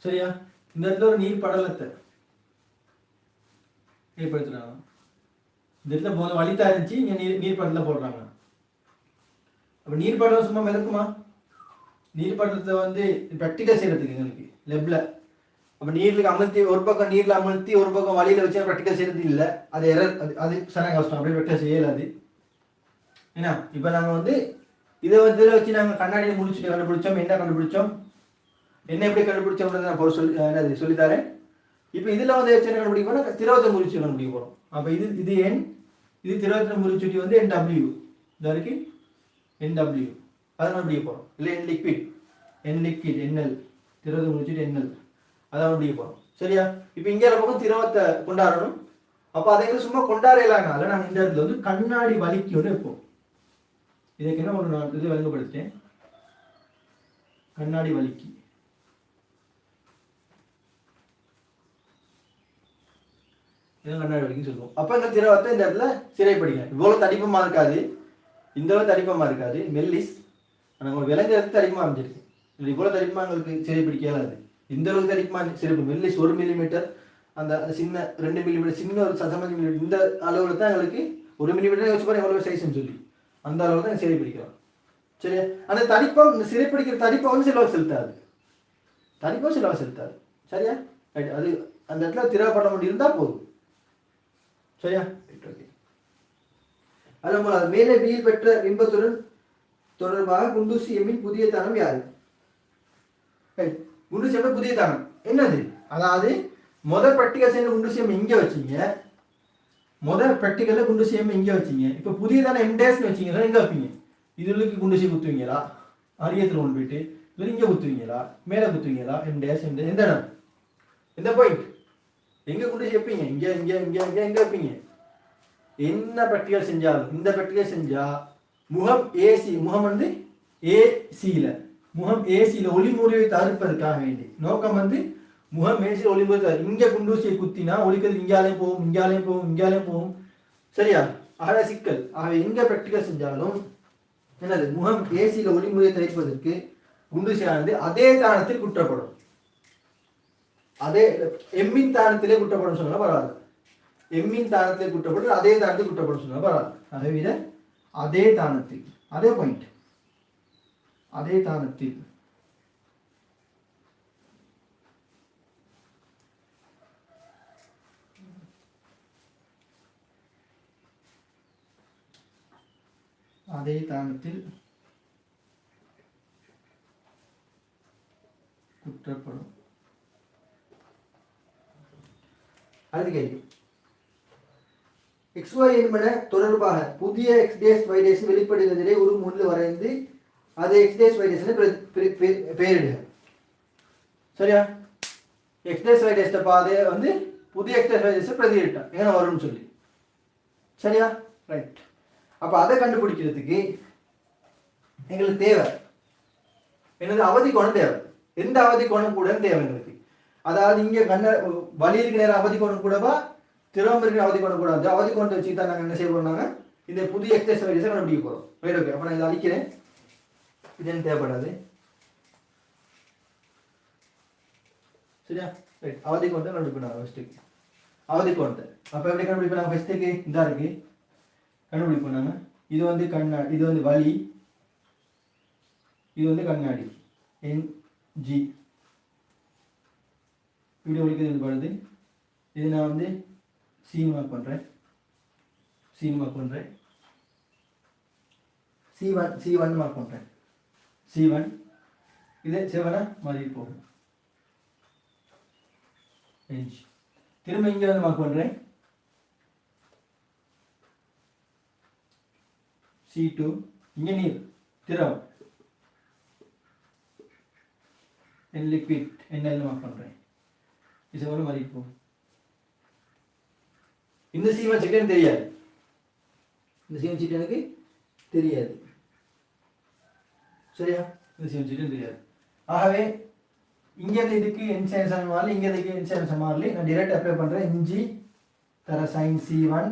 சரியா? இந்த இடத்துல ஒரு நீர் படலத்தை ஏற்படுத்துறாங்க. இந்த இடத்துல போன வழித்தா இருந்துச்சு, இங்க நீர் படலத்தை போடுறாங்க. அப்ப நீர் படலம் சும்மா மிதக்குமா? நீர் படலத்தை வந்து ப்ராக்டிக்கல் செய்யறதுக்கு எங்களுக்கு லெப்ல அப்ப நீர்ல அமர்த்தி ஒரு பக்கம் நீர்ல அமர்த்தி ஒரு பக்கம் வழியில வச்சு ப்ராக்டிக்கல் செய்யறது இல்லை. அது அது சன கஷ்டம், அப்படியே ப்ராக்டிக்கல் செய்யலாது. ஏன்னா இப்ப நாங்க வந்து இதை வச்சு நாங்க கண்ணாடியை முடிச்சுட்டு கண்டுபிடிச்சோம். என்ன கண்டுபிடிச்சோம், என்ன எப்படி கண்டுபிடிச்சோம்ன்றதை நான் என்னது சொல்லித்தரேன். இப்போ இதில் வந்து என்ன கண்டுபிடிக்க திரவத்தை முறிச்சு கண்டுபிடிக்க போகிறோம். அப்போ இது என், இது திரவத்தின் முறிச்சுட்டி வந்து NW இதாக இருக்கு, NW அதை கண்டுபிடிக்க போகிறோம். இல்லை என் லிக்விட் NL, திரவத்தை முறிச்சுட்டு NL அதை கண்டுபிடிக்க போகிறோம். சரியா? இப்போ இங்கே பக்கம் திரவத்தை கொண்டாடணும். அப்போ அதை சும்மா கொண்டாடலாங்கனால நாங்கள் இந்த இடத்துல வந்து கண்ணாடி வலிக்கு ஒன்று வைப்போம். இதுக்கு என்ன ஒரு நான் இது வழங்கப்படுத்தேன், கண்ணாடி வலிக்கு. கண்ணாடி வலிக்குன்னு சொல்லுவோம். அப்போ இந்த திரவத்தை இந்த இடத்துல சிறைப்படுங்க. இவ்வளோ தடிப்பமாக இருக்காது, இந்த அளவு தடிப்பமாக இருக்காது, மெல்லிஸ். ஆனால் உங்களுக்கு விளைஞ்சது தடிப்பமாக அமைஞ்சிருக்கு. இல்லை இவ்வளோ தடிப்பமாக எங்களுக்கு சிறைப்பிடிக்காது. இந்த அளவுக்கு தடிப்பமாக சிறைப்பு மெல்லிஸ் 1 மில்லிமீட்டர், அந்த சின்ன 2 மில்லிமீட்டர், சின்ன ஒரு 15 மில்லிமீட்டர், இந்த அளவில் தான் எங்களுக்கு 1 மில்லிமீட்டர் யோசிச்சு பாருங்க எவ்வளோ சைஸ்ன்னு சொல்லி அந்த அளவு தான் சிறைப்பிடிக்கிறோம். சரியா? அந்த தடிப்பம், இந்த சிறைப்பிடிக்கிற தடிப்பம் வந்து சிலவை செலுத்தாது, தடிப்பம் சிலவை செலுத்தாது. சரியா? ரைட், அது அந்த இடத்துல திரவப்பட முடியும் இருந்தால் போதும். சரியா? அது மேலே பியில் பெற்ற பிம்பத்துடன் தொடர்பாக குண்டூசி எம்மின் புதிய தானம் யாரு? குண்டூசி எம் புதிய தானம் என்னது? அதாவது முதல் ப்ராக்டிகல் சேர்ந்து குண்டூசி எம் இங்கே வச்சிங்க, முதல் ப்ராக்டிக்கல்ல குண்டூசி எம் இங்கே வச்சிங்க. இப்போ புதிய தானம் எம்டேஸ்னு வச்சிங்கன்னா எங்கே வைப்பீங்க? இதுக்கு குண்டூசி குத்துவீங்களா? அரியத்தில் ஒன்று போயிட்டு இது இங்கே குத்துவீங்களா? மேலே குத்துவீங்களா? எம்டேஸ் எந்த இடம், எந்த பாயிண்ட், எங்க குண்டூசி வைப்பீங்க? இங்கே இங்கே இங்கே இங்கே எங்கே வைப்பீங்க? என்ன ப்ராக்டிகல் செஞ்சாலும் இந்த ப்ராக்டிகல் செஞ்சா முகம் ஏசி, முகம் வந்து ஏசியில, முகம் ஏசியில ஒளிமுறிவை தவிர்ப்பதற்காக வேண்டி நோக்கம் வந்து முகம் ஏசியில் ஒளிமுறை. இங்க குண்டூசியை குத்தினா ஒளிக்கிறது இங்காலையும் போகும், இங்காலையும் போகும், இங்காலையும் போகும். சரியா? ஆக சிக்கல். ஆக எங்க ப்ராக்டிகல் செஞ்சாலும் என்னது, முகம் ஏசியில ஒளிமுறையை தவிர்ப்பதற்கு குண்டூசியானது அதே தானத்தில் குற்றப்படும். அதே எம்மின் தானத்திலே குற்றப்படும் சொன்னா பரவாயில்ல, எம்மின் தானத்தில் குற்றப்படும் அதே தானத்தில் குற்றப்படும் சொன்னா பரவாயில்ல. அதை விட அதே தானத்தில், அதே பாயிண்ட், அதே தானத்தில் அதே தானத்தில் குற்றப்படும். அடுத்த கேள்வி, XY என்பன தொடர்பாக புதிய X டேஸ் Y டேஸ் வெளிப்படுவதிலே ஒரு முன்னில் வரைந்து அது X டேஸ் Y டேஸ் பெயரிடுக. சரியா? X டேஸ் Y டேஸ் பாதை வந்து புதிய X டேஸ் Y டேஸ் பிரதியிட்டான் ஏன்னா வரும்னு சொல்லி. சரியா? ரைட். அப்ப அதை கண்டுபிடிக்கிறதுக்கு எங்களுக்கு தேவை என்னது, அவதி கோணம் தேவை. எந்த அவதி கோணம் கூட தேவை எங்களுக்கு. அதாவது இங்க வலி இருக்கிற நேரம் அவதி கோணம் கூடவா, திரவம் இருக்கிற அவதி கோணம் கூடாது. அவதி கோணத்தை வச்சுக்கிட்டா நாங்கள் என்ன செய்ய போறோம்னாங்க, இந்த புதிய எக்ஸஸ் வைரஸை கண்டுபிடிக்க போறோம். Right, okay. அப்ப நான் இதை அழிக்கிறேன், இது எனக்கு தேவைப்படாது. சரியா? ரைட், அவதி கோணத்தை கண்டுபிடிப்போம் ஃபர்ஸ்ட்டுக்கு. அவதி கோணத்தை அப்ப எப்படி கண்டுபிடிப்போம்? ஃபர்ஸ்ட்டுக்கு இதா இருக்கு கண்டுபிடிப்போம் நாங்க. இது வந்து கண்ணாடி, இது வந்து வலி, இது வந்து கண்ணாடி NG. வீடியோ ஒழிக்கிறது படுது. இது நான் வந்து சீன் மார்க் பண்ணுறேன், சீன் மார்க் பண்ணுறேன், C1 மார்க் பண்ணுறேன், C1. இது செவனா மாதிரி போகும். 5. திரும்ப இங்கே வந்து மார்க் பண்ணுறேன். C2 இங்கே நீர் திரவம் n liquid NL மார்க் பண்ணுறேன். இது எவ்வளோ மதிப்பு? இந்த C1 சீட் எனக்கு தெரியாது. இந்த C1 சீட் எனக்கு தெரியாது. சரியா? இந்த C1 சீட் தெரியாது. ஆகவே இங்கே இதுக்கு என்சைன் சமமாகல, இங்கே இதுக்கு என்சைன் சமமாகல. நான் டிரெக்ட் அப்ளை பண்ணுறேன். இஞ்சி தர sin C1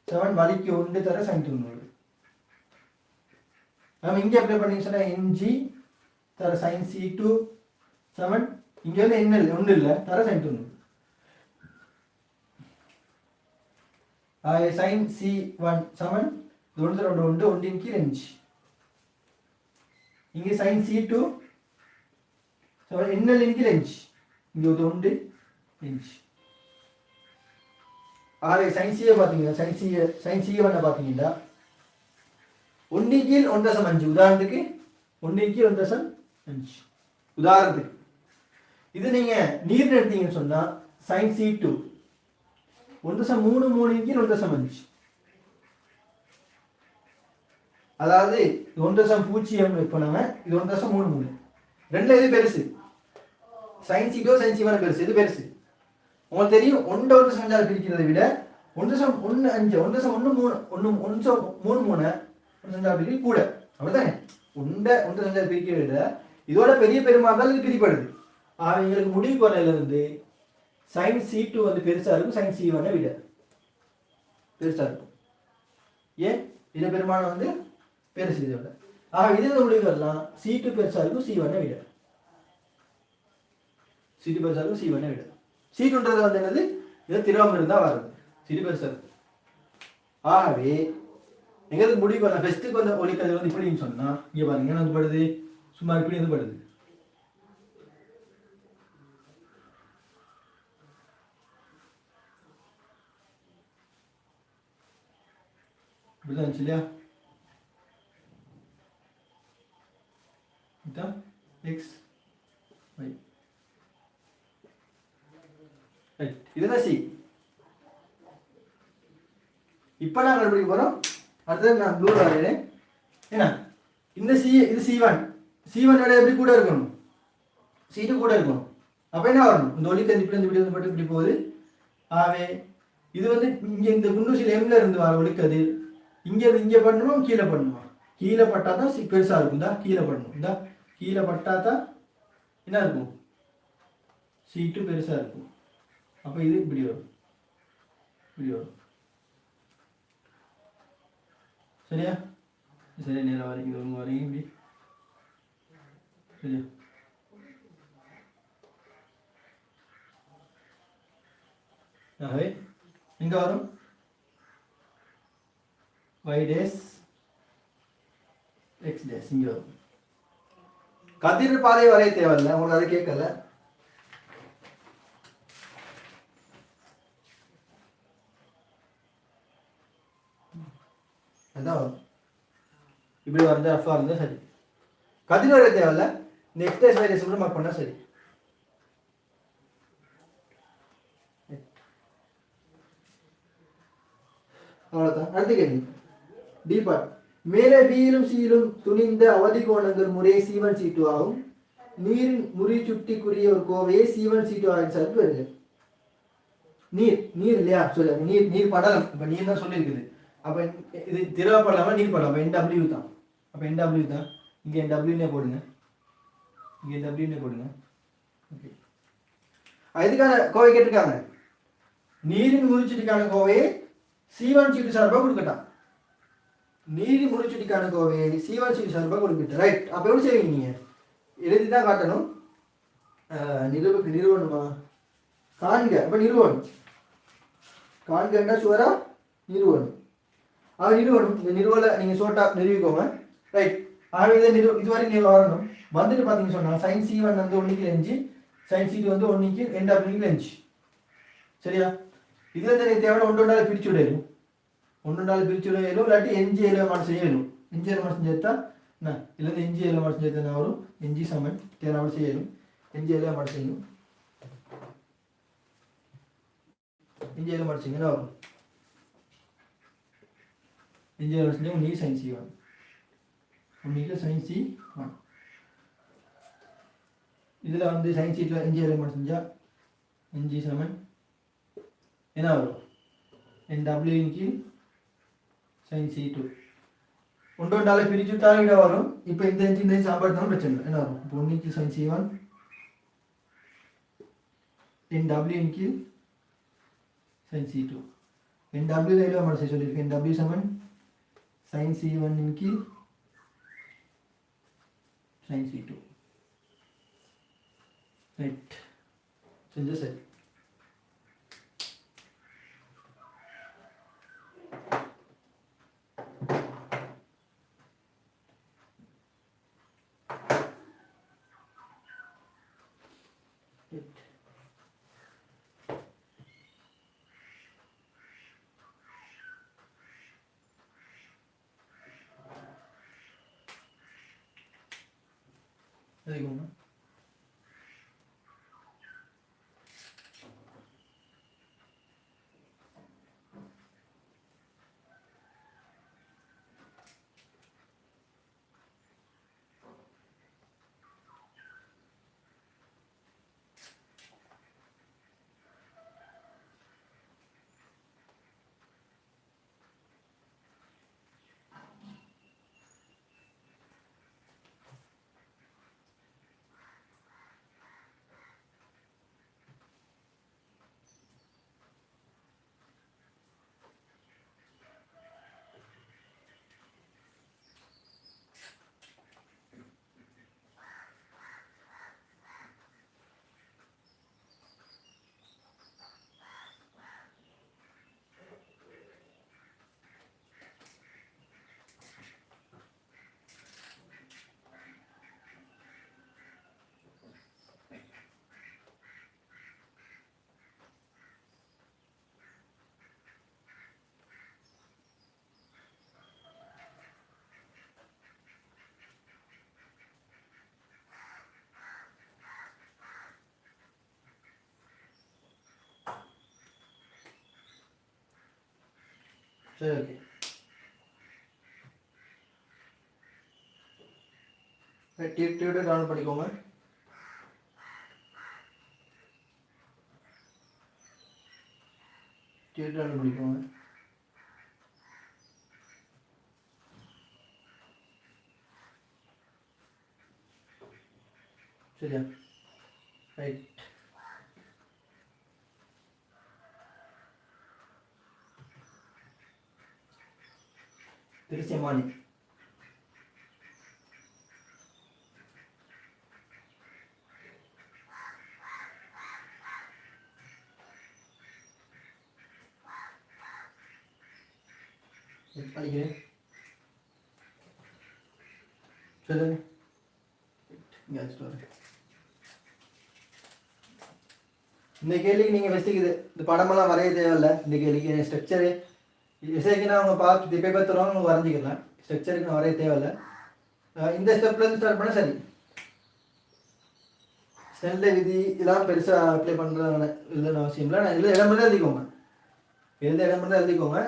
7 வலிக்கு 1 தர sin 90. நம்ம இங்கே அப்ளை பண்ணி சொன்னால் இஞ்சி தர sin C2 7 இங்கே வந்து என்ன இல்லை ஒன்றும் இல்லை தர sin 90. sin C1 7 ஒன்று தர ஒன்று ஒன்றின் கீழ் 5. இங்கே sin C2 7 என்ன கீழ் 5. இங்கே ஒரு 1 5. sin C பார்த்தீங்கன்னா sin C1 பார்த்தீங்கன்னா 1 கீழ் 1.5. உதாரணத்துக்கு 1 கீழ் 1.5. உதாரணத்துக்கு இது நீங்க நீர் எடுத்தீங்கன்னு சொன்னா sin C2 1.33 கீழ் 1.5. அதாவது 1.0 வைப்போனாங்க. இது 1.33. ரெண்டுல எது பெருசு? sin C2 sin C1 பெருசு. இது பெருசு. உங்களுக்கு தெரியும் 1.5 பிரிக்கிறதை விட 1.15 1.33 கூட. அப்படித்தானே? 1.5 பிரிக்கிறத விட இதோட பெரிய பெருமா இருந்தாலும் இது பிரிப்படுது. எங்களுக்கு முடிவு பண்ணல இருந்து sin C2 வந்து பெருசா இருக்கும், sin C1 விட பெருசா இருக்கும். ஏன்? இது பெருமானம் வந்து பெருசு இதோட. இதுல முடிவு வரலாம் C2 பெருசா இருக்கும் C1 விட. C2 பெருசா இருக்கும் C1 விட. C2ன்றது வந்து என்னது? இது திரவம் இருந்தா வருது. C2 பெருசா இருக்கு. ஆகவே எங்களுக்கு முடிவு பண்ண ஃபர்ஸ்ட்டுக்கு வந்து ஒளிக்கதிர் வந்து இப்படின்னு சொன்னா இங்க பாருங்க என்ன வந்து படுது? சும்மா இப்படி வந்து படுது. இப்படிதான் இல்லையா? இதான் எக்ஸ் ஒய். இதுதான் சி. இப்போ நான் கண்டுபிடிக்க போறோம். அடுத்தது நான் ப்ளூ வரைகிறேன். ஏன்னா இந்த சி இது C1 C1 எப்படி கூட இருக்கணும்? C2 கூட இருக்கணும். அப்போ என்ன வரணும்? இந்த ஒளிக்கதிர் இப்படி வந்து இப்படி மட்டும் இப்படி போகுது. இது வந்து இங்கே இந்த குண்டூசியில் எம்ல இருந்து வர ஒளிக்கதிர் இங்கே பண்ணணுமா கீழே பண்ணணுமா? கீழே பட்டா தான் பெருசாக இருக்கும். தான் கீழே பண்ணணும். இந்த கீழே பட்டா தான் என்ன இருக்கும்? C2 பெருசாக இருக்கும். அப்போ இது இப்படி வரும், இப்படி வரும். சரியா? சரி, நேரம் வரைக்கும் ஒன்று வரைக்கும் இப்படி. சரியா? ஆகவே எங்கே வரும்? y dash x dash இங்கே வரும். கதிர் பாதை வரைய தேவையில்லை, உங்களுக்கு அதை கேட்கல. அதான் வரும். இப்படி வந்து ரஃபாக இருந்தால் சரி. கதிர் வரைய தேவையில்லை. இந்த x dash y dash கூட மார்க் பண்ணால் சரி. அவ்வளோதான். அடுத்த கேள்வி டி பார்ட். மேலே பியிலும் சியிலும் துணிந்த அவதி கோணங்கள் முறையே C1 C2 ஆகும். நீரின் முறி சுட்டிக்குரிய ஒரு கோவையை C1 C2 ஆகும் சார்பு வருது. நீர் நீர் இல்லையா? சொல்லு. நீர் படலம். இப்போ நீர் தான் சொல்லியிருக்குது. அப்போ இது திரவ படலாமா நீர் படலாம்? அப்போ NW தான். அப்போ NW தான். இங்கே NWன்னே போடுங்க, இங்கே NWன்னே போடுங்க. ஓகே, இதுக்கான கோவை கேட்டிருக்காங்க. நீரின் முறிச்சுட்டிக்கான கோவையை C1 C2 சார்பாக கொடுக்கட்டான். நீரின் முறிச்சுட்டிக்கான கோவையை C1 C2 சார்பாக கொடுக்கட்டும். ரைட். அப்போ எப்படி செய்வீங்க? நீங்கள் எழுதி தான் காட்டணும். நிறுவனமா காண்க. அப்போ நிறுவனம் காண்கண்டா சுவரா நிறுவனம். நிறுவனம். இந்த நிறுவலை நீங்கள் ஷோர்ட்டா நிறுவிக்கோங்க. ரைட். ஆகவே இதை இதுவரை நீங்கள் வரணும். வந்துட்டு பார்த்தீங்கன்னு சொன்னால் sin C1 வந்து 1 5, sin C2 வந்து 1 NW 5. சரியா? இதுல இருந்து எனக்கு தேவையான ஒன்றொன்றால பிரிச்சு விடணும். ஒன்றொன்றால பிரிச்சு விடணும். இல்லாட்டி எஞ்சி எலமெண்ட் செய்யணும். எஞ்சி எலமெண்ட் சேர்த்தா என்ன? இதுல எஞ்சி எலமெண்ட் சேர்த்தா வரும். எஞ்சி சமன் தேவை செய்யணும். எஞ்சி எலமெண்ட் செய்யணும். இங்கே எல்லாம் படிச்சிங்கன்னா வரும். இங்கே வச்சுட்டு உன்னிக்கு சைன் C1 உன்னிக்கு சைன் C1 இதில் வந்து சைன் சீட்டில் இங்கே எல்லாம் செஞ்சால் NG சமன் என்ன வரும் NW கீழ் சைன் C2 ஒன்று ஒன்றாலே பிரித்து தாங்கிட வரும். இப்போ இந்த சாப்பாடு பிரச்சனை இல்லை என்ன வரும் இப்போ ஒன்றுக்கு சைன் C1 NW கீழ் சைன் C2 NW எவ்வளோ மனசை சொல்லியிருக்கேன் NW சமன் sin C1 கீழ் sin C2 ரைட் செஞ்ச சரி. எதுக்குங்க சரி ஓகே. டியூட்டர் டவுன்லோட் பண்ணிக்கோங்க. டியூட்டர் டவுன்லோட் பண்ணிக்கோங்க. சரியா ரைட். திருச்சியமானி படிக்கிறேன் சொல்லுங்க. இந்த கேள்விக்கு நீங்கள் ஃபஸ்ட்டுக்கு இந்த படமெல்லாம் வரைய தேவையில்லை. இந்த கேள்விக்கு ஸ்ட்ரக்சரு எஸ்ஐக்கு நான் அவங்க பார்த்து பேப்பர் தருவாங்க, அவங்க வரைஞ்சிக்கலாம். ஸ்ட்ரக்சருக்கு நான் வரைய தேவையில்லை. இந்த ஸ்டெப்லேருந்து ஸ்டார்ட் பண்ணால் சரி. ஸ்னெல்ட விதி இதெல்லாம் பெருசாக அப்ளை பண்ணுறதுனால இல்லைன்னு அவசியம் இல்லை. நான் இதில் இடம் மட்டும் எழுதிக்கோங்க. இடம் மட்டும் எழுதிக்கோங்க.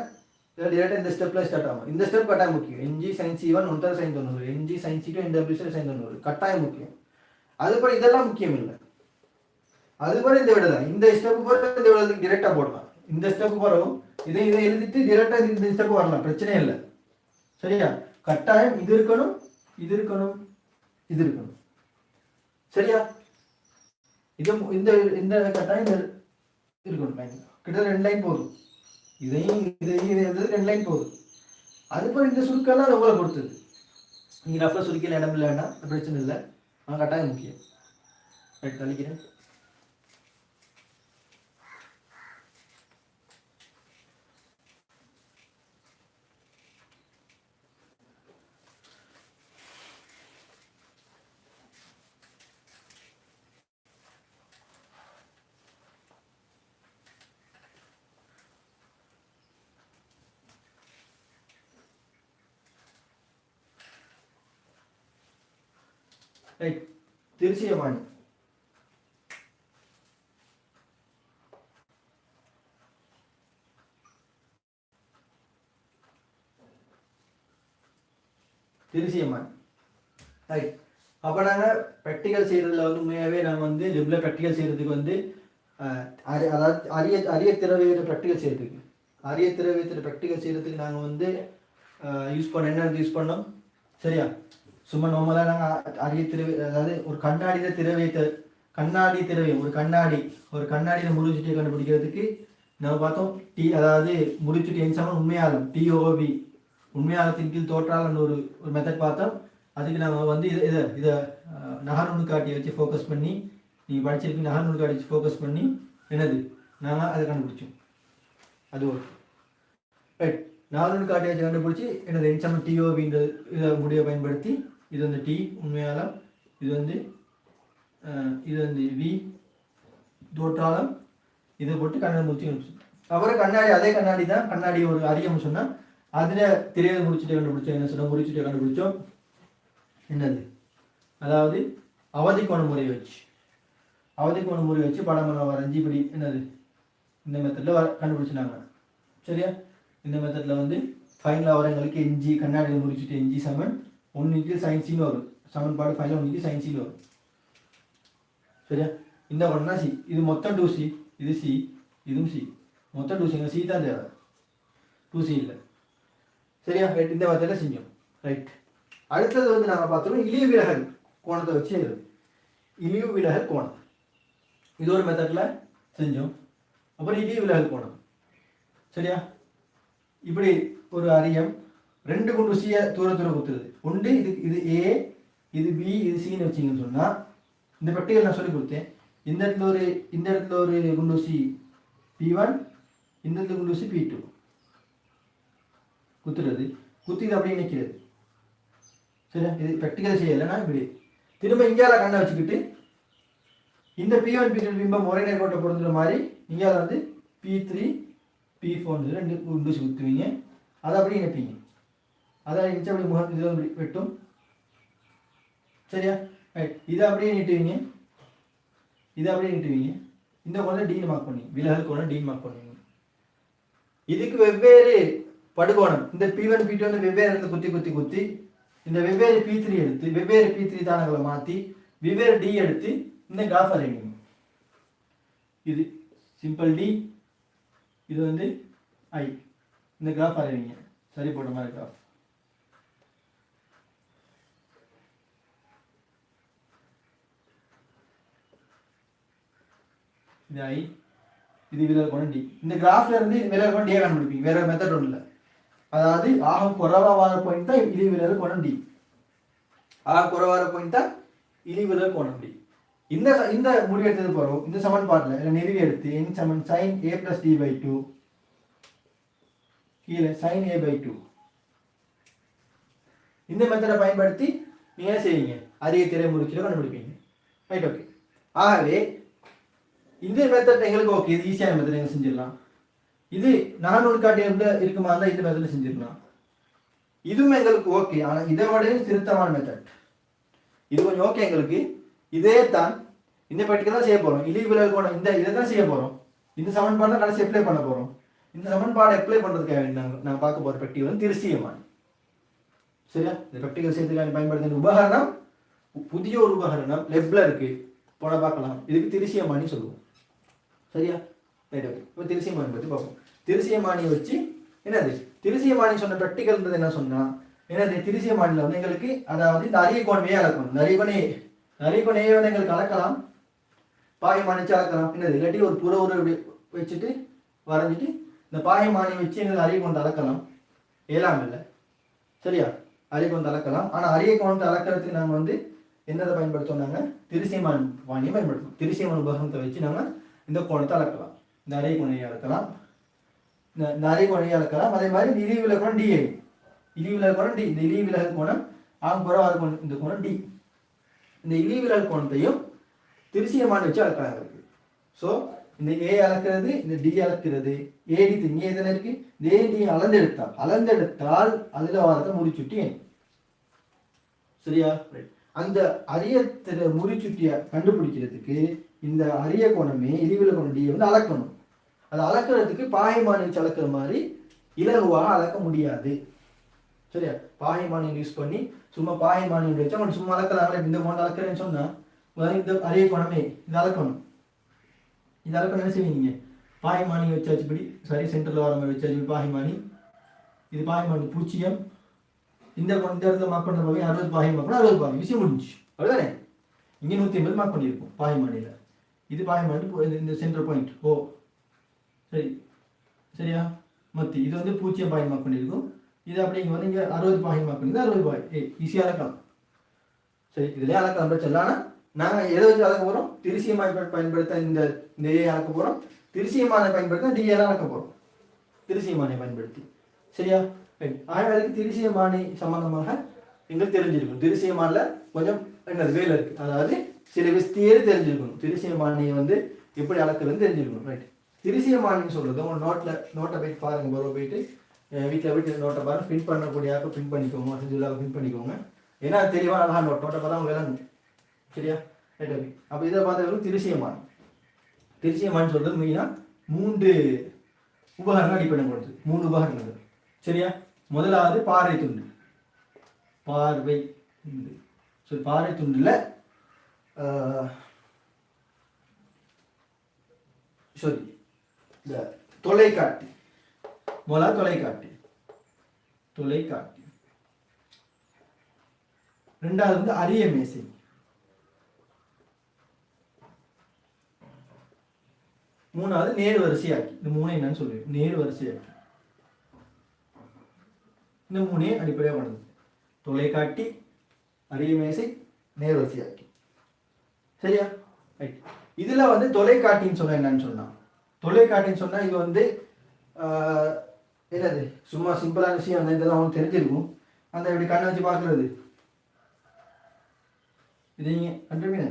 இதில் டேரெக்டாக இந்த ஸ்டெப்பில் ஸ்டார்ட் ஆகும். இந்த ஸ்டெப் கட்டாயம் முக்கியம். NG sin C1 ஒன்றரை sin 90, NG sin C2 NW sin 90 கட்டாயம் முக்கியம். அதுபோல் இதெல்லாம் முக்கியம் இல்லை. அதுபோல் இந்த விட தான் இந்த ஸ்டெப்பு போகிற இந்த விடத்துக்கு டிரெக்டாக போடலாம். இந்த ஸ்டெப்பு போகிறோம் இதை எழுதிட்டு டிரெக்டாக இந்த ஸ்டெப்பு வரலாம், பிரச்சனையே இல்லை. சரியா கட்டாயம் இது இருக்கணும், இது இருக்கணும், இது இருக்கணும். சரியா இது இந்த இந்த கட்டாயம் இருக்கணும். கிட்ட 2 லைன் போதும். இதையும் எழுதுறது 2 லைன் போதும். அதுபோல் இந்த சுருக்கெல்லாம் அது உங்களை பொறுத்தது. நீங்கள் ரஃபாக சுருக்கியில் இடம் இல்லை வேண்டாம், பிரச்சனை இல்லை. ஆனால் கட்டாயம் முக்கியம். ரைட் கழிக்கிறேன். ரைட் திருச்சியமானி திருசியமானி. ரைட். அப்போ நாங்கள் ப்ராக்டிக்கல் செய்கிறதுல வந்து உண்மையாகவே நாங்கள் வந்து லிப்ல ப்ராக்டிக்கல் செய்கிறதுக்கு வந்து அதாவது அரிய திரவியத்தை ப்ராக்டிக்கல் செய்கிறதுக்கு ப்ராக்டிக்கல் செய்கிறதுக்கு நாங்கள் வந்து என்ன யூஸ் பண்ணோம் சரியா? சும்மா நார்மலாக நாங்கள் அரிய திரவி அதாவது ஒரு கண்ணாடி திரவியம் ஒரு கண்ணாடியில் முறிச்சுட்டியை கண்டுபிடிக்கிறதுக்கு நம்ம பார்த்தோம் அதாவது முறிச்சுட்டி என்சாமல் உண்மையாலும் டிஓவி உண்மையாலத்தின் கீழ் தோற்றால் ஒரு மெத்தட் பார்த்தோம். அதுக்கு நம்ம வந்து இதை நகர் நுணுக்காட்டியை வச்சு ஃபோக்கஸ் பண்ணி நீங்கள் படிச்சிருக்கீங்க. நகர் நுணுக்காட்டி வச்சு ஃபோக்கஸ் பண்ணி என்னது நாங்கள் அதை கண்டுபிடிச்சோம். அது ஒரு ரைட். நகர் நுணுக்காட்டியை வச்சு கண்டுபிடிச்சி என்னது என்சாமல் டிஓவின்ற இதை முடிவை பயன்படுத்தி இது வந்து டி உண்மையாலம், இது வந்து வி தோற்றாலம், இதை போட்டு கண்ணாடி முடிச்சு. அப்புறம் அதே கண்ணாடி தான் கண்ணாடி ஒரு அரியம் சொன்னால் அதில் திரையை முடிச்சுட்டு கண்டுபிடிச்சோம். என்ன சொன்னால் முடிச்சுட்டு கண்டுபிடிச்சோம் என்னது அதாவது அவதி கோண முறையை வச்சு படம் வரைஞ்சி இப்படி என்னது இந்த மெத்தடில் கண்டுபிடிச்சினாங்க சரியா? இந்த மெத்தடில் வந்து ஃபைனலாக வரவங்களுக்கு எஞ்சி கண்ணாடியில் முடிச்சுட்டு எஞ்சி சமன் 1 சயின்ஸின்னு வரும். சமன்பாடு ஃபைனல் 1 சயின்ஸின்னு வரும் சரியா? இந்த ஒன்றா சி, இது மொத்தம் 2C, இது சி, இதுவும் சி, மொத்தம் 2C. சி தான் தேவை, 2C இல்லை சரியா? ரைட். இந்த மெத்தடில் செஞ்சோம். ரைட். அடுத்தது வந்து நாங்கள் பார்த்தோம் இழிவு விலகல் கோணத்தை வச்சு இழிவு விலகல் கோணம், இது ஒரு மெத்தடில் செஞ்சோம். அப்புறம் இழிவு விலகல் கோணம் சரியா? இப்படி ஒரு அரியம் 2 குண்டு சியை தூர குத்துறது உண்டு. இது ஏ, இது பி, இது சின்னு வச்சிங்கன்னு சொன்னால் இந்த பட்டியல் நான் சொல்லி கொடுத்தேன். இந்த இடத்துல ஒரு குண்டு சி P1, இந்த இடத்துல குண்டு சி P2 குத்துறது, குத்தி அப்படியே நிற்கிறது சரியா? இது ப்ராக்டிக்கல் செய்யலைன்னா இப்படி திரும்ப இங்கால கண்ணை வச்சுக்கிட்டு இந்த P1 P2 பிம்பம் ஒரே நேர்கோட்டை பொறுத்துற மாதிரி இங்கால வந்து P3 P4 2 குண்டு சி குத்துவீங்க. அதை அப்படியே நினைப்பீங்க. அதை நினச்சி அப்படி முகம் இதில் அப்படி வெட்டும் சரியா? ரைட். இதை அப்படியே நீட்டுவீங்க. இந்த கோணம் டீன் மார்க் பண்ணுவீங்க. விலகல் கோணம் டீன் மார்க் பண்ணுவீங்க. இதுக்கு வெவ்வேறு படுகோணம் இந்த P1 P2 வந்து வெவ்வேறு இடத்துல குத்தி இந்த வெவ்வேறு P3 எடுத்து வெவ்வேறு P3 தானங்களை மாற்றி வெவ்வேறு டி எடுத்து இந்த கிராஃப் வரைவீங்க. இது சிம்பிள் டி, இது வந்து ஐ. இந்த கிராஃப் வரைவீங்க. சரி போட்ட மாதிரி கிராஃப். இது ஐ, இது விலகல் கோணம் டி. இந்த கிராஃப்ல இருந்து விலகல் கோணம் டியை கண்டுபிடிப்பீங்க. வேற மெத்தட் ஒன்றும் இல்லை. அதாவது ஆக குறைவான பாயிண்ட் தான் இழி விலகல் கோணம் டி. ஆக குறைவான பாயிண்ட் தான் இழி விலகல் கோணம் டி. இந்த முடிவு எடுத்தது போகிறோம். இந்த சமன்பாட்டில் நிறுவி எடுத்து n Saman sin a plus d/2 கீழே sin a/2 இந்த மெத்தடை பயன்படுத்தி நீங்க என்ன செய்வீங்க? அரிய திரை முடிச்சுட்டு கண்டுபிடிப்பீங்க. ரைட். ஓகே. ஆகவே இந்த மெத்தட் எங்களுக்கு ஓகே, இது ஈஸியான மெத்தட் எங்க செஞ்சிடலாம். இது நான் நுணுக்காட்டியில இருக்குமா இருந்தால் இந்த மெத்தடில் செஞ்சிடலாம். இதுவும் எங்களுக்கு ஓகே. ஆனால் இதை விட திருத்தமான மெத்தட் இது கொஞ்சம் ஓகே எங்களுக்கு. இதே தான் இந்த பட்டிக்கு தான் செய்ய போகிறோம். இழி விலகல் கோணம் இதை தான் செய்ய போகிறோம். இந்த சமன்பாடு தான் கடைசி அப்ளை பண்ண போகிறோம். இந்த சமன்பாடு அப்ளை பண்ணுறதுக்காக நாங்கள் பார்க்க போகிற பெட்டி வந்து திருசியமானி சரியா? இந்த பெட்டிகள் செய்யறதுக்காக பயன்படுத்தின உபகரணம் புதிய ஒரு உபகரணம் லெப்ல இருக்கு, போட பார்க்கலாம். இதுக்கு திருசியமானி சொல்லுவோம் சரியா? ரைட். ஓகே. இப்போ திருசியமானி பற்றி பார்ப்போம். திருசியமானியை வச்சு என்னது திருசியமானி சொன்ன ப்ராக்டிகல்ன்றது என்ன சொன்னால் என்னது திருசியமானியில் வந்து எங்களுக்கு அதாவது இந்த அரிய கோணமே அளக்கணும். நிறைய கோணே வந்து எங்களுக்கு அளக்கலாம், பாயமானி வச்சு அளக்கலாம். என்னது இல்லாட்டி ஒரு புற உரு வச்சுட்டு வரைஞ்சிட்டு இந்த பாயமானி வச்சு எங்களுக்கு அரிய கோணத்தை அளக்கலாம். ஏலாம் இல்லை சரியா? அரிய கோணத்தை அளக்கலாம். ஆனால் அரிய கோணத்தை அளக்கிறதுக்கு நாங்கள் வந்து என்னதை பயன்படுத்தோம்? நாங்கள் திருசியமானியை பயன்படுத்தோம். திருசியமானி உபகரணத்தை வச்சு நாங்கள் இந்த கோணத்தை அளக்கலாம். இந்த அரிய கோணையை அளக்கலாம், இந்த அரிய கோணையை அளக்கலாம். அதே மாதிரி இந்த இழி விலகல் கோணம் டிஐ, இழி விலகல் கோணம் டி. இந்த இழி விலகல் கோணம் குறைவாக கோணம், இந்த கோணம் டி. இந்த இழி விலகல் கோணத்தையும் திருசியமானி வச்சு அளக்கலாம். ஸோ இந்த ஏ அளக்கிறது, இந்த டி அளக்கிறது. ஏடி இங்கே எதனா இருக்கு, இந்த ஏடி அளந்தெடுத்தால் அதில் வரத முடிச்சுட்டி சரியா? அந்த அரிய முறிச்சுட்டியை கண்டுபிடிக்கிறதுக்கு இந்த அரிய கோணமே இழிவுல கோணம் டி வந்து அளக்கணும். அதை அளக்கிறதுக்கு பாயமானி வச்சு அளக்கிற மாதிரி இலகுவாக அளக்க முடியாது. சரியா? பாகைமானி யூஸ் பண்ணி சும்மா பாகைமானி வச்சா அவன் சும்மா அளக்கலாம். இந்த கோணம் அளக்கிறேன்னு சொன்னா இந்த அரிய கோணமே இது அளக்கணும். இது அளக்கணும் என்ன செய்வீங்க? பாகைமானி வச்சாச்சு இப்படி சரி சென்டரில் வர மாதிரி வச்சாச்சு பாகைமானி. இது பாகைமானி 0. இந்த இடத்துல மார்க் பண்ணுற மாதிரி 60 பாகை மார்க் பண்ணால் 60 பாகை விஷயம் முடிஞ்சு அவ்வளோதானே. இங்கே 150 மார்க் பண்ணியிருக்கோம் பாகைமானியில். இது பாகைமானி இந்த சென்டர் பாயிண்ட் ஓ சரி சரியா மத்தி இது வந்து 0 பாகை மார்க் பண்ணியிருக்கோம். இது அப்படி இங்கே வந்து இங்கே 60 பாகை மார்க் பண்ணியிருக்கோம். 60 பாகை ஈஸியாக அளக்கலாம். சரி இதுலேயே அளக்கலாம் பிரச்சனை. ஆனால் நாங்கள் எதை வச்சு அளக்க போகிறோம்? திருசியமானை பயன்படுத்த இந்த ஏ அளக்க போகிறோம். திருசியமானை பயன்படுத்த டிஏலாம் அளக்க போகிறோம். திருசியமானை பயன்படுத்தி சரியா? ஆய்வாளருக்கு திருசியமானி சம்பந்தமாக எங்களுக்கு தெரிஞ்சிருக்கும். திருசியமானில் கொஞ்சம் என்ன வேலை இருக்குது. அதாவது சில விஸ்தியே தெரிஞ்சிருக்கணும். திருசியமானியை வந்து எப்படி அளக்குறதுன்னு தெரிஞ்சிருக்கணும். ரைட். திருசியமானின்னு சொல்கிறது உங்கள் நோட்டை போயிட்டு பாருங்கள். பரவ போயிட்டு வீட்டில் நோட்டை பாருங்கள். பிரிண்ட் பண்ணக்கூடிய ஆப்பை பிரிண்ட் பண்ணிக்கோங்க. செஞ்சுலாக பிரிண்ட் பண்ணிக்கோங்க. ஏன்னா தெளிவாக அழகாக நோட்டை பார்த்தா அவங்க விளங்கும். சரியா? ரைட். ஓகே. அப்போ இதை பார்த்தவங்களுக்கு திருசியமானி. திருசியமானி சொல்கிறது மெயினாக 3 உபகரணங்கள் அடிப்படை கொடுத்து 3 உபகரணங்கள். சரியா? முதலாவது பாறை துண்டு. பார்வை துண்டு. சரி பாறை துண்டில் சரி இந்த தொலைக்காட்டி. முதல்ல தொலைக்காட்டி. ரெண்டாவது வந்து அரிய மேசை. மூணாவது நேர் வரிசையாக்கி. இந்த 3 என்னன்னு சொல்லுவேன். நேர் வரிசையாக்கி. இந்த 3 அடிப்படையாக பண்ணுது. தொலைக்காட்டி, அரிய மேசை, நேர் வரிசையாக்கி. சரியா? ரைட். இதில் வந்து தொலைக்காட்டின்னு சொன்னால் என்னன்னு சொன்னால், தொலைக்காட்டின்னு சொன்னால் இது வந்து என்னது சும்மா சிம்பிளான விஷயம் வந்து இதெல்லாம் அவங்களுக்கு தெரிஞ்சிருக்கும். அந்த இப்படி கண்ணை வச்சு பார்க்குறது இது நீங்கள் கண்டுபிடிங்க.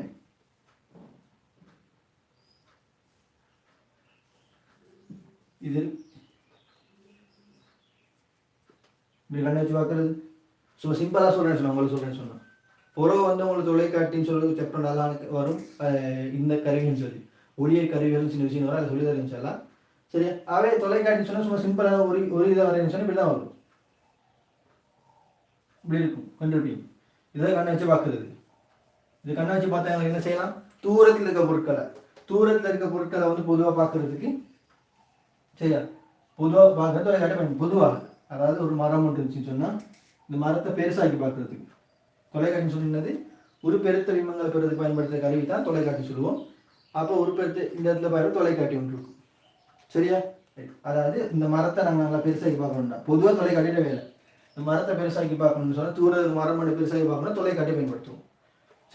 இது இப்படி கண்ணை வச்சு பார்க்குறது ஸோ சிம்பிளாக சொல்கிறேன்னு சொன்னால் உங்களுக்கு சொல்கிறேன்னு சொன்னால் புறவு வந்து உங்களுக்கு தொலைக்காட்டின்னு சொல்லி செப்டர் நல்லா வரும். இந்த கருவின்னு சொல்லி ஒளியை கருவிகள் சின்ன விஷயம் வரும். அதை சொல்லி தரேன்னு சொல்லலாம். சரியா? அவே தொலைக்காட்டின்னு சொன்னால் சும்மா சிம்பிளான ஒரு இதை வரைன்னு சொன்னால் இப்படி தான் வரும். இப்படி இருக்கும் கண்டுபிடிங்க. இதை கண்ணை வச்சு பார்க்குறது. இது கண்ணை வச்சு பார்த்தா என்ன செய்யலாம்? தூரத்தில் இருக்க பொருட்களை வந்து பொதுவாக பார்க்கறதுக்கு சரியா? பொதுவாக பார்க்குறது தொலைக்காட்டி பயன். பொதுவாக அதாவது ஒரு மரம் ஒன்று இருந்துச்சுன்னு சொன்னால் இந்த மரத்தை பெருசாக்கி பார்க்குறதுக்கு தொலைக்காட்சி சொல்லினது ஒரு பெருத்த விமங்களை பெறதுக்கு பயன்படுத்துகிற கருவி தான் தொலைக்காட்சி சொல்லுவோம். அப்போ ஒரு பெருத்த இந்த இடத்துல பாரு தொலைக்காட்டி ஒன்று இருக்கும். சரியா? அதாவது இந்த மரத்தை நாங்கள் நல்லா பெருசாக்கி பார்க்கணும்னா பொதுவாக தொலைக்காட்டியோட வேலை. இந்த மரத்தை பெருசாக்கி பார்க்கணும்னு சொன்னால் தூர மரம் மட்டும் பெருசாக்கி பார்க்கணும்னா தொலைக்காட்டி பயன்படுத்துவோம்.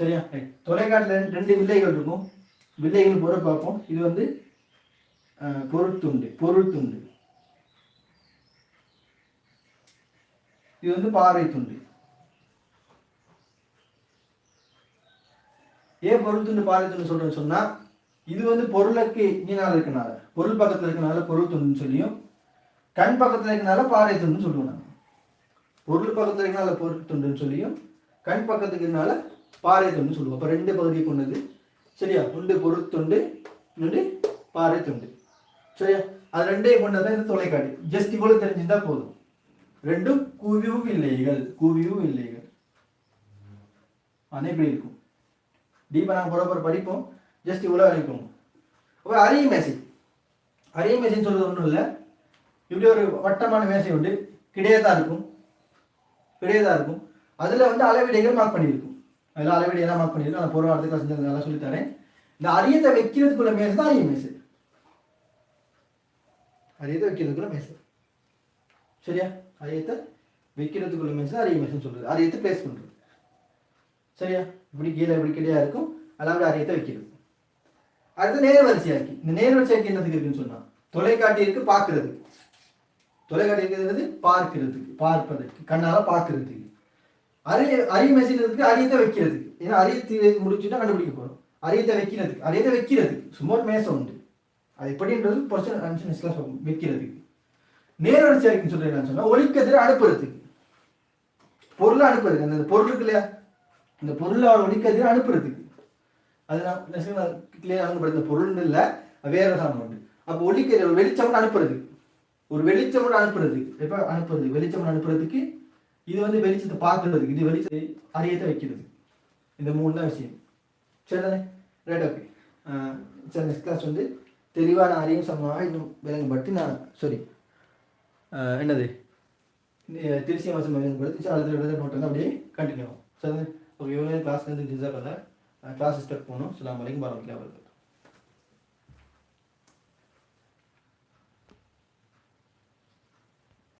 சரியா? தொலைக்காட்டில் 2 வில்லைகள் இருக்கும். வில்லைகள் பொருள் பார்ப்போம். இது வந்து பொருள் துண்டு. இது வந்து பாறை துண்டு. ஏன் பொருள் துண்டு பாறை துண்டு சொல்றேன்னு சொன்னா இது வந்து பொருளுக்கு இங்கனால இருக்கனால பொருள் பக்கத்தில் இருக்கனால பொருள் துண்டுன்னு சொல்லியும் கண் பக்கத்தில் இருக்கனால பாறை துண்டுன்னு சொல்லுவோம். நாங்கள் பொருள் பக்கத்தில் இருக்கனால பொருள் துண்டுன்னு சொல்லியும் கண் பக்கத்துக்கு இருக்கனால பாறை துண்டுன்னு சொல்லுவோம். அப்போ 2 பகுதியை கொண்டது. சரியா? ஒன்று பொருள் துண்டு, இன்னொன்று பாறை துண்டு. சரியா? அது 2ஐயும் கொண்டதான் இந்த தொலைக்காட்டி. ஜஸ்ட் இவ்வளவு தெரிஞ்சிருந்தா போதும். 2 குவிவு வில்லைகள். ஆனால் இப்படி இருக்கும். டீப்பாக நாங்கள் பரவாயில்ல படிப்போம். ஜஸ்ட் இவ்வளோ வரைக்கும். அப்போ அரிய மேசைன்னு சொல்கிறது ஒன்றும் இல்லை. இப்படி ஒரு வட்டமான மேசை உண்டு. கிடையதான் இருக்கும். அதில் வந்து அளவிடைகள் மார்க் பண்ணியிருக்கும். அதில் அளவிடையெல்லாம் மார்க் பண்ணியிருக்கும். நான் போகிற வாரத்துக்கு செஞ்சது நல்லா சொல்லித்தரேன். இந்த அரியத்தை வைக்கிறதுக்குள்ள மேசை தான் அரிய மேசை. சரியா? அரியத்தை வைக்கிறதுக்குள்ள மேசை தான் அரிய மேசைன்னு சொல்கிறது. அரியத்தை பிளேஸ் பண்ணுறது. சரியா? இப்படி கீழே இப்படி கிடையாது இருக்கும். அதாவது அரியத்தை வைக்கிறது. அடுத்து நேர் வரிசையாக்கி. இந்த நேர் வரிசையாக்கி என்னதுக்கு இருக்குன்னு சொன்னா தொலைக்காட்டி இருக்கு பார்க்கறதுக்கு. தொலைக்காட்டி இருக்கிறது பார்ப்பதற்கு கண்ணால பார்க்கறதுக்கு. அரிய மெஷின் இருக்கு அரியத்தை வைக்கிறதுக்கு. ஏன்னா அரியத்தை முடிச்சுட்டா கண்டுபிடிக்க போறோம். அரியத்தை வைக்கிறதுக்கு சும்மா மேசை உண்டு. அது எப்படின்றது வைக்கிறதுக்கு. நேர் வரிசையாக்கின்னு சொல்லி என்ன சொன்னா ஒளிக்கதிரை அனுப்புறதுக்கு. பொருளை அனுப்புறதுக்கு. அந்த பொருள் இருக்கு இல்லையா? இந்த பொருளை ஒளிக்கதிரை அனுப்புறதுக்கு. அது நான் கிளியர் அனுப்புறது பொருள் இல்லை, வேற சாதனம் உண்டு. அப்போ ஒளிக்கதிரை வெளிச்சம் அனுப்புறதுக்கு. எப்போ அனுப்புறது? வெளிச்சம் அனுப்புறதுக்கு இது வந்து வெளிச்சத்தை பார்க்கறதுக்கு, இது வெளிச்சத்தை அறியத்தை வைக்கிறது. இந்த 3 தான் விஷயம். சரிதானே? Right, okay. சரி, நெக்ஸ்ட் கிளாஸ் வந்து தெளிவான அறியும் சமமாக இன்னும் விளங்கப்பட்டு நான் என்னது திருச்சிய மாதம் விளங்கப்படுத்தி அடுத்த நோட் வந்து அப்படியே கண்டினியூ ஆகும். சரிதானே? ஓகே, இவ்வளோ கிளாஸ் வந்து டிசர்வ் இல்லை. கிளாஸ் ஸ்டார்ட் போகணும். அஸ்ஸலாமு அலைக்கும் வரஹ்மத்துல்லாஹி வபரகாத்துஹு.